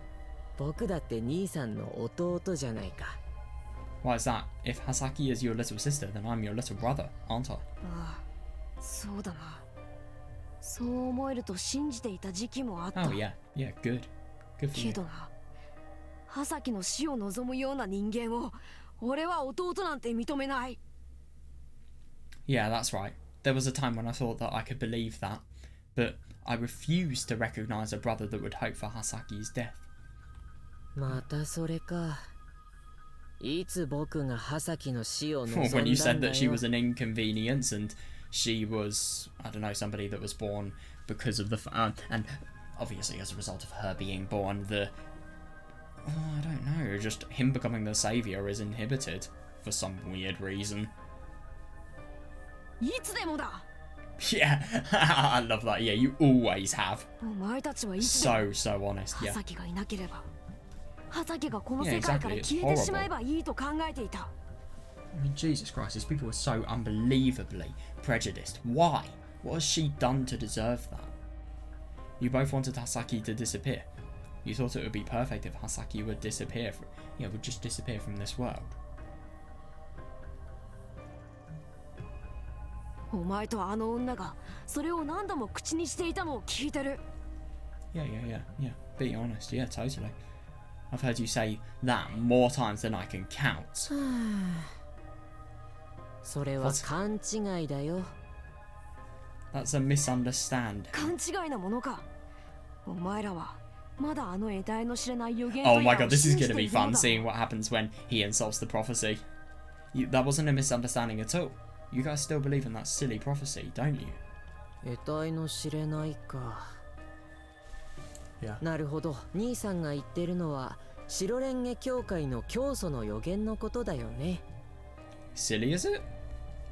僕だって兄さんの弟じゃないか。Why is that? If Hasaki is your little sister, then I'm your little brother, aren't I? ああ、そうだな。そう思えると信じていた時期もあった。Oh yeah, yeah, good. Good for け you. どな、葉崎の死を望むような人間を俺は弟なんて認めない。Yeah, that's right. There was a time when I thought that I could believe that, but I refused to recognize a brother that would hope for Hasaki's death. またそれか。いつ僕が葉崎の死を望んだん When you だ said that she よ。 was an inconvenience and she was, I don't know, somebody that was born because of the and obviously as a result of her being born, I don't know, just him becoming the savior is inhibited for some weird reason. いつでもだ。 Yeah, I love that. Yeah, you always have. お前たちはいつでも So honest. 葉 Yeah. 崎がいなければ、葉崎がこの Yeah, 世界から exactly. It's 消えてしまえばいいと考えていた。 I mean, Jesus Christ, these people were so unbelievably prejudiced. Why? What has she done to deserve that? You both wanted Hasaki to disappear. You thought it would be perfect if Hasaki would disappear, would just disappear from this world. お前とあの女がそれを何度も口にしていたのを聞いてる。 Yeah. Be honest. Yeah, totally. I've heard you say that more times than I can count. それは勘違いだよ。 That's a misunderstanding. 勘違いなものか。お前らはまだあの得体の知れない予言 Oh と my や god, を this is 信じ going to て be いるの fun だ。 seeing what happens when he insults the prophecy. That wasn't a misunderstanding at all. You guys still believe in that silly prophecy, don't you? 得体の知れないか。 Yeah. なるほど。兄さんが言ってるのは白レンゲ教会の教祖の予言のことだよね。 Silly, is it?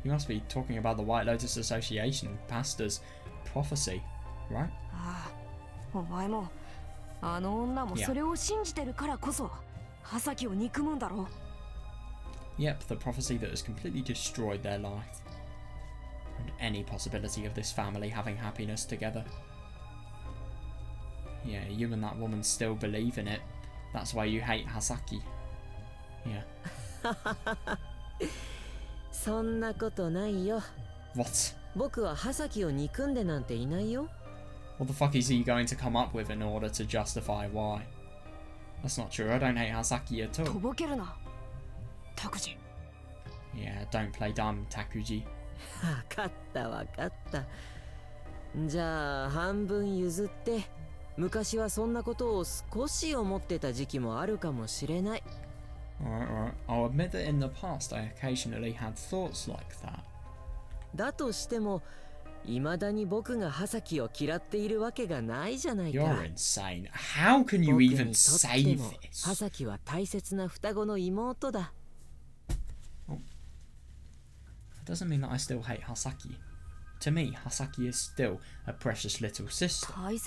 You must be talking about the White Lotus Association pastor's prophecy, right? ああ、お前もあの女もそれを信じてるからこそ葉崎を憎むんだろう。 Yep, the prophecy that has completely destroyed their life. And any possibility of this family having happiness together. Yeah, you and that woman still believe in it. That's why you hate Hasaki. Yeah. そんなことないよ。 What? 僕は葉崎を憎んでなんていないよ。 What the fuck is he going to come up with in order to justify why? That's not true. I don't hate Hasaki at と all. ぼけるな、拓司。 Yeah, don't play dumb, TAKUJI. わかったわかった。じゃあ半分譲って、昔はそんなことを少し思ってた時期もあるかもしれない。 Alright. I'll admit that in the past I occasionally had thoughts like that. だとしても、未だに僕が葉崎を嫌っているわけがないじゃないか。 You're insane. How can you 僕 even にとって say も this? 葉崎は大切な双子の妹だ。 That doesn't mean that I still hate Hasaki. To me, Hasaki is still a precious little sister. 大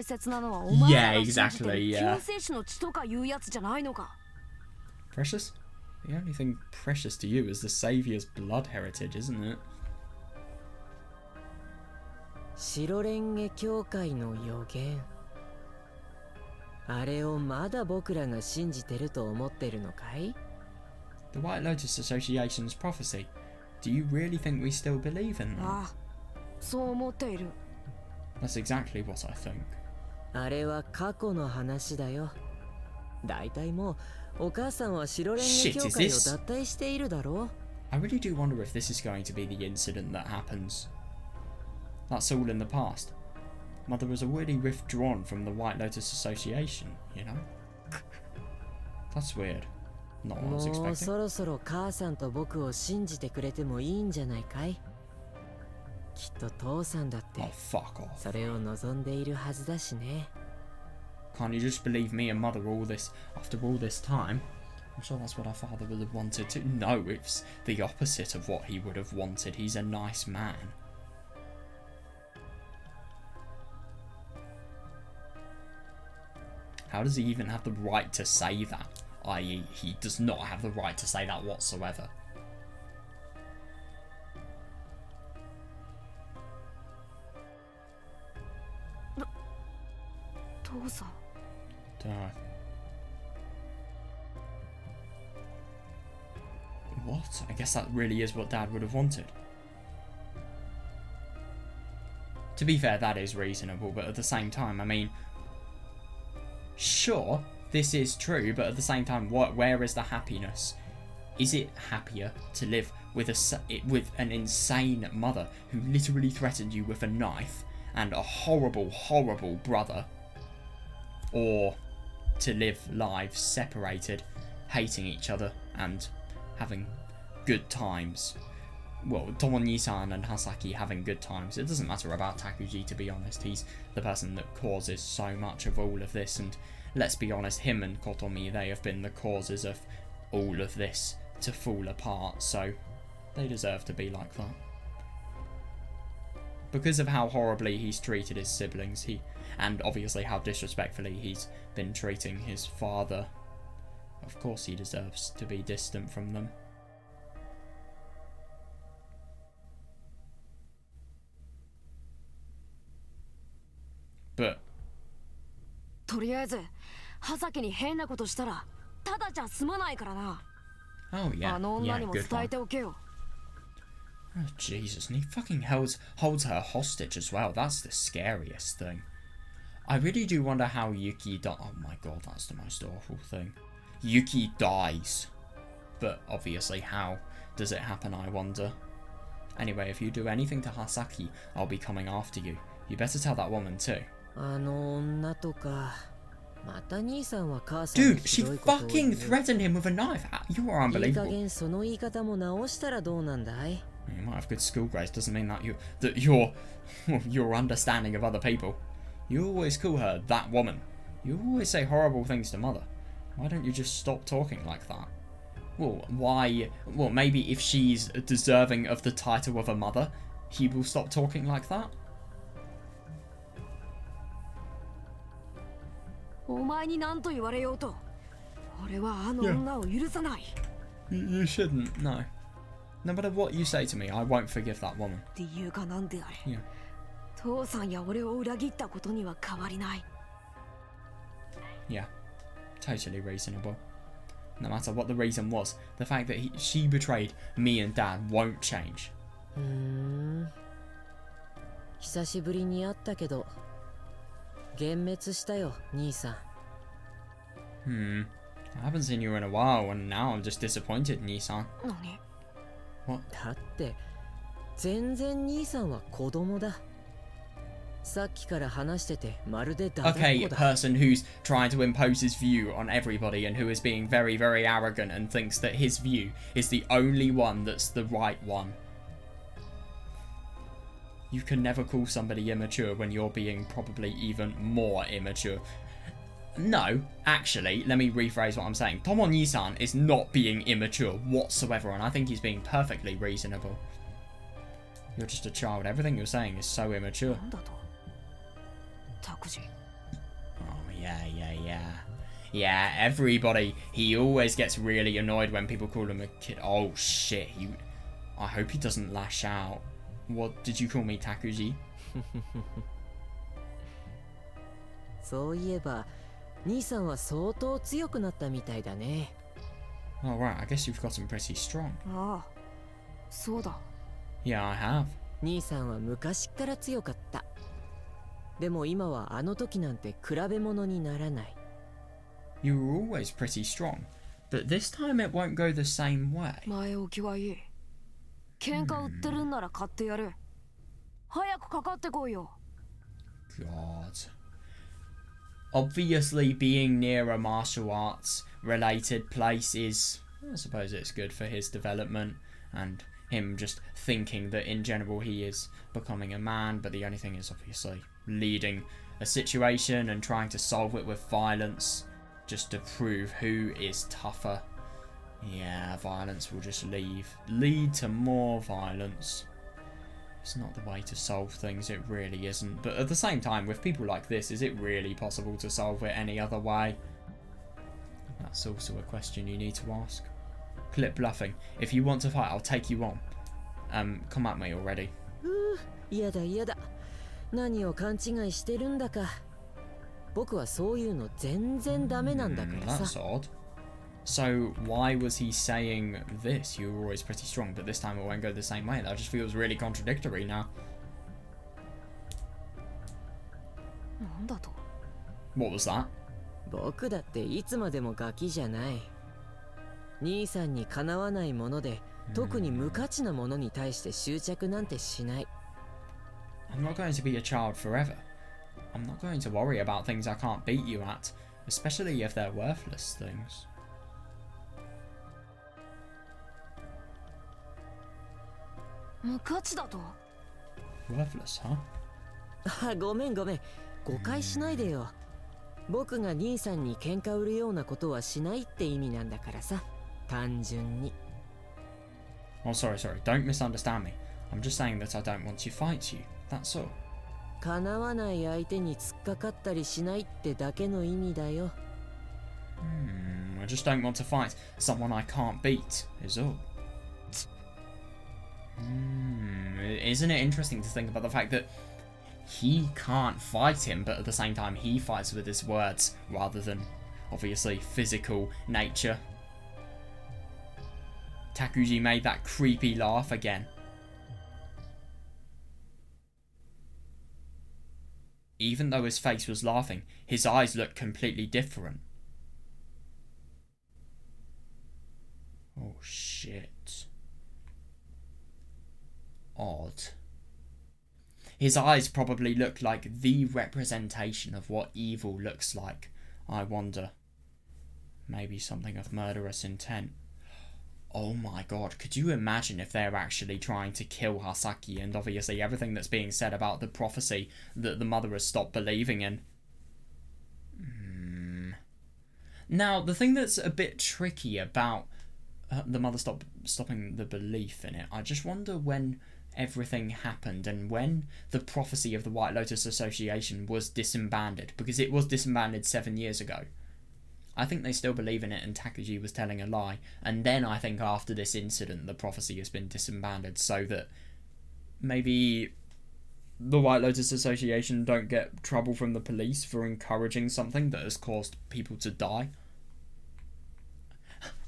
切なのはお前らが信じて Yeah, る exactly, yeah. 救世主の血とかいうやつじゃないのか。 Precious? The only thing precious to you is the Saviour's blood heritage, isn't it? 白レンゲ教会の予言。あれをまだ僕らが信じてると思ってるのかい？ The White Lotus Association's prophecy. Do you really think we still believe in that? ああ、そう思っている。 That's exactly what I think. あれは過去の話だよ。だいたいもうお母さんは白レンゲ教 Shit, is 会を this- 脱退しているだろう。 I really do wonder if this is going to be the incident that happens. That's all in the past. Mother was already withdrawn from the White Lotus Association, you know? That's weird. Not what I was もう expecting. そろそろ母さんと僕を信じてくれてもいいんじゃないかい？きっと父さんだって Oh, fuck off. それを望んでいるはずだしね。 Can't you just believe me and Mother after all this time? I'm sure that's what our father would have wanted to. No, it's the opposite of what he would have wanted. He's a nice man. How does he even have the right to say that? I.e., he does not have the right to say that whatsoever. 父さん Dad. What? I guess that really is what Dad would have wanted. To be fair, that is reasonable, but at the same time, I mean, sure, this is true, but at the same time, where is the happiness? Is it happier to live with an insane mother who literally threatened you with a knife and a horrible, horrible brother, or to live lives separated, hating each other and having good times? Well, Tomonyi-san and Hasaki having good times. It doesn't matter about Takuji, to be honest. He's the person that causes so much of all of this, and let's be honest, him and Kotomi, they have been the causes of all of this to fall apart, so they deserve to be like that. Because of how horribly he's treated his siblings, and obviously how disrespectfully he's been treating his father, of course he deserves to be distant from them. But とりあえず葉崎に変なことしたらただじゃ済まないからな。 oh yeah, あの女 yeah, にも good 伝え one. ておけよ。 Oh Jesus, and he fucking holds her hostage as well. That's the scariest thing. I really do wonder how Yuki oh my god, that's the most awful thing. Yuki dies. But obviously, how does it happen, I wonder? Anyway, if you do anything to Hasaki, I'll be coming after you. You better tell that woman too. あの女とかまた兄さんは母さんに Dude, ひ she どいことを言う fucking threatened him with a knife. You're いい加 unbelievable. 減その言い方も直したらどうなんだい You might have good school grades, doesn't mean that your understanding of other people. You always call her that woman. You always say horrible things to mother. Why don't you just stop talking like that? Well, why? Well, maybe if she's deserving of the title of a mother, he will stop talking like that. お前に何と言われようと俺はあの女を許さない。 You shouldn't, no. No matter what you say to me, I won't forgive that woman. 理由が何であれ、 Yeah. 父さんや俺を裏切ったことには変わりない。 Yeah, totally reasonable. No matter what the reason was, the fact that she betrayed me and Dad won't change. 久しぶりに会ったけど幻滅したよ兄さん I haven't seen you in a while, and now I'm just disappointed, Nissan. 何 What? だって全然兄さんは子供ださっきから話しててまるでダダっ Okay, 子だ person who's trying to impose his view on everybody and who is being very, very arrogant and thinks that his view is the only one that's the right one. You can never call somebody immature when you're being probably even more immature. No, actually, let me rephrase what I'm saying. Tomo-ni-san is not being immature whatsoever, and I think he's being perfectly reasonable. You're just a child. Everything you're saying is so immature. なんだとタクジ Oh, yeah, everybody. He always gets really annoyed when people call him a kid. Oh, shit. I hope he doesn't lash out. What did you call me, Takuji? そういえば兄さんは相当強くなったみたいだね Oh, right. I guess you've gotten pretty strong. ああそうだ Yeah, I have. 兄さんは昔っから強かったでも今はあの時なんて比べ物にならない You were always pretty strong. But this time it won't go the same way. 前置きはいい喧嘩売ってるんなら買ってやる早くかかってこいよ God. Obviously, being near a martial arts related place is, I suppose it's good for his development and him just thinking that in general he is becoming a man, but the only thing is obviously leading a situation and trying to solve it with violence just to prove who is tougher. Yeah, violence will just lead to more violence. It's not the way to solve things, it really isn't. But at the same time, with people like this, is it really possible to solve it any other way? That's also a question you need to ask. Clip bluffing. If you want to fight, I'll take you on. Come at me already. 嫌だ嫌だ何を勘違いしてるんだか僕はそういうの全然ダメなんだからさ。That's odd. So why was he saying this? You were always pretty strong, but this time it won't go the same way. That just feels really contradictory now. なんだと。 What was that? 僕だっていつまでもガキじゃない。兄さんにかなわないもので、特に無価値なものに対して執着なんてしない。I'm not going to be a child forever. I'm not going to worry about things I can't beat you at, especially if they're worthless things. 無価値だと。 Worthless, huh? あ、ごめんごめん。誤解しないでよ。僕が兄さんに喧嘩売るようなことはしないって意味なんだからさ。単純に。Oh, sorry. Don't misunderstand me. I'm just saying that I don't want to fight you. That's all. かなわない相手に突っかかったりしないってだけの意味だよ。I just don't want to fight someone I can't beat, is all. Isn't it interesting to think about the fact that he can't fight him, but at the same time he fights with his words rather than, obviously, physical nature. Takuji made that creepy laugh again. Even though his face was laughing, his eyes looked completely different. Oh shit. Odd. His eyes probably look like the representation of what evil looks like. I wonder. Maybe something of murderous intent. Oh my god, could you imagine if they're actually trying to kill Hasaki, and obviously everything that's being said about the prophecy that the mother has stopped believing in? Now, the thing that's a bit tricky about the mother stopping the belief in it, I just wonder when everything happened and when the prophecy of the White Lotus Association was disbanded, because it was disbanded 7 years ago. I think they still believe in it and Takuji was telling a lie, and then I think after this incident the prophecy has been disbanded so that maybe the White Lotus Association don't get trouble from the police for encouraging something that has caused people to die.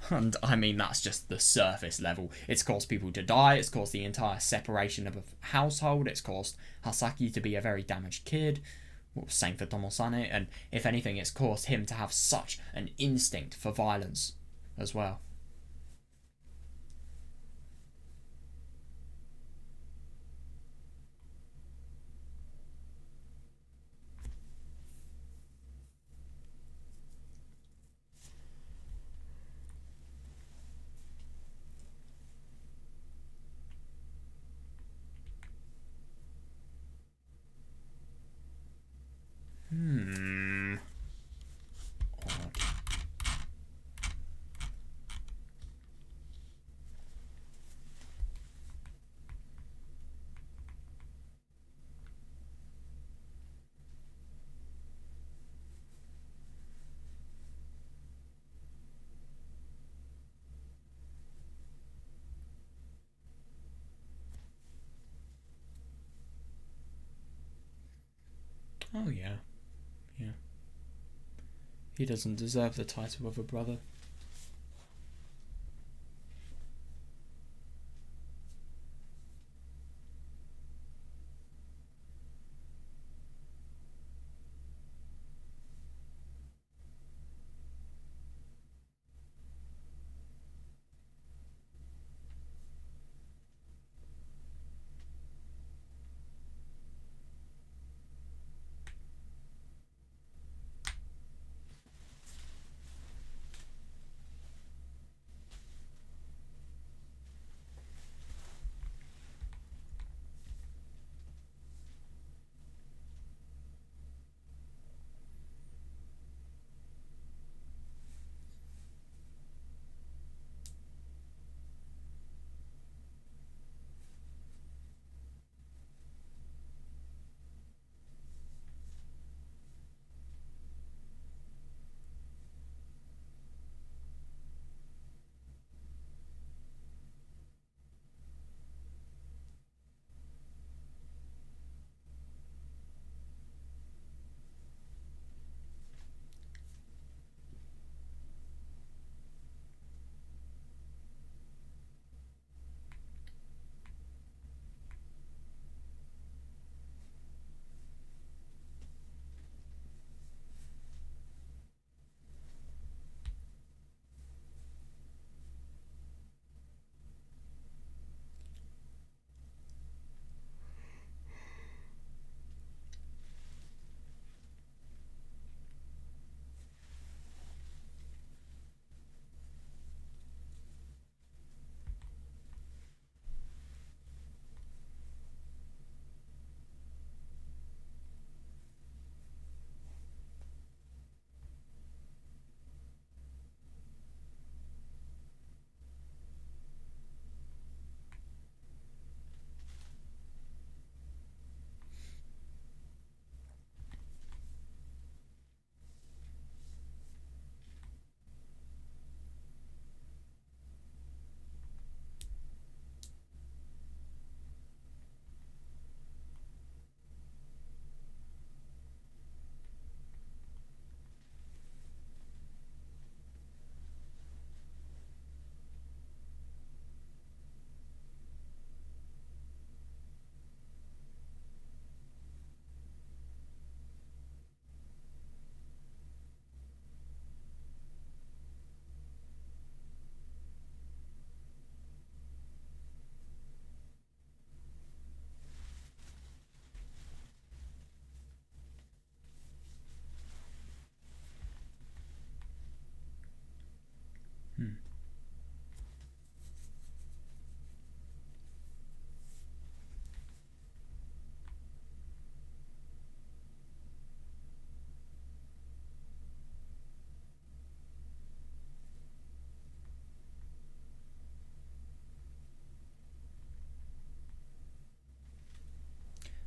And I mean, that's just the surface level. It's caused people to die, it's caused the entire separation of a household, it's caused Hasaki to be a very damaged kid. Well, same for Tomosane, and if anything, it's caused him to have such an instinct for violence as well. Odd. Oh yeah. Yeah. He doesn't deserve the title of a brother.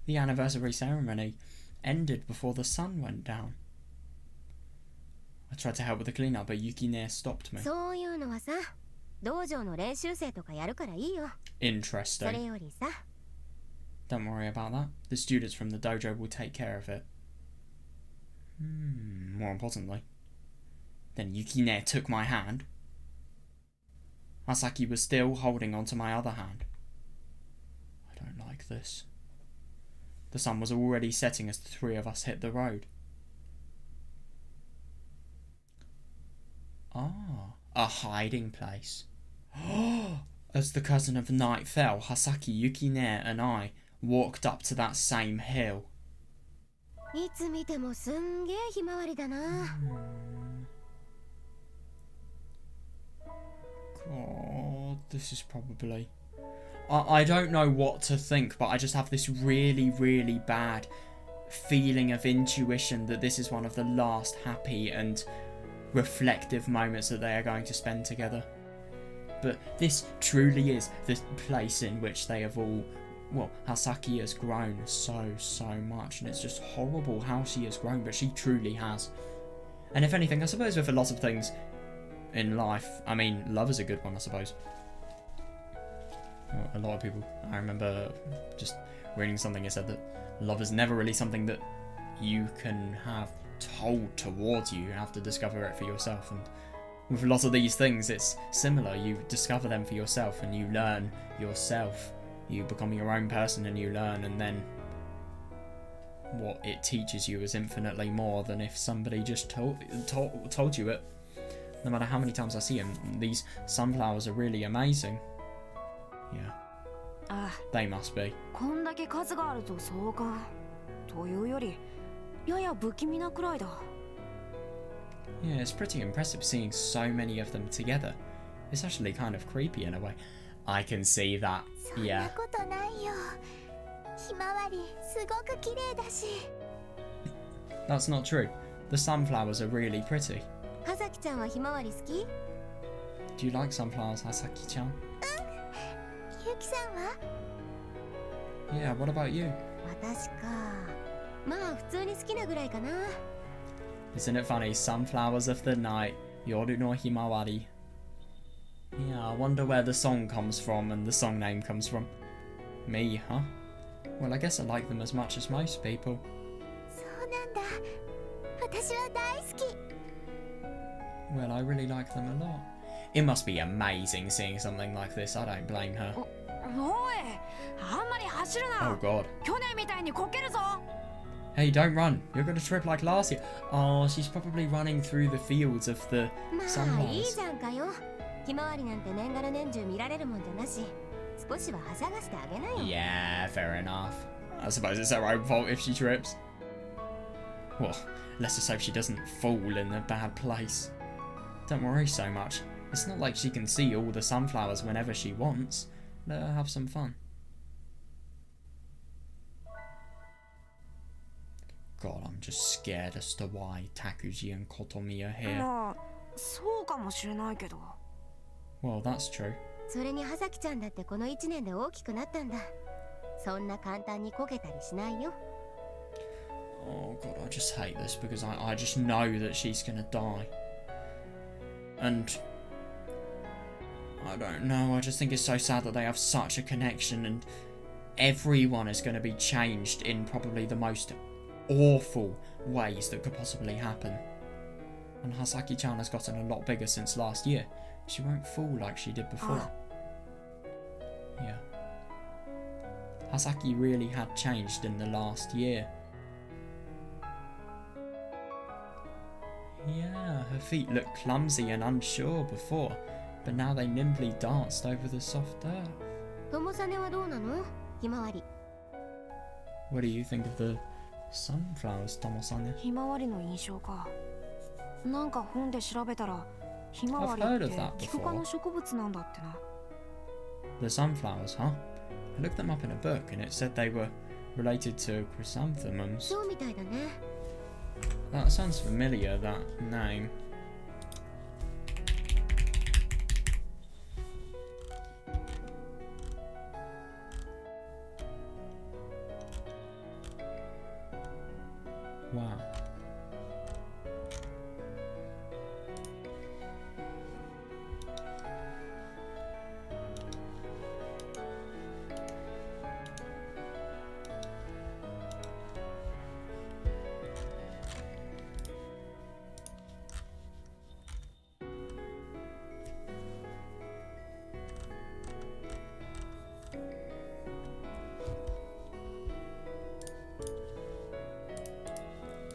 The anniversary ceremony ended before the sun went down. I tried to help with the cleanup, but Yukine stopped me. そういうのはさ、道場の練習生とかやるからいいよ。それ Interesting. よりさ、 Don't worry about that. The students from the dojo will take care of it. More importantly. Then Yukine took my hand. Hasaki was still holding onto my other hand. I don't like this. The sun was already setting as the three of us hit the road. Ah, a hiding place. As the cousin of night fell, Hasaki, Yukine and I walked up to that same hill. いつ見てもすんげえひまわりだな。God, this is probably... I don't know what to think, but I just have this really, really bad feeling of intuition that this is one of the last happy and reflective moments that they are going to spend together. But this truly is the place in which they have all... Well, Hasaki has grown so much, and it's just horrible how she has grown, but she truly has. And if anything, I suppose with a lot of things in life, I mean, love is a good one, I suppose. Well, a lot of people, I remember just reading something that said that love is never really something that you can have told towards you. You have to discover it for yourself, and with a lot of these things, it's similar. You discover them for yourself, and you learn yourself. You become your own person and you learn, and then what it teaches you is infinitely more than if somebody just told you it. No matter how many times I see them, these sunflowers are really amazing. Yeah. あ They must be. あ、こんだけ数があるとそうか。というより、やや不気味なくらいだ。Yeah, it's pretty impressive seeing so many of them together. It's actually kind of creepy in a way. I can see that. そんな Yeah. ことないよ。ひまわりすごく綺麗だし。 That's not true. The sunflowers are really pretty. はさきちゃんはひまわり好き？ Do you like sunflowers, Hasaki-chan? ゆきさんは？ Yeah, what about you? 私か。まあ普通に好きなぐらいかな。 Isn't it funny? Sunflowers of the night, Yoru no Himawari. Yeah, I wonder where the song comes from and the song name comes from. Me, huh? Well, I guess I like them as much as most people. そうなんだ。私は大好き。 Well, I really like them a lot. It must be amazing seeing something like this. I don't blame her. おい、あんまり走る Oh な。 god. 去年みたいにこけるぞ。 Hey, don't run. You're gonna trip like last year. Oh, she's probably running through the fields of the まあいい sunflowers. じゃんかよ。ひまわりなんて年がら年中見られるもんじゃなし。少しははしゃがしてあげなよ。 Yeah, fair enough. I suppose it's her own fault if she trips. Well, let's just hope she doesn't fall in a bad place. Don't worry so much. It's not like she can see all the sunflowers whenever she wants. Let her have some fun. God, I'm just scared as to why Takuji and Kotomi are here. まあ、そうかもしれないけど。 Well, that's true. それにはさきちゃんだってこの1年で大きくなったんだ。そんな簡単にこけたりしないよ。 Oh god, I just hate this because I just know that she's gonna die. And I don't know, I just think it's so sad that they have such a connection and everyone is going to be changed in probably the most awful ways that could possibly happen. And Hasaki-chan has gotten a lot bigger since last year. She won't fall like she did before. Yeah. Hasaki really had changed in the last year. Yeah, her feet looked clumsy and unsure before, but now they nimbly danced over the soft earth. ともさねはどうなの？ひまわり。 What do you think of the sunflowers, Tomo-san? ひまわりの印象か。なんか本で調べたら、ひまわり I've heard って of that キク科の植物なんだってな。 The sunflowers, huh? I looked them up in a book and it said they were related to chrysanthemums. そうみたいだね。 That sounds familiar, that name.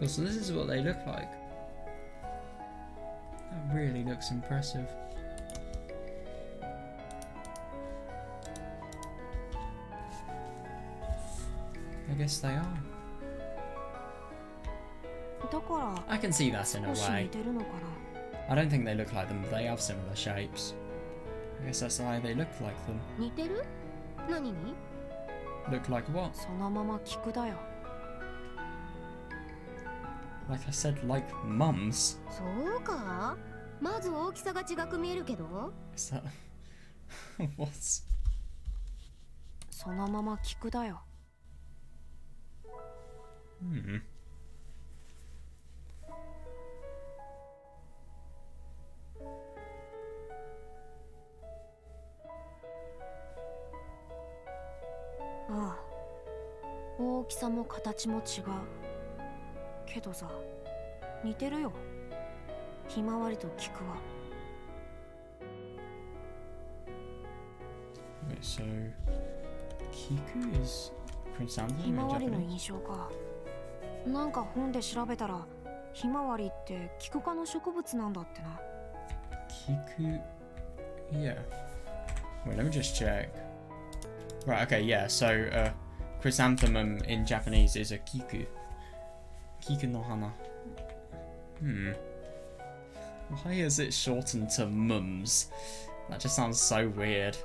Cool, so this is what they look like. That really looks impressive. I guess they are. だから I can see that in a 少し way. 似てるのかな。 I don't think they look like them, but they have similar shapes. I guess that's why they look like them. 似てる？何に？ Look like what? そのまま菊だよ。 Like I said, like mums. そうか？まず大きさが違く見えるけど。Is that... what? そのまま菊だよ。 Hmm. Ah. ああ。大きさも形も違う。けどさ、似てるよ。ひまわりと菊は。 Wait, so Kiku is chrysanthemum ひ in まわりの Japanese? 印象か。なんか本で調べたら、ひまわりってキク科の植物なんだってな。 Kiku. Yeah. Wait, let me just check. Right, okay, yeah, so chrysanthemum in Japanese is a kiku. Kiku no hana. Why is it shortened to mums? That just sounds so weird. What?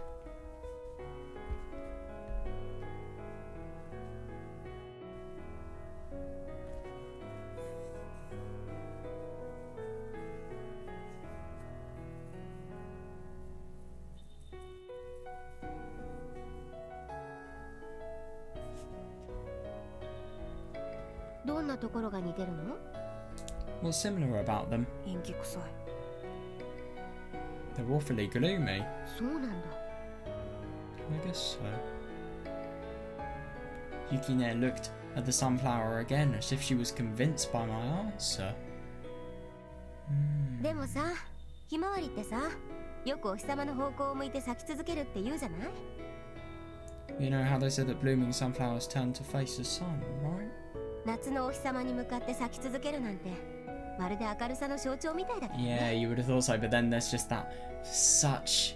どんなところが似てるの？ What's similar about them? 陰気臭い。 They're awfully gloomy. そうなんだ。 I guess so. Yukine looked at the sunflower again as if she was convinced by my answer. でもさ、ひまわりってさ、よくお日様の方向を向いて咲き続けるって言うじゃない？ You know how they said that blooming sunflowers turn to face the sun, right? 夏のお日様に向かって咲き続けるなんて、まるで明るさの象徴みたいだけど Yeah, ね。 you would have thought so, but then there's just that such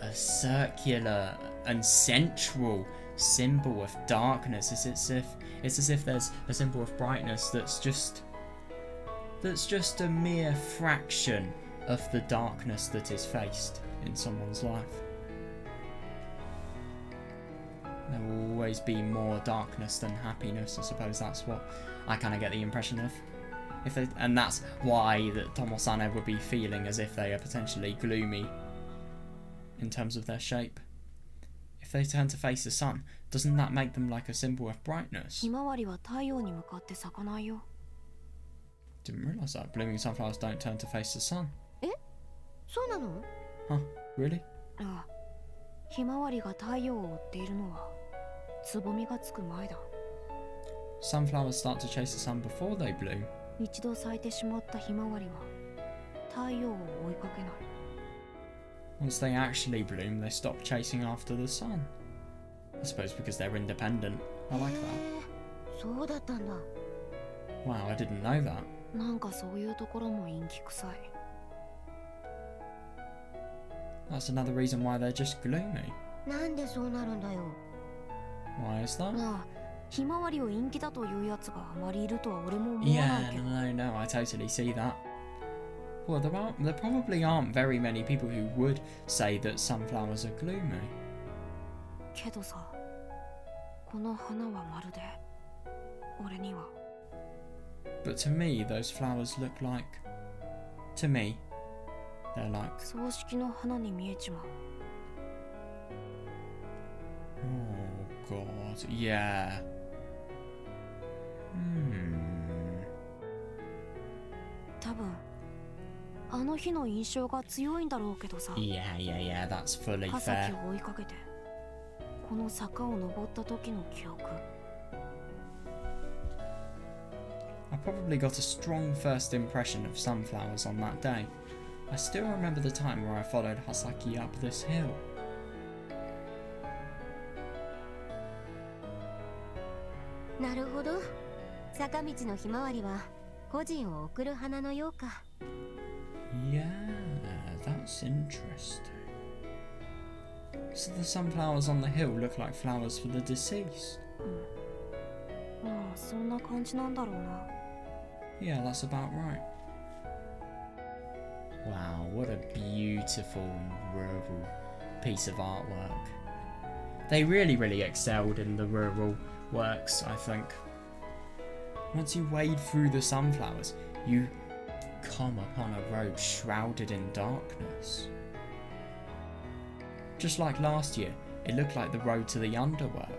a circular and central symbol of darkness. It's as if there's a symbol of brightness that's just a mere fraction of the darkness that is faced in someone's life. There will always be more darkness than happiness. I suppose that's what I kind of get the impression of. And that's why that Tomo-sana would be feeling as if they are potentially gloomy in terms of their shape. If they turn to face the sun, doesn't that make them like a symbol of brightness? ひまわりは太陽に向かって咲かないよ。 Didn't realise that. Blooming sunflowers don't turn to face the sun. そうなの？ Huh, really? ああ。ひまわりが太陽を追っているのは、つぼみがつく前だ。 Sunflowers start to chase the sun before they bloom. 一度咲いてしまったひまわりは、太陽を追いかけない。 Once they actually bloom, they stop chasing after the sun. I suppose because they're independent. I like that. そうだったんだ。 Wow, I didn't know that. なんかそういうところも陰気臭い。 That's another reason why they're just gloomy. なんでそうなるんだよ。 Why is that? なあ、ひまわりを陰気だというやつがあまりいるとは俺も思わない Yeah, けど。 no, I totally see that. Well, there probably aren't very many people who would say that sunflowers are gloomy. けどさ、この花はまるで俺には。 But to me, those flowers look like... To me, they're like... 葬式の花に見えちまう。 Oh, God, yeah. Hmm... 多分あの日の印象が強いんだろうけどさ。 Yeah, that's fully 葉 fair. 先を追いかけてこの坂を登った時の記憶。 I probably got a strong first impression of sunflowers on that day. I still remember the time where I followed Hasaki up this hill. なるほど。坂道のひまわりは故人を送る花のようか。 Yeah, that's interesting. So the sunflowers on the hill look like flowers for the deceased. まあそんな感じなんだろうな。 Yeah, that's about right. Wow, what a beautiful rural piece of artwork. They really excelled in the rural works, I think. Once you wade through the sunflowers, you come upon a road shrouded in darkness. Just like last year, it looked like the road to the underworld.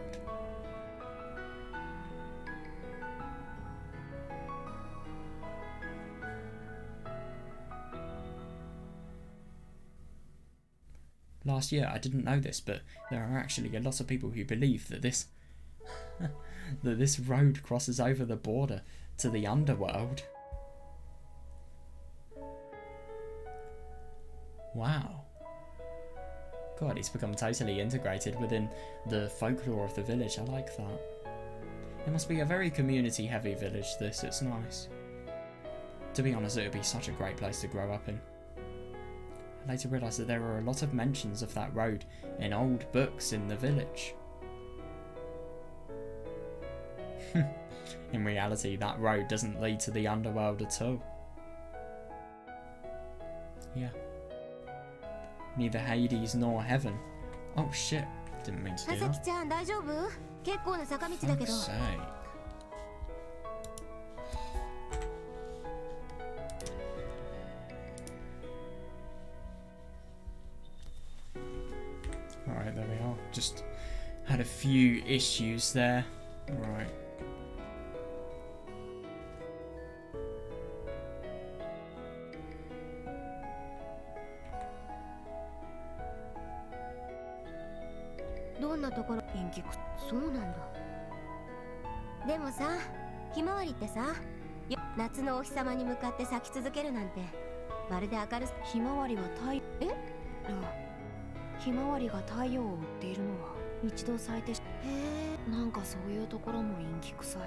Last year, I didn't know this, but there are actually a lot of people who believe that this that this road crosses over the border to the underworld. Wow. God, it's become totally integrated within the folklore of the village. I like that. It must be a very community-heavy village, this. It's nice. To be honest, it would be such a great place to grow up in. I later realised that there are a lot of mentions of that road in old books in the village. In reality, that road doesn't lead to the underworld at all. Yeah. Neither Hades nor heaven. Oh shit, didn't mean to do 葉 that. 崎ちゃん大丈夫？結構な坂道だけど。 Fuck's sake. Alright, there we are. Just had a few issues there. Right.「どんなところ？陰気くそうなんだ。でもさ、ひまわりってさ、夏のお日様に向かって咲き続けるなんて、まるで明るさ。ひまわりは太陽。え？ああ、ひまわりが太陽を追っているのは一度咲いてし。へえ。なんかそういうところも陰気臭い。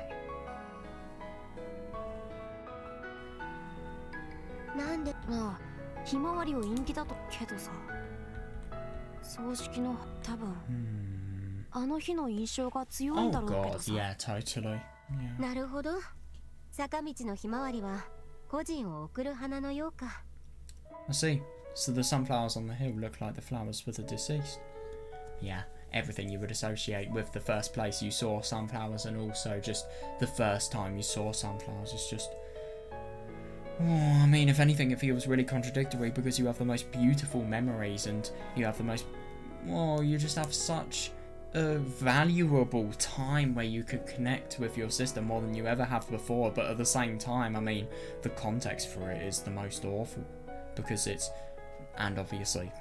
なんで？ああ、ひまわりを陰気だと。けどさ、葬式の多分あの日の印象が強いん Oh だろうけど god, さ。 yeah, totally. Yeah. なるほど。坂道のひまわりは故人を送る花のようか。 I see. So the sunflowers on the hill look like the flowers for the deceased. Yeah, everything you would associate with the first place you saw sunflowers and also just the first time you saw sunflowers is just... Oh, I mean, if anything, it feels really contradictory because you have the most beautiful memories and you have the most... Well, you just have such a valuable time where you could connect with your sister more than you ever have before, but at the same time, I mean, the context for it is the most awful because it's... And obviously,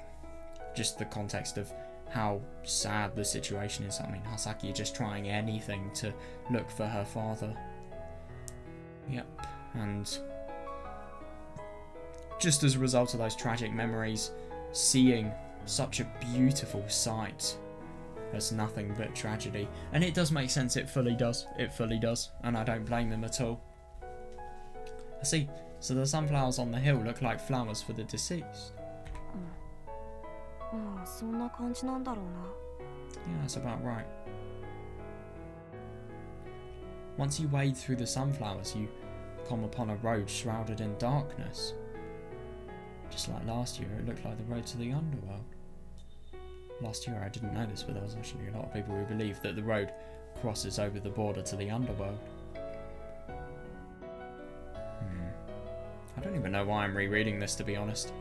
just the context of how sad the situation is. I mean, Hasaki just trying anything to look for her father. Yep, and just as a result of those tragic memories, seeing such a beautiful sight as nothing but tragedy. And it does make sense, it fully does, and I don't blame him at all. I see, so the sunflowers on the hill look like flowers for the deceased. まあそんな感じなんだろうな。 Yeah, that's about right. Once you wade through the sunflowers, you come upon a road shrouded in darkness. Just like last year, it looked like the road to the underworld. Last year I didn't know this, but there was actually a lot of people who believed that the road crosses over the border to the underworld. I don't even know why I'm rereading this, to be honest.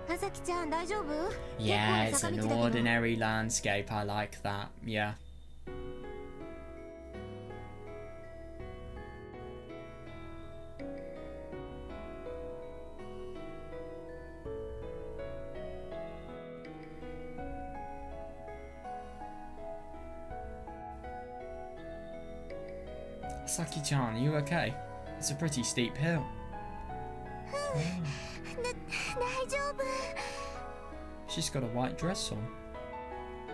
葉崎ちゃん大丈夫？ Yeah, 結構 it's な an 坂道だけど。 ordinary landscape. I like that. Yeah. Hasaki-chan, are you okay? It's a pretty steep hill. 大丈夫。She's got a white dress on.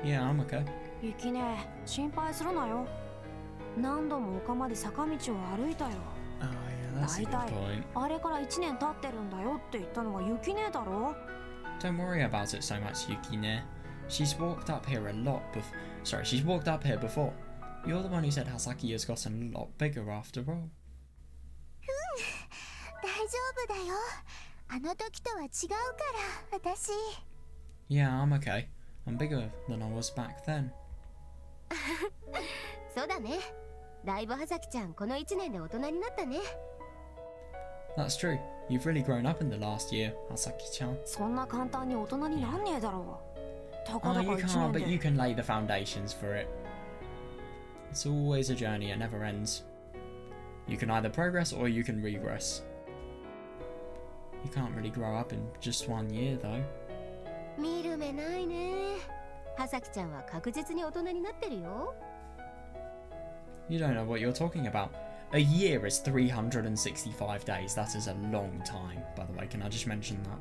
Yeah, I'm okay. ゆきね、心配するなよ。何度も丘まで坂道を歩いたよ。 Oh yeah, that's a good 大体 point. あれから1年経ってるんだよって言ったのはゆきねだろ。 Don't worry about it so much, Yukine. She's walked up here a lot she's walked up here before. You're the one who said Hasaki has gotten a lot bigger after all. 大丈夫だよ。あの時とは違うから私。 Yeah, I'm okay. I'm bigger than I was back then. そうだね。だいぶ葉崎ちゃんこの1年で大人になったね。 That's true. You've really grown up in the last year, Hasaki-chan. そんな簡単に大人になんねえだろう。たか Oh, だか you 1 can't, 年 but you で。 can lay the foundations for it. It's always a journey, it never ends. You can either progress or you can regress. You can't really grow up in just 1 year, though. 見る目ないね。葉崎ちゃんは確実に大人になってるよ。 You don't know what you're talking about. A year is 365 days. That is a long time, by the way. Can I just mention that?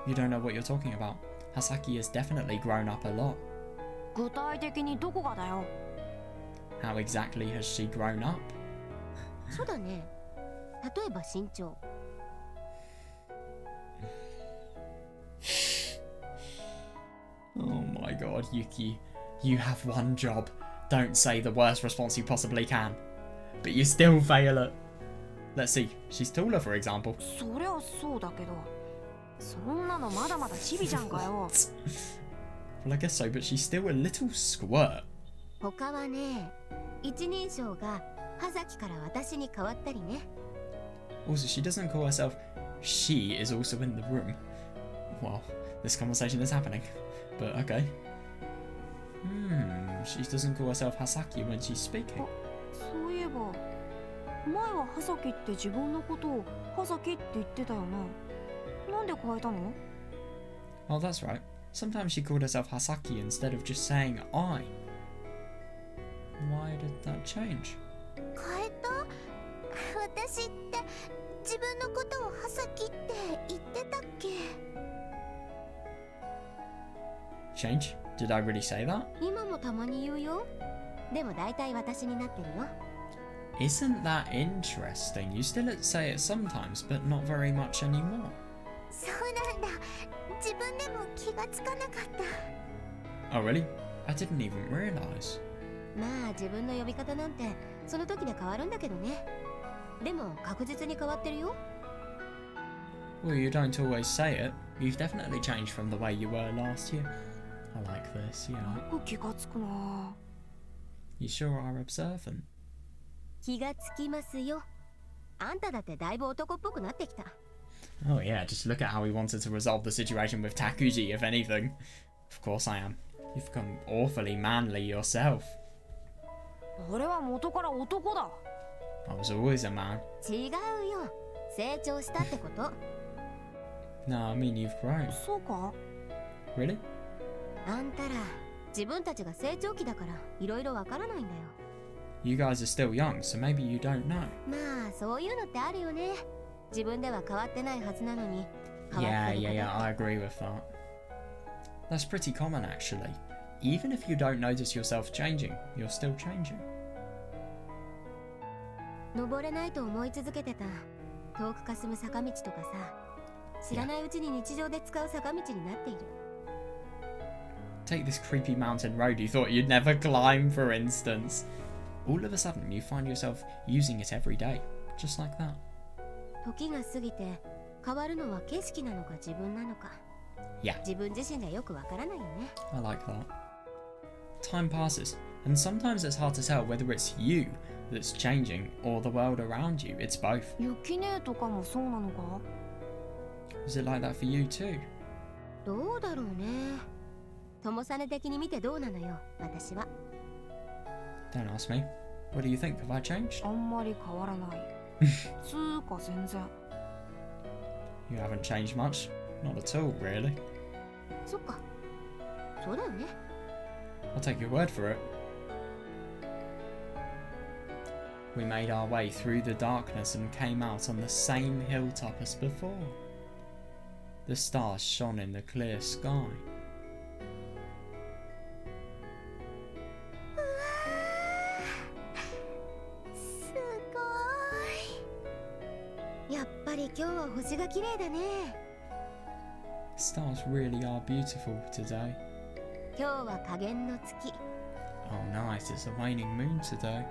You don't know what you're talking about. Hasaki has definitely grown up a lot. 具体的にどこがだよ。 How exactly has she grown up? そうだね。例えば身長。 Oh my god, Yuki. You have one job. Don't say the worst response you possibly can. But you still fail it. Let's see. She's taller, for example. そりゃそうだけど。そんなのまだまだチビじゃんかよ。 Well, I guess so, but she's still a little squirt. 他はね、一人称が葉崎から私に変わったりね。 Also, she doesn't call herself she is also in the room. Well, this conversation is happening. But okay. She doesn't call herself Hasaki when she's speaking. そういえば、前は葉崎って自分のことを葉崎って言ってたよな。なんで変えたの？ Oh, that's right. Sometimes she called herself Hasaki instead of just saying I. Why did that change? 変えた？私って自分のことを葉崎って言ってたっけ？ Change? Did I really say that? 今もたまに言うよ。でも大体私になってるよ。 Isn't that interesting? You still say it sometimes, but not very much anymore. そうなんだ。自分でも気がつかなかった。 Oh, really? I didn't even realise. まあ自分の呼び方なんてその時で変わるんだけどね。でも確実に変わってるよ。 Well, you don't always say it. You've definitely changed from the way you were last year. I like this, yeah. よく気がつくな。 You sure are observant. 気がつきますよ。あんただってだいぶ男っぽくなってきた。 Oh yeah, just look at how he wanted to resolve the situation with Takuji, if anything. Of course I am. You've become awfully manly yourself. 俺は元から男だ。 I was always a man. 違うよ。成長したってこと。 No, I mean you've grown. そうか？ Really? あんたら自分たちが成長期だからいろいろわからないんだよ。 You guys are still young, so maybe you don't know. まあそういうのってあるよね。自分では変わってないはずなのに変わ Yeah, ってること。 yeah, I agree with that. That's pretty common actually. Even if you don't notice yourself changing, you're still changing. 登れないと思い続けてた遠くかすむ坂道とかさ、知らないうちに日常で使う坂道になっている。 Take this creepy mountain road you thought you'd never climb, for instance. All of a sudden, you find yourself using it every day, just like that. 時が過ぎて変わるのは景色なのか自分なのか。 Yeah. 自分自身がよくわからないよね。 I like that. Time passes, and sometimes it's hard to tell whether it's you that's changing or the world around you. It's both. ゆきねとかもそうなのか？ Is it like that for you too? どうだろうね。友さね的に見てどうなのよ、私は。 Don't ask me. What do you think? Have I changed? あんまり変わらない。つーか全然。 You haven't changed much. Not at all, really. そっか。そうだよね。 I'll take your word for it. We made our way through the darkness and came out on the same hilltop as before. The stars shone in the clear sky. すごい。やっぱり今日は星が綺麗だね。 Stars really are beautiful today. 今日は下弦の月。 Oh nice, it's a waning moon today.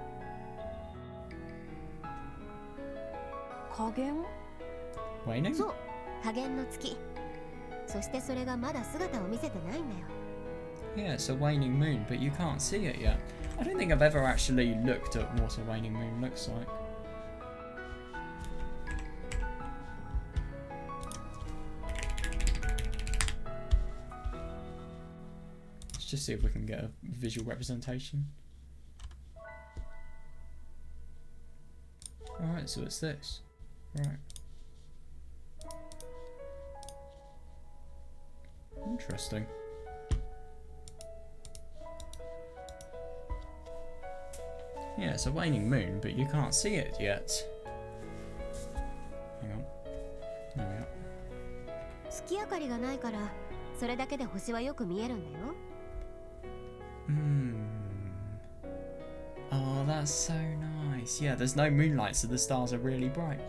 加減 Waning? そう、下弦の月。そしてそれがまだ姿を見せてないんだよ。 Yeah, it's a waning moon, but you can't see it yet. I don't think I've ever actually looked at what a waning moon looks like. Let's just see if we can get a visual representation. Alright, so it's this. Right. Interesting. Yeah, it's a waning moon, but you can't see it yet. Hang on. There we are. 月明かりがないから、それだけで星はよく見えるんだよ。 Oh, that's so nice. Yeah, there's no moonlight, so the stars are really bright.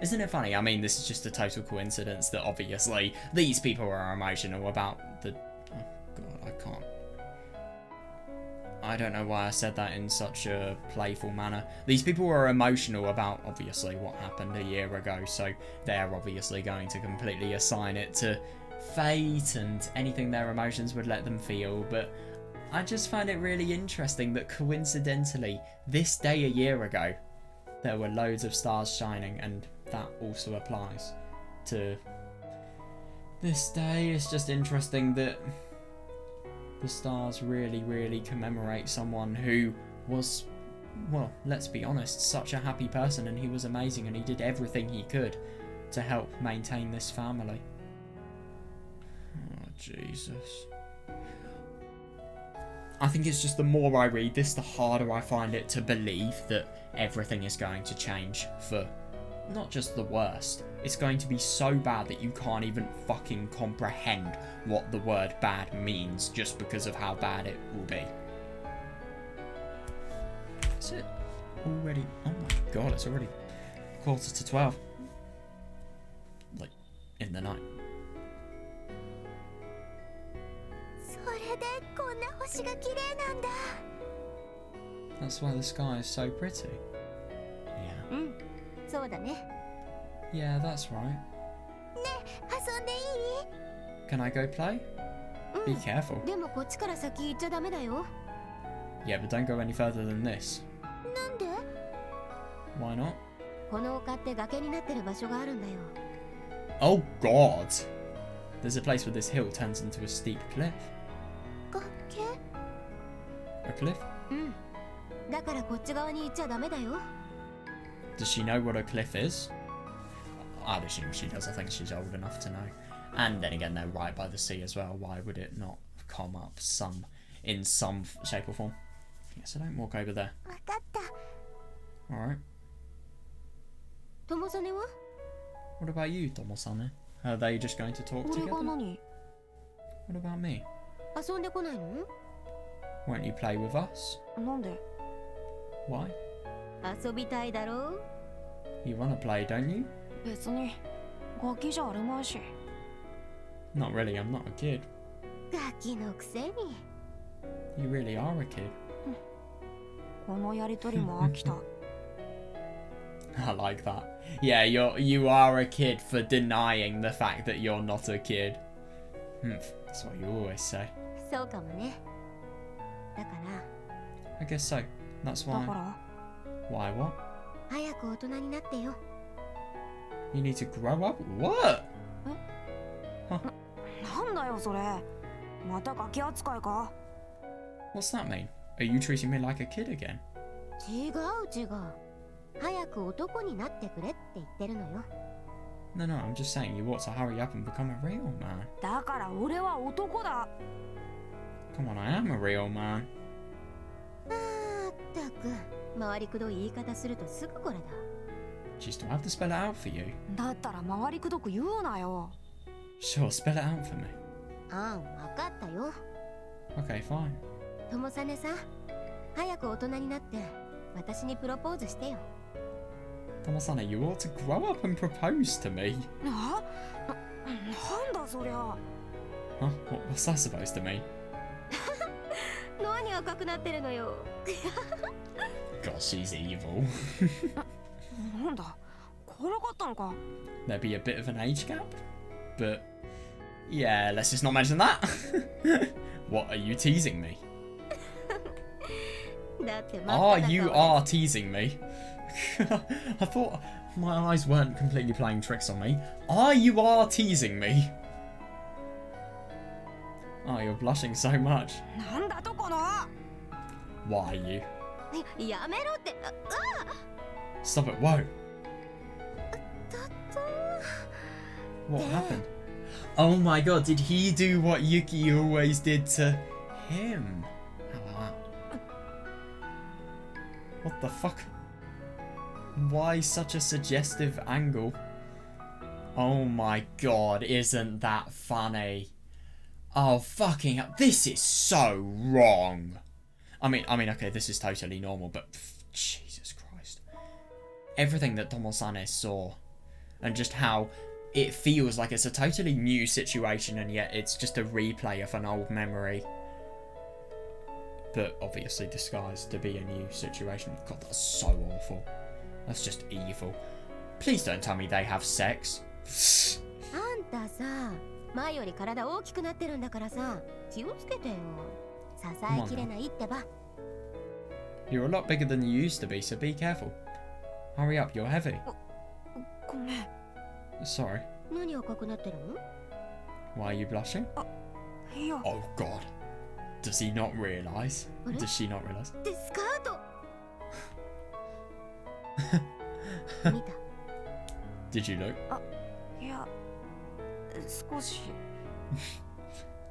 Isn't it funny? I mean, this is just a total coincidence that obviously these people are emotional about the... Oh, God, I can't. I don't know why I said that in such a playful manner. These people are emotional about, obviously, what happened a year ago, so they're obviously going to completely assign it to fate and anything their emotions would let them feel, but I just find it really interesting that coincidentally, this day a year ago, there were loads of stars shining, and that also applies to this day. It's just interesting that the stars really, really commemorate someone who was, well, let's be honest, such a happy person, and he was amazing, and he did everything he could to help maintain this family. Oh, Jesus. I think it's just the more I read this, the harder I find it to believe that everything is going to change for not just the worst. It's going to be so bad that you can't even fucking comprehend what the word bad means just because of how bad it will be. Is it already? Oh my God, it's already 11:45. Like, in the night. それでこんな星が綺麗なんだ。 That's why the sky is so pretty. Yeah. うん、そうだね。 Yeah, that's right. 遊んでいい？ Can I go play? Be careful. でもこっちから先行っちゃダメだよ。 Yeah, but don't go any further than this. なんで？ Why not? この丘って崖になってる場所があるんだよ。 Oh God! There's a place where this hill turns into a steep cliff. 崖？ A cliff? うん。だからこっち側に行っちゃダメだよ。 Does she know what a cliff is? I'd assume she does. I think she's old enough to know. And then again, they're right by the sea as well. Why would it not come up in some shape or form? Yeah, so don't walk over there. わかった。 Alright. 友曽根は？ What about you, Tomo-san? Are they just going to talk 俺 together? が何？ What about me? 遊んでこないの？ Won't you play with us? なんで？ Why? 遊びたいだろう？ You wanna play, don't you? 別にガキじゃあるまいし。 Not really, I'm not a kid. ガキのくせに。 You really are a kid. このやりとりも飽きた。I like that. Yeah, you are a kid for denying the fact that you're not a kid. That's what you always say. そうかもね。だから I guess so. That's だ why. から Why what? 早く大人になってよ。 You need to grow up? What? なんだよそれ。またガキ扱いか？ What's that mean? Are you treating me like a kid again? 違う違う。早く男になってくれって言ってるのよ。 No, I'm just saying you ought to hurry up and become a real man. だから俺は男だ。 Come on, I am a real man. まったく回りくどい言い方するとすぐこれだ。 Jeez, do I have to spell it out for you? だったら回りくどく言うなよ。Sure, spell it out for me. ああ、わかったよ。 Okay, fine. ともさねさん、早く大人になって私にプロポーズしてよ。 Tomo-san, you ought to grow up and propose to me. なんだそりゃ。 Huh? What's that supposed to mean? 何赤くなってるのよ。 God, she's evil. なんだ、転がったのか。 There'd be a bit of an age gap, but yeah, let's just not mention that. What, are you teasing me? だって You are teasing me. I thought my eyes weren't completely playing tricks on me. You are teasing me. Oh, you're blushing so much. なんだとこの。 Why are you? やめろって。Stop it, whoa. だと。 What happened? Oh my god, did he do what Yuki always did to him? How about that? What the fuck? Why such a suggestive angle? Oh my god, isn't that funny? Oh fucking hell, this is so wrong. I mean, okay, this is totally normal, but Jesus Christ. Everything that Tomo-san saw, and just how it feels like it's a totally new situation, and yet it's just a replay of an old memory. But obviously disguised to be a new situation. God, that's so awful. That's just evil. Please don't tell me they have sex. あんたさ、前より体大きくなってるんだからさ、気をつけてよ。支えきれないってば。 You're a lot bigger than you used to be, so be careful. Hurry up, you're heavy. ごめん。 Sorry. 何赤くなってるの？ Why are you blushing? いや。 Oh god. Does he not realise? What? Does she not realise? でスカート。見た。 Did you look? いや、少し。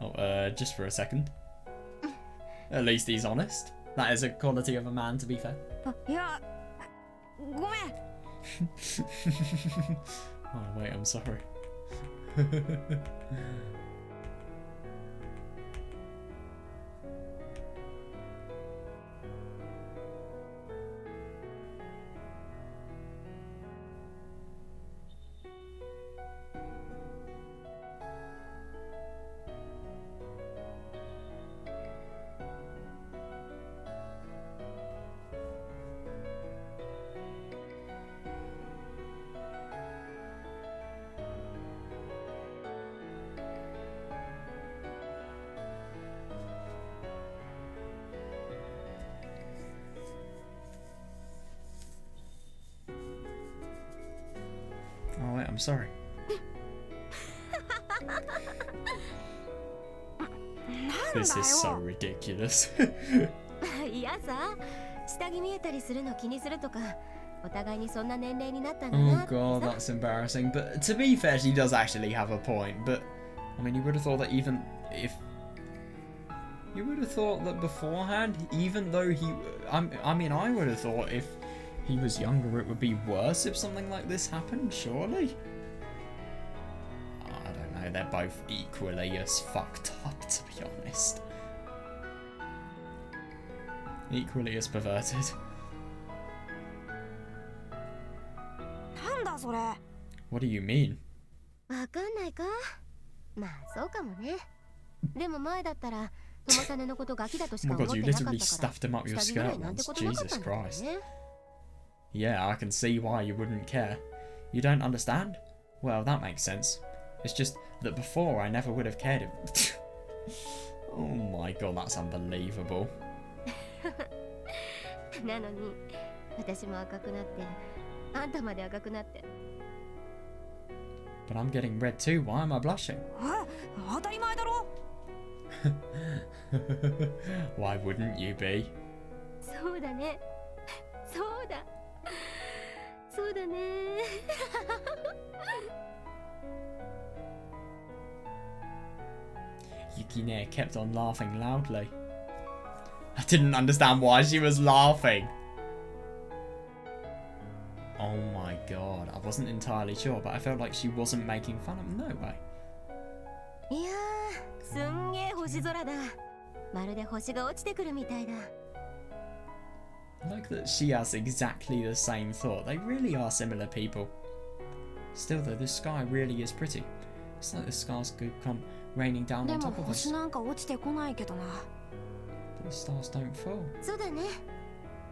Oh, just for a second. At least he's honest. That is a quality of a man, to be fair. いや、ごめん。 Oh, wait, I'm sorry. Oh, wait, I'm sorry. なんだ This is so よ。 ridiculous. いやさ、下着見えたりするの気にするとか、お互いにそんな年齢になったんだ Oh なって god, さ。 that's embarrassing. But to be fair, she does actually have a point. But, I mean, you would have thought that even if... You would have thought that beforehand, even though he... I mean, I would have thought if he was younger, it would be worse if something like this happened, surely? I don't know, they're both equally as fucked up, to be honest. Equally as perverted. なんだそれ。 What do you mean? わかんないか。まあそうかもね。でも前だったら、ともさねのことガキだとし Oh か my 思っ god, て you なかった literally から。 stuffed him up your 下着ぐら skirt いなんて once. ことなかった Jesus んだよ Christ. ね。 Yeah, I can see why you wouldn't care. You don't understand? Well, that makes sense. It's just that before I never would have cared if... Oh my god, that's unbelievable. なのに、私も赤くなって、あんたまで赤くなって。 But I'm getting red too, why am I blushing? え、当たり前だろ。 Why wouldn't you be? そうだね。そうだ。そうだね。 Yukine kept on laughing loudly. I didn't understand why she was laughing. Oh my god, I wasn't entirely sure, but I felt like she wasn't making fun of him. No way. いやー、すんげー星空だ。まるで星が落ちてくるみたいだ。I like that she has exactly the same thought. They really are similar people. Still though, the sky really is pretty. It's like the stars could come raining down で on も top of us. 星なんか落ちてこないけどな。 The stars don't fall. そうだね。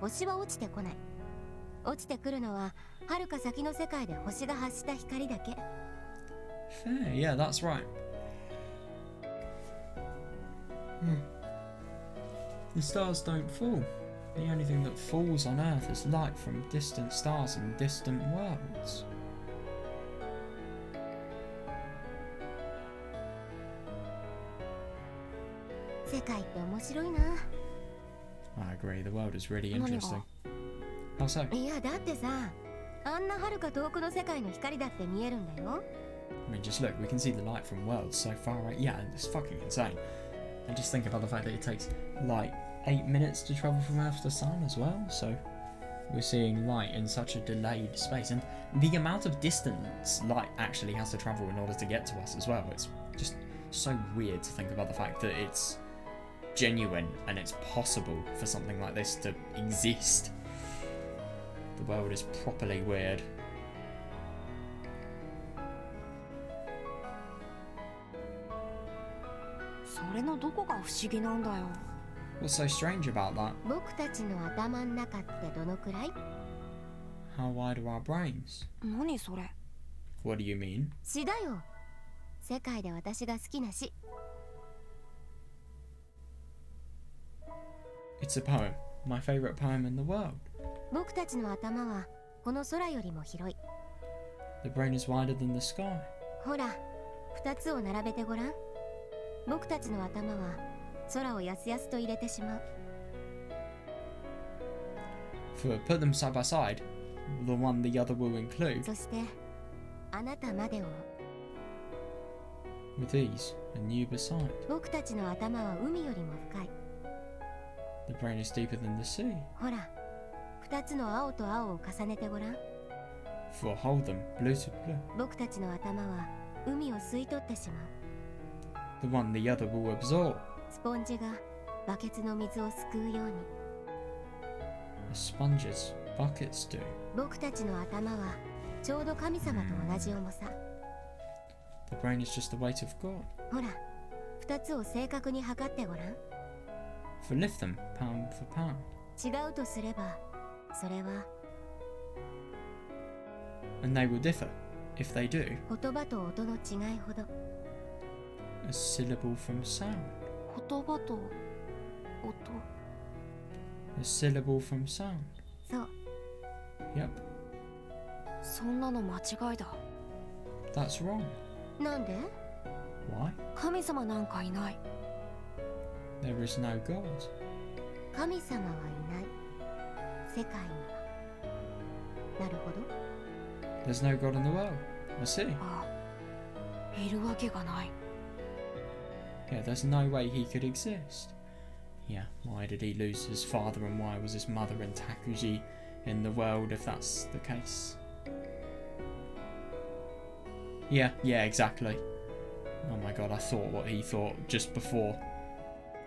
星は落ちてこない。落ちてくるのは遥か先の世界で星が発した光だけ。Fair, yeah, that's right. The stars don't fall. The only thing that falls on Earth is light from distant stars and distant worlds. 世界って面白いな。 I agree, the world is really 何 interesting. が How so? いやだってさ、あんな遥か遠くの世界の光だって見えるんだよ。 I mean, just look, we can see the light from worlds so far away. Yeah, it's fucking insane. And just think about the fact that it takes, like, 8 minutes to travel from Earth to Sun as well, so we're seeing light in such a delayed space. And the amount of distance light actually has to travel in order to get to us as well. It's just so weird to think about the fact that it's genuine and it's possible for something like this to exist. The world is properly weird. それのどこが不思議なんだよ。 What's so strange about that? 僕たちの頭の中ってどのくらい？ How wide are our brains? 何それ。 What do you mean? 詩だよ。世界で私が好きな詩。 It's a poem. My favourite poem in the world. 僕たちの頭はこの空よりも広い。 The brain is wider than the sky. ほら、二つを並べてごらん。僕たちの頭は空をやすやすと入れてしまう。 For put them side by side, the one the other will include. そしてあなたまでを。 With ease, and you beside. 僕たちの頭は海よりも深い。 The brain is deeper than the sea. ほら、二つの青と青を重ねてごらん。 For hold them, blue to blue. 僕たちの頭は海を吸い取ってしまう。 The one the other will absorb. スポンジがバケツの水をすくうように。 As sponges, buckets do. 僕たちの頭はちょうど神様と同じ重さ。 The brain is just the weight of God. ほら、二つを正確に測ってごらん。 For lift them, pound for pound. 違うとすれば、それは And they will differ. If they do, 言葉と音の違いほど。 a syllable from sound. 言葉と音。 A syllable from sound. そう、 Yep, そんなの間違いだ。 that's wrong. なんで？ Why? 神様なんかいない。 There is no God. 神様はいない。世界には。なるほど。 There's no God in the world. I see. ああ、いるわけがない。 Yeah, there's no way he could exist. Yeah, why did he lose his father and why was his mother and TAKUJI in the world if that's the case? Yeah, exactly. Oh my god, I thought what he thought just before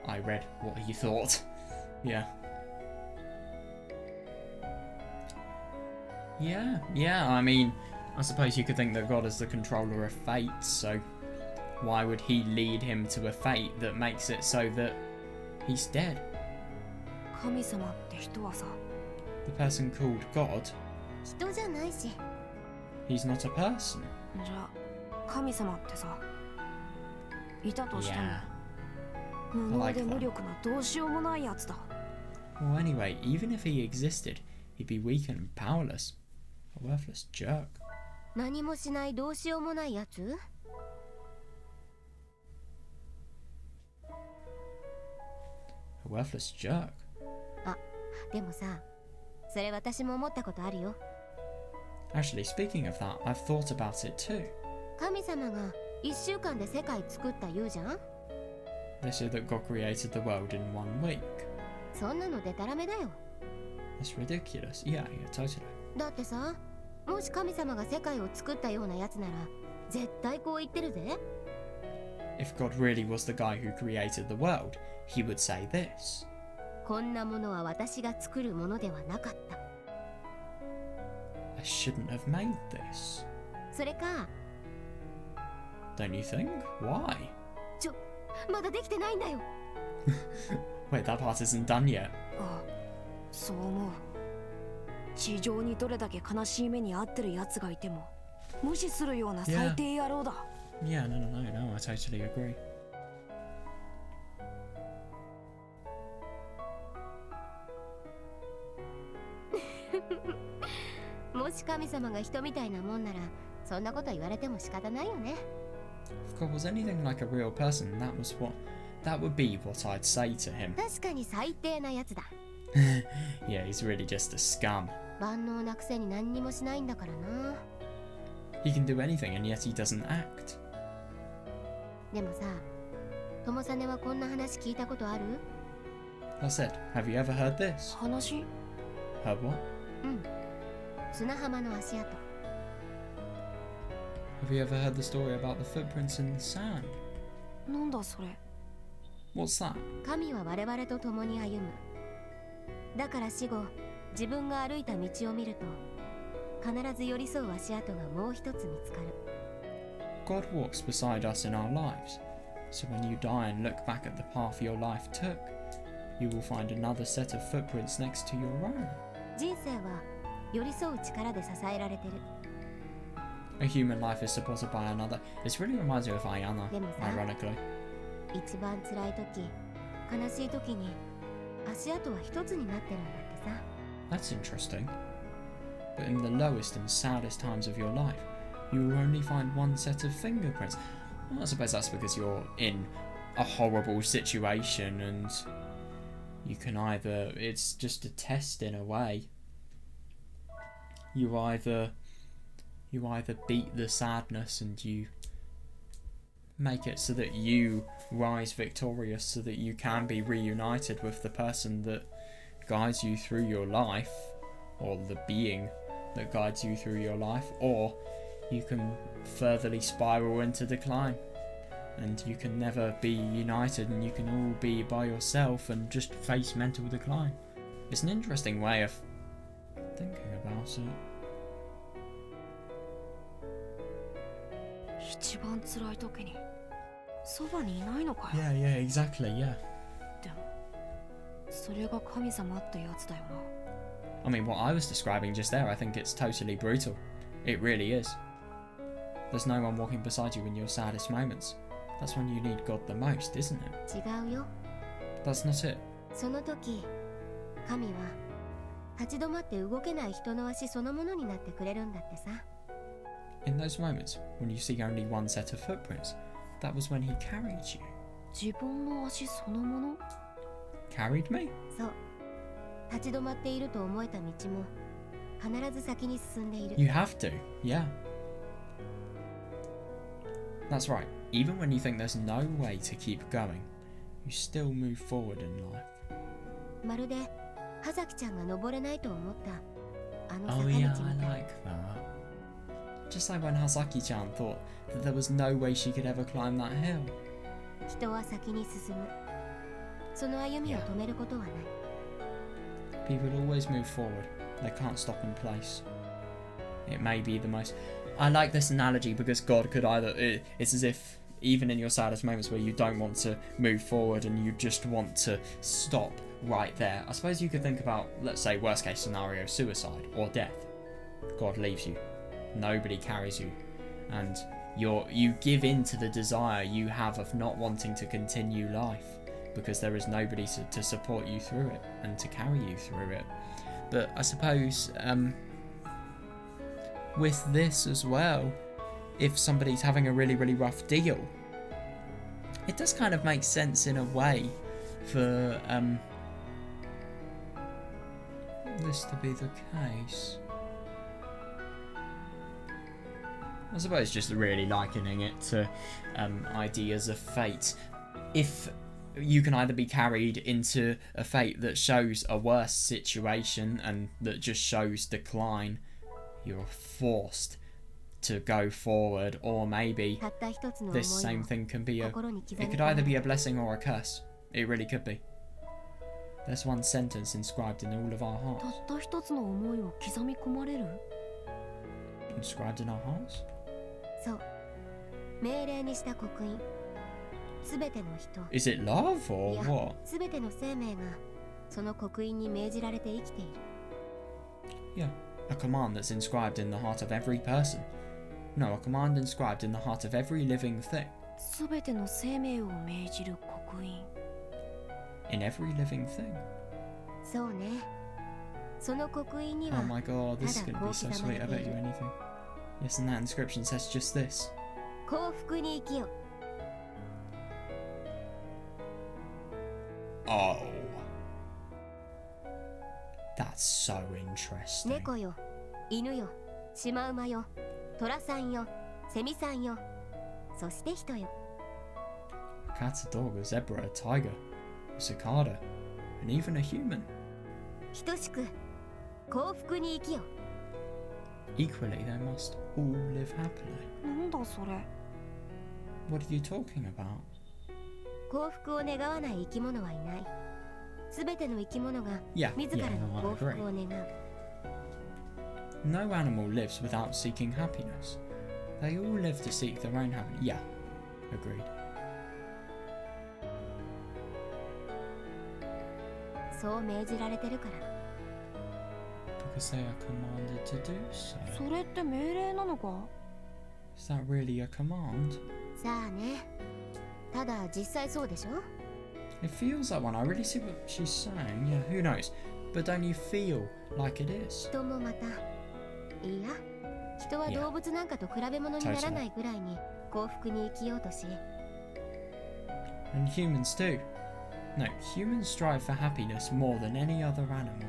I read what he thought. Yeah. Yeah, I mean, I suppose you could think that God is the controller of fate, so why would he lead him to a fate that makes it so that he's dead? 神様って人はさ、 The person called God, 人じゃないし。 he's not a person. じゃあ神様ってさ、いたとしても Yeah. 無能で無力などうしようもないやつだ。 Well, anyway, even if he existed, he'd be weak and powerless. A worthless jerk. 何もしないどうしようもないやつ？ A worthless jerk. でもさ、それ私も思ったことあるよ。 Actually, speaking of that, I've thought about it too. 神様が一週間で世界作った言うじゃん？ They say that God created the world in 1 week. そんなのでたらめだよ。 That's ridiculous. Yeah, totally. だってさ、もし神様が世界を作ったようなやつなら絶対こう言ってるぜ。if God really was the guy who created the world, he would say this. こんなものは私が作るものではなかった。 I shouldn't have made this. それか、 Don't you think? Why? まだできてないんだよ。 Wait, that part isn't done yet. あ、そう思う。地上にどれだけ悲しい目に遭ってる奴がいても無視するような最低野郎だ。Yeah, no, I totally agree. もし神様が人みたいなもんなら、そんなこと言われても仕方ないよね。 If God was anything like a real person, that would be what I'd say to him. 確かに最低なやつだ。Yeah, he's really just a scum. 万能なくせに何にもしないんだからな。 He can do anything and yet he doesn't act. でもさ、ともさねはこんな話聞いたことある？ I said, have you ever heard this? 話？ Heard what? うん。砂浜の足跡。 Have you ever heard the story about the footprints in the sand? なんだそれ。What's that? 神は我々と共に歩む。だから死後、自分が歩いた道を見ると、必ず寄り添う足跡がもう一つ見つかる。 God walks beside us in our lives. So when you die and look back at the path your life took, you will find another set of footprints next to your own. 人生は寄り添う力で支えられてる。 A human life is supported by another. This really reminds me of Ayana, でもさ、 ironically. 一番辛い時、悲しい時に足跡は一つになってるんだってさ。 That's interesting. But in the lowest and saddest times of your life, you will only find one set of fingerprints. Well, I suppose that's because you're in a horrible situation and you can either... It's just a test in a way. You either beat the sadness and you make it so that you rise victorious so that you can be reunited with the person that guides you through your life, or the being that guides you through your life, or you can furtherly spiral into decline and you can never be united and you can all be by yourself and just face mental decline. It's an interesting way of thinking about it. 一番辛い時にそばにいないのかよ。 Yeah, exactly, yeah. でもそれが神様ってやつだよな。 I mean, what I was describing just there, I think it's totally brutal. It really is. There's no one walking beside you in your saddest moments. That's when you need God the most, isn't it? 違うよ。 That's not it. その時、神は立ち止まって動けない人の足そのものになってくれるんだってさ。 In those moments, when you see only one set of footprints, that was when he carried you. 自分の足そのもの？ Carried me? そう。立ち止まっていると思えた道も必ず先に進んでいる。 You have to, yeah. That's right. Even when you think there's no way to keep going, you still move forward in life. まるで葉崎ちゃんが登れないと思ったあの Oh 坂道 yeah, み I たい。 like that. Just like when Hasaki-chan thought that there was no way she could ever climb that hill. 人は先に進む。その歩みを止めることはない。 People always move forward. They can't stop in place. It may be the most... I like this analogy because God could either... It's as if even in your saddest moments where you don't want to move forward and you just want to stop right there. I suppose you could think about, let's say, worst case scenario, suicide or death. God leaves you. Nobody carries you. And you give in to the desire you have of not wanting to continue life because there is nobody to support you through it and to carry you through it. But I suppose with this as well, if somebody's having a really, really rough deal, it does kind of make sense in a way for this to be the case. I suppose just really likening it to ideas of fate. If you can either be carried into a fate that shows a worse situation and that just shows decline, you're forced to go forward, or maybe たった一つの思い this same を thing can be a 心に刻 it み could 込 either む be a blessing or a curse. It really could be. There's one sentence inscribed in all of our た hearts. った一つの思いを刻み込まれる？ Inscribed in our hearts? そう命令にした刻印すべての人 Is it love or いや what? すべての生命がその刻印に命じられて生きている Yeah, a command that's inscribed in the heart of every person. No, a command inscribed in the heart of every living thing. すべての生命を命じる刻印。 In every living thing. そうねその刻印に Oh は my god, this is gonna be so ただこう刻ま sweet. れ I て bet い you る anything. Yes, and that inscription says just this. 幸福に生きよ Oh. That's so interesting. 猫よ犬よシマウマよトラさんよセミさんよそして人よ A cat, a dog, a zebra, a tiger, a cicada, and even a human. 等しく幸福に生きよ Equally, they must all live happily. なんだそれ。 What are you talking about? 幸福を願わない生き物はいないすべての生き物が Yeah, 自 yeah, らの no, I 幸福 agree. を願う No animal lives without seeking happiness. They all live to seek their own happiness. Yeah, agreed. そう命じられてるから Because they are commanded to do so. それって命令なのか？ Is that really a command? さあねただ実際そうでしょ It feels like one. I really see what she's saying. Yeah, who knows? But don't you feel like it is? 人もまたいや人はいや動物なんかと比べ物にならないぐらいに幸福に生きようとし And humans too. No, humans strive for happiness more than any other animal.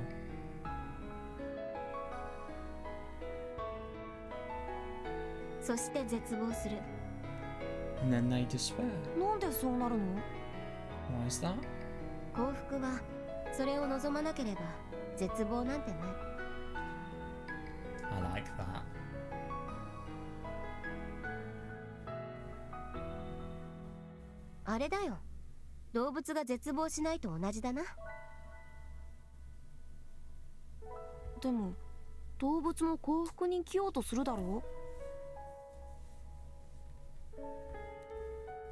そして絶望する And then they despair. なんでそうなるの？ Why is that? 幸福はそれを望まなければ絶望なんてない I like that. あれだよ動物が絶望しないと同じだなでも動物も幸福に生きようとするだろ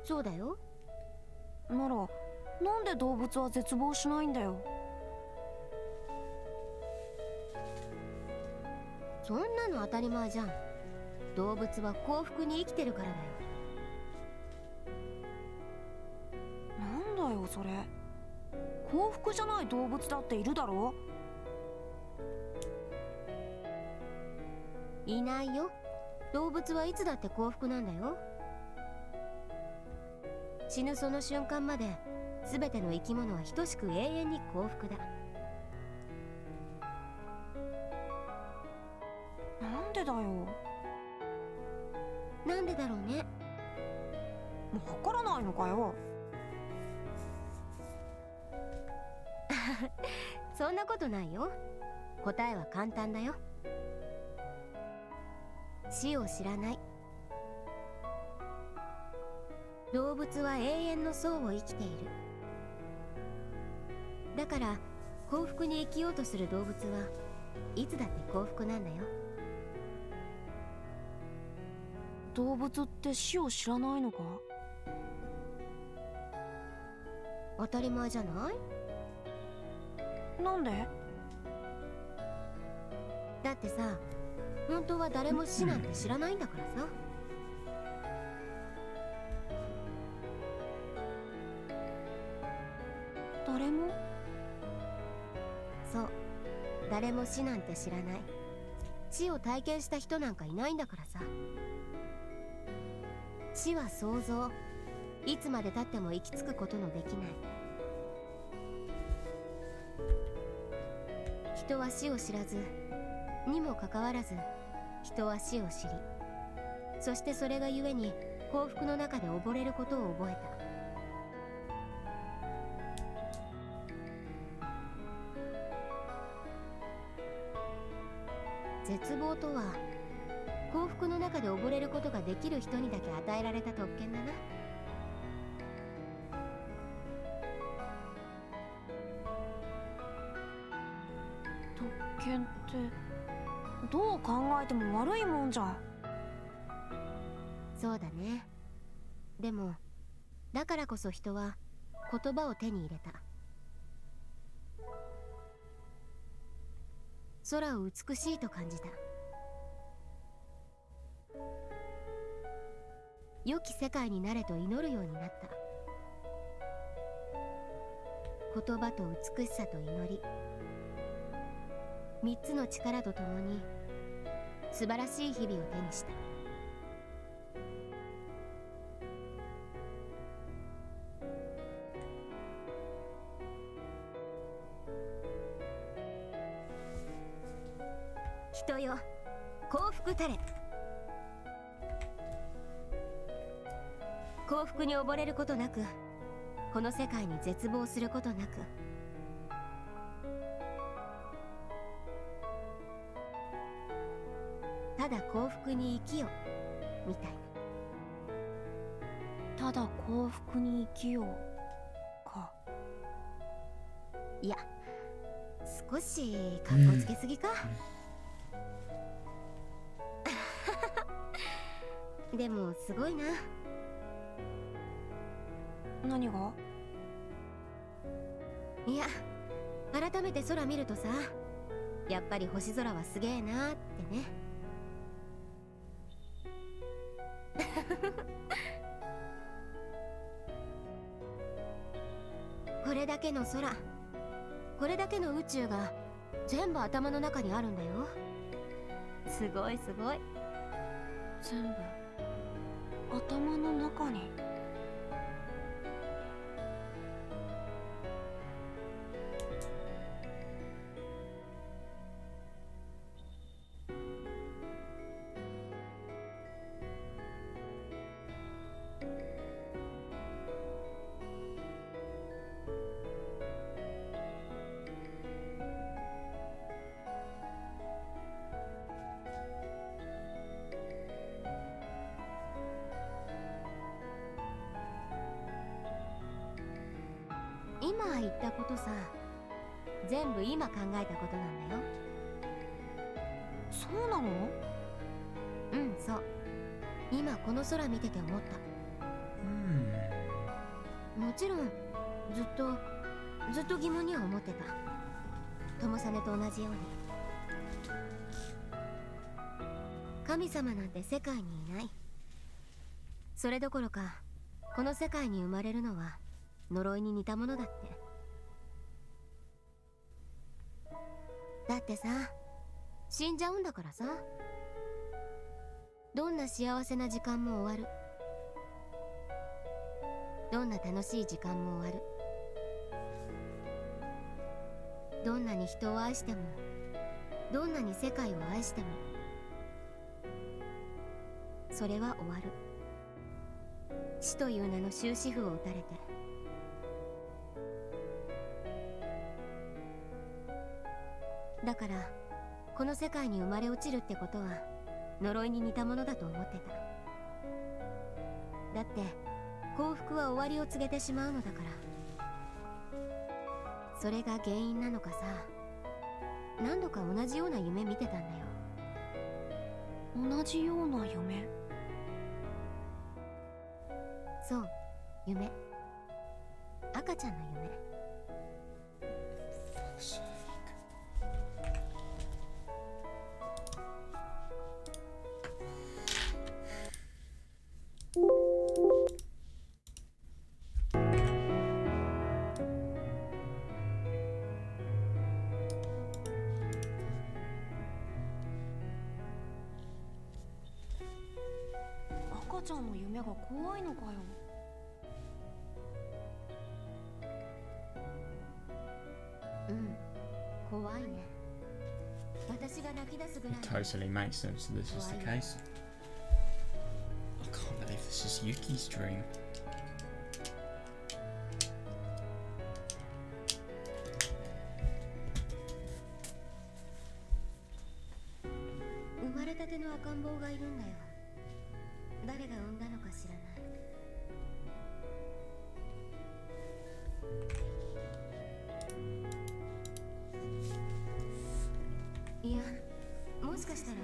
そうだよう？ならなんで動物は絶望しないんだよ？そんなの当たり前じゃん動物は幸福に生きてるからだよなんだよそれ。幸福じゃない動物だっているだろ？いないよ動物はいつだって幸福なんだよ死ぬその瞬間まで全ての生き物は等しく永遠に幸福だなんでだよ。もなんでだろうねうわからないのかよ。そんなことないよ答えは簡単だよ死を知らない動物は永遠の層を生きているだから幸福に生きようとする動物はいつだって幸福なんだよ動物って死を知らないのか？当たり前じゃないなんで？だってさ本当は誰も死なんて知らないんだからさ誰も？そう誰も死なんて知らない死を体験した人なんかいないんだからさ死は想像いつまでたっても行き着くことのできない人は死を知らずにもかかわらず人は死を知りそしてそれがゆえに幸福の中で溺れることを覚えた絶望とは幸福の中で溺れることができる人にだけ与えられた特権だな。特権ってどう考えても悪いもんじゃ。そうだね。でもだからこそ人は言葉を手に入れた。空を美しいと感じた。良き世界になれと祈るようになった。言葉と美しさと祈り、3つの力とともに素晴らしい日々を手にした。人よ、幸福たれ。幸福に溺れることなく、この世界に絶望することなく、ただ幸福に生きよみたいな。ただ幸福に生きようか。いや、少しかっこつけすぎか。でもすごいな。何が？いや、改めて空見るとさ、やっぱり星空はすげえなーってね。これだけの空、これだけの宇宙が全部頭の中にあるんだよ。すごいすごい。全部頭の中に。今言ったことさ、全部今考えたことなんだよ。そうなの？うん、そう。今この空見てて思った。もちろんずっと疑問には思ってた。友実と同じように。神様なんて世界にいない。それどころか、この世界に生まれるのは呪いに似たものだって。だってさ、死んじゃうんだからさ。どんな幸せな時間も終わる。どんな楽しい時間も終わる。どんなに人を愛しても、どんなに世界を愛しても、それは終わる。死という名の終止符を打たれて。だからこの世界に生まれ落ちるってことは呪いに似たものだと思ってた。だって幸福は終わりを告げてしまうのだから。それが原因なのかさ、何度か同じような夢見てたんだよ。同じような夢？そう、夢。赤ちゃんの夢。赤ちゃんの夢が怖いのかよ。うん、怖いね。私が泣き出すぐらい。 Totally makes sense that this is the case. I can't believe this is Yuki's dream. 生まれたての赤ん坊がいるんだよ。誰が産んだのか知らない。いや、もしかしたら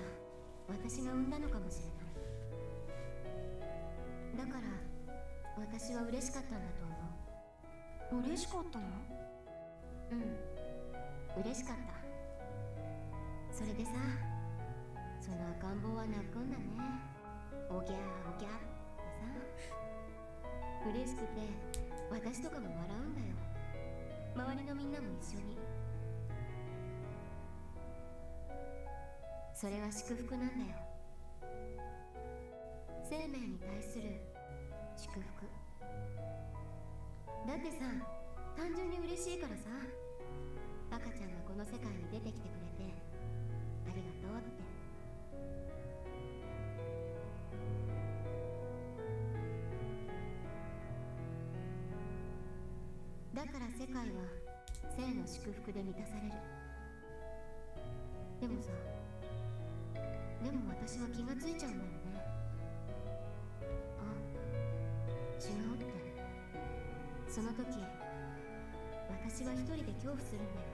私が産んだのかもしれない。だから私は嬉しかったんだと思う。嬉しかったの？うん、嬉しかった。それでさ、その赤ん坊は泣くんだね。おぎゃーおぎゃーってさ。嬉しくて私とかも笑うんだよ。周りのみんなも一緒に。それは祝福なんだよ。生命に対する祝福だってさ、単純に嬉しいからさ。赤ちゃんがこの世界に出てきてくれてありがとうって。だから世界は生の祝福で満たされる。でもさ、でも私は気がついちゃうんだよね。あ、違うって。その時私は一人で恐怖するんだよ。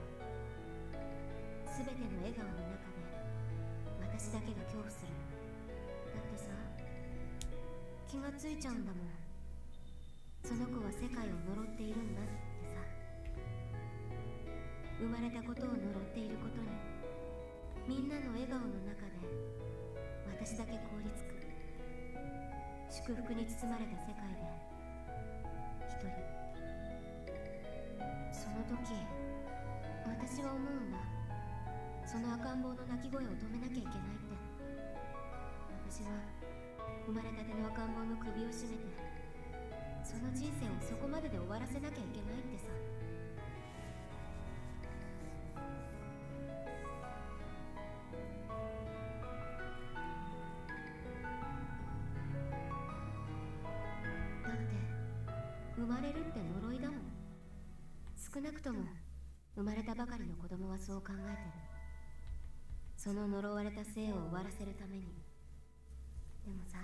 すべての笑顔の中で私だけが恐怖する。だってさ、気がついちゃうんだもん。その子は世界を呪っているんだってさ。生まれたことを呪っていることに、みんなの笑顔の中で私だけ凍りつく。祝福に包まれた世界で一人。その時私は思うんだ。その赤ん坊の泣き声を止めなきゃいけないって。私は生まれたての赤ん坊の首を絞めて、その人生をそこまでで終わらせなきゃいけないってさ。だって生まれるって呪いだもん。少なくとも生まれたばかりの子供はそう考えてる。その呪われた生を終わらせるために。でもさ、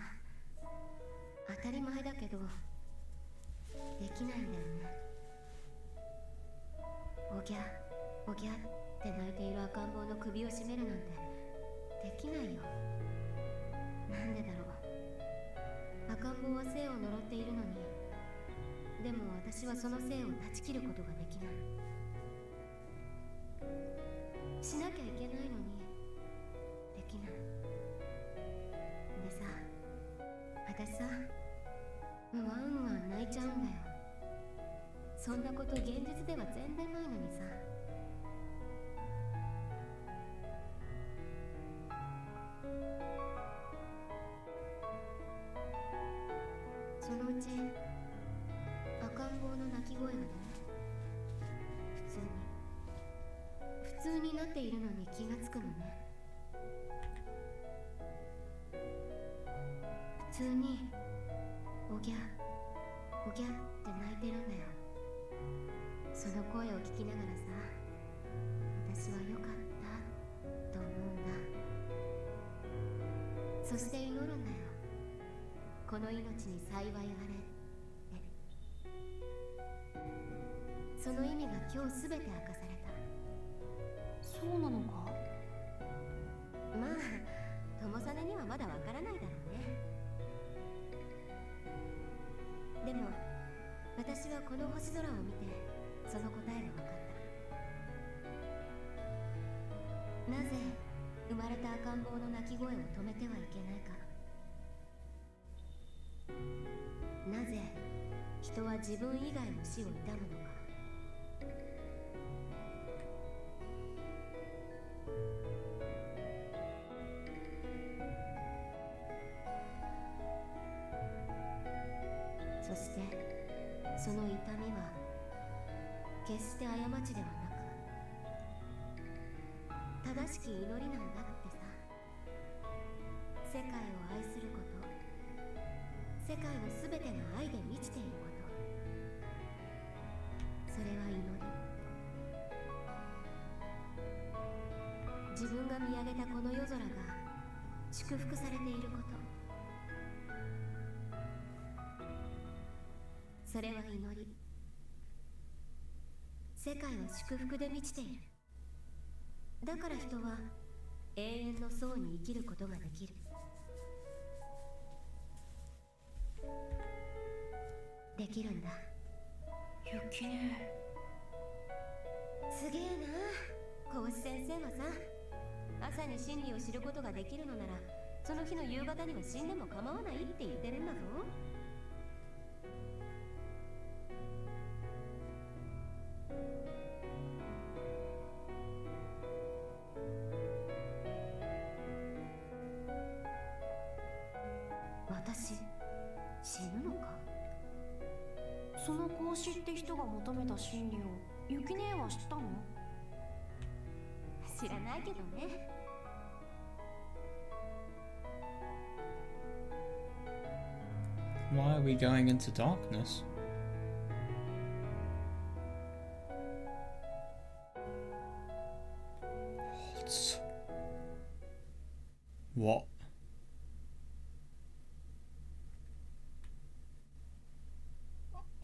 当たり前だけどできないんだよね。おぎゃおぎゃって泣いている赤ん坊の首を絞めるなんてできないよ。なんでだろう。赤ん坊は生を呪っているのに、でも私はその生を断ち切ることができない。しなきゃいけないのにできない。でさ、私さ、うわんわん泣いちゃうんだよ。そんなこと現実では全然ないのにさ。そのうち赤ん坊の泣き声がね、普通になっているのに気がつくのね。普通におぎゃおぎゃって泣いてるんだよ。その声を聞きながらさ、私は良かったと思うんだ。そして祈るんだよ。この命に幸いあれって。その意味が今日すべて明かされた。そうなのか？まあ、友実にはまだわからないだろうね。でも私はこの星空を見てその答えが分かった。なぜ生まれた赤ん坊の泣き声を止めてはいけないか。なぜ人は自分以外の死を悼むのか。そしてその痛みは決して過ちではなく正しき祈りなんだってさ。世界を愛すること、世界のすべてが愛で満ちていること、それは祈り。自分が見上げたこの夜空が祝福されていること、それは祈り。世界は祝福で満ちている。だから人は永遠の層に生きることができる。できるんだ。雪ね。すげえな。小星先生はさ、朝に真理を知ることができるのなら、その日の夕方には死んでも構わないって言ってるんだぞ。私、死ぬのか？その孔子って人が求めた真理を雪姉は知ったの？知らないけどね。Why are we going into darkness? What?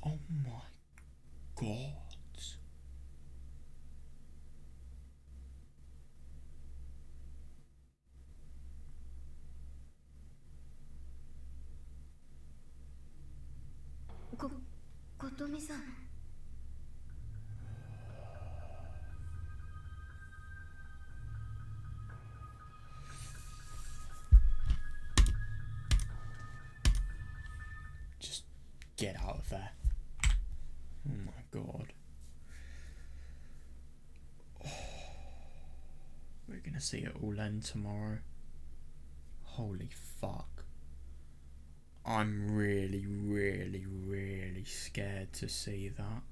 Oh my god.琴美さん。Just get out of there. Oh my god. Oh, we're gonna see it all end tomorrow. Holy fuck. I'm really, really, really scared to see that.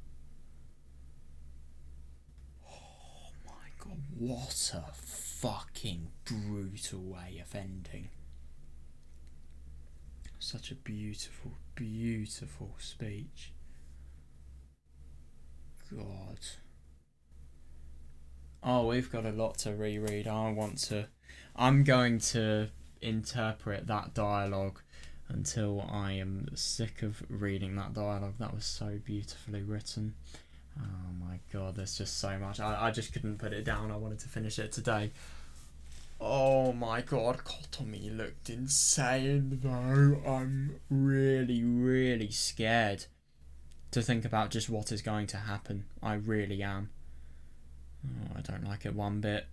Oh my god, what a fucking brutal way of ending. Such a beautiful, beautiful speech. God. Oh, we've got a lot to reread. I'm going to interpret that dialogue until I am sick of reading that dialogue. That was so beautifully written. Oh my god, there's just so much. I just couldn't put it down. I wanted to finish it today. Oh my god, Kotomi looked insane though. I'm really, really scared to think about just what is going to happen. I really am. Oh, I don't like it one bit.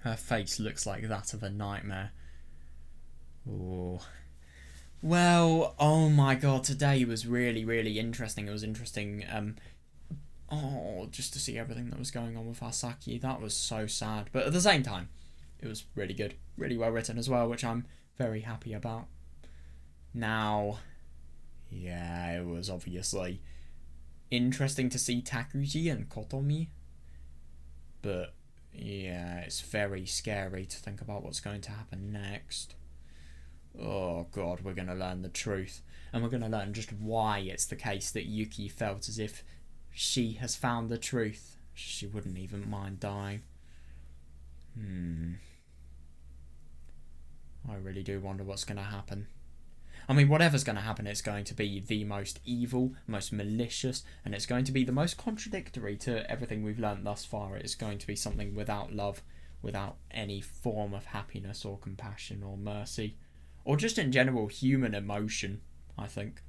Her face looks like that of a nightmare. Oh. Well, oh my god, today was really, really interesting. It was interesting, just to see everything that was going on with Hasaki. That was so sad. But at the same time, it was really good. Really well written as well, which I'm very happy about. Now, yeah, it was obviously interesting to see TAKUJI and Kotomi. But, yeah, it's very scary to think about what's going to happen next. Oh god, we're going to learn the truth. And we're going to learn just why it's the case that Yuki felt as if she has found the truth. She wouldn't even mind dying. I really do wonder what's going to happen. I mean, whatever's going to happen, it's going to be the most evil, most malicious, and it's going to be the most contradictory to everything we've learnt thus far. It's going to be something without love, without any form of happiness or compassion or mercy. Or just in general human emotion, I think.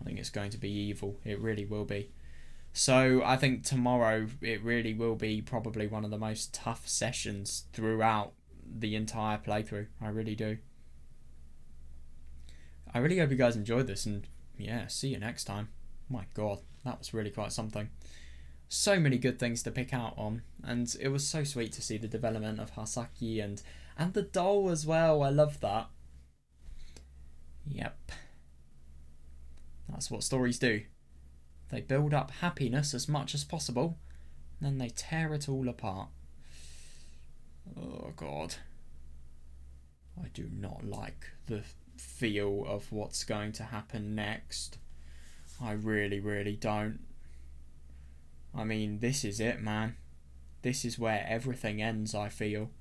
I think it's going to be evil. It really will be. So I think tomorrow it really will be probably one of the most tough sessions throughout the entire playthrough. I really do. I really hope you guys enjoyed this, and yeah, see you next time. My god, that was really quite something. So many good things to pick out on, and it was so sweet to see the development of Hasaki and the doll as well. I love that. Yep. That's what stories do. They build up happiness as much as possible, and then they tear it all apart. Oh god. I do not like the feel of what's going to happen next. I really, really don't. I mean, this is it, man. This is where everything ends, I feel.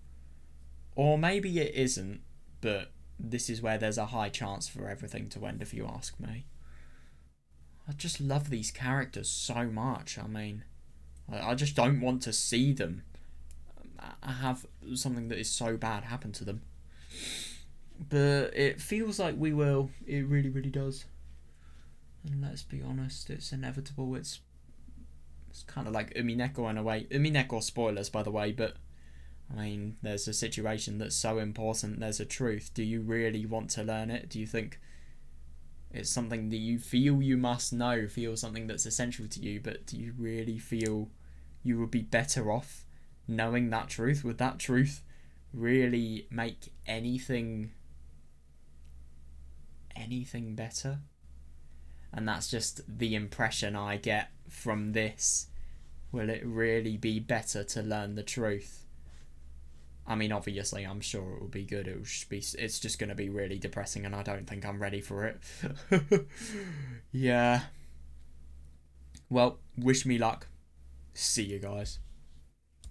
Or maybe it isn't, but this is where there's a high chance for everything to end, if you ask me. I just love these characters so much. I mean, I just don't want to see them have something that is so bad happen to them. But it feels like we will. It really, really does. And let's be honest, it's inevitable. It's kind of like Umineko in a way. Umineko spoilers, by the way, but I mean, there's a situation that's so important, there's a truth. Do you really want to learn it? Do you think it's something that you feel you must know, feel something that's essential to you, but do you really feel you would be better off knowing that truth? Would that truth really make anything better? And that's just the impression I get from this. Will it really be better to learn the truth? I mean, obviously, I'm sure it will be good. It's just going to be really depressing, and I don't think I'm ready for it. Yeah. Well, wish me luck. See you guys.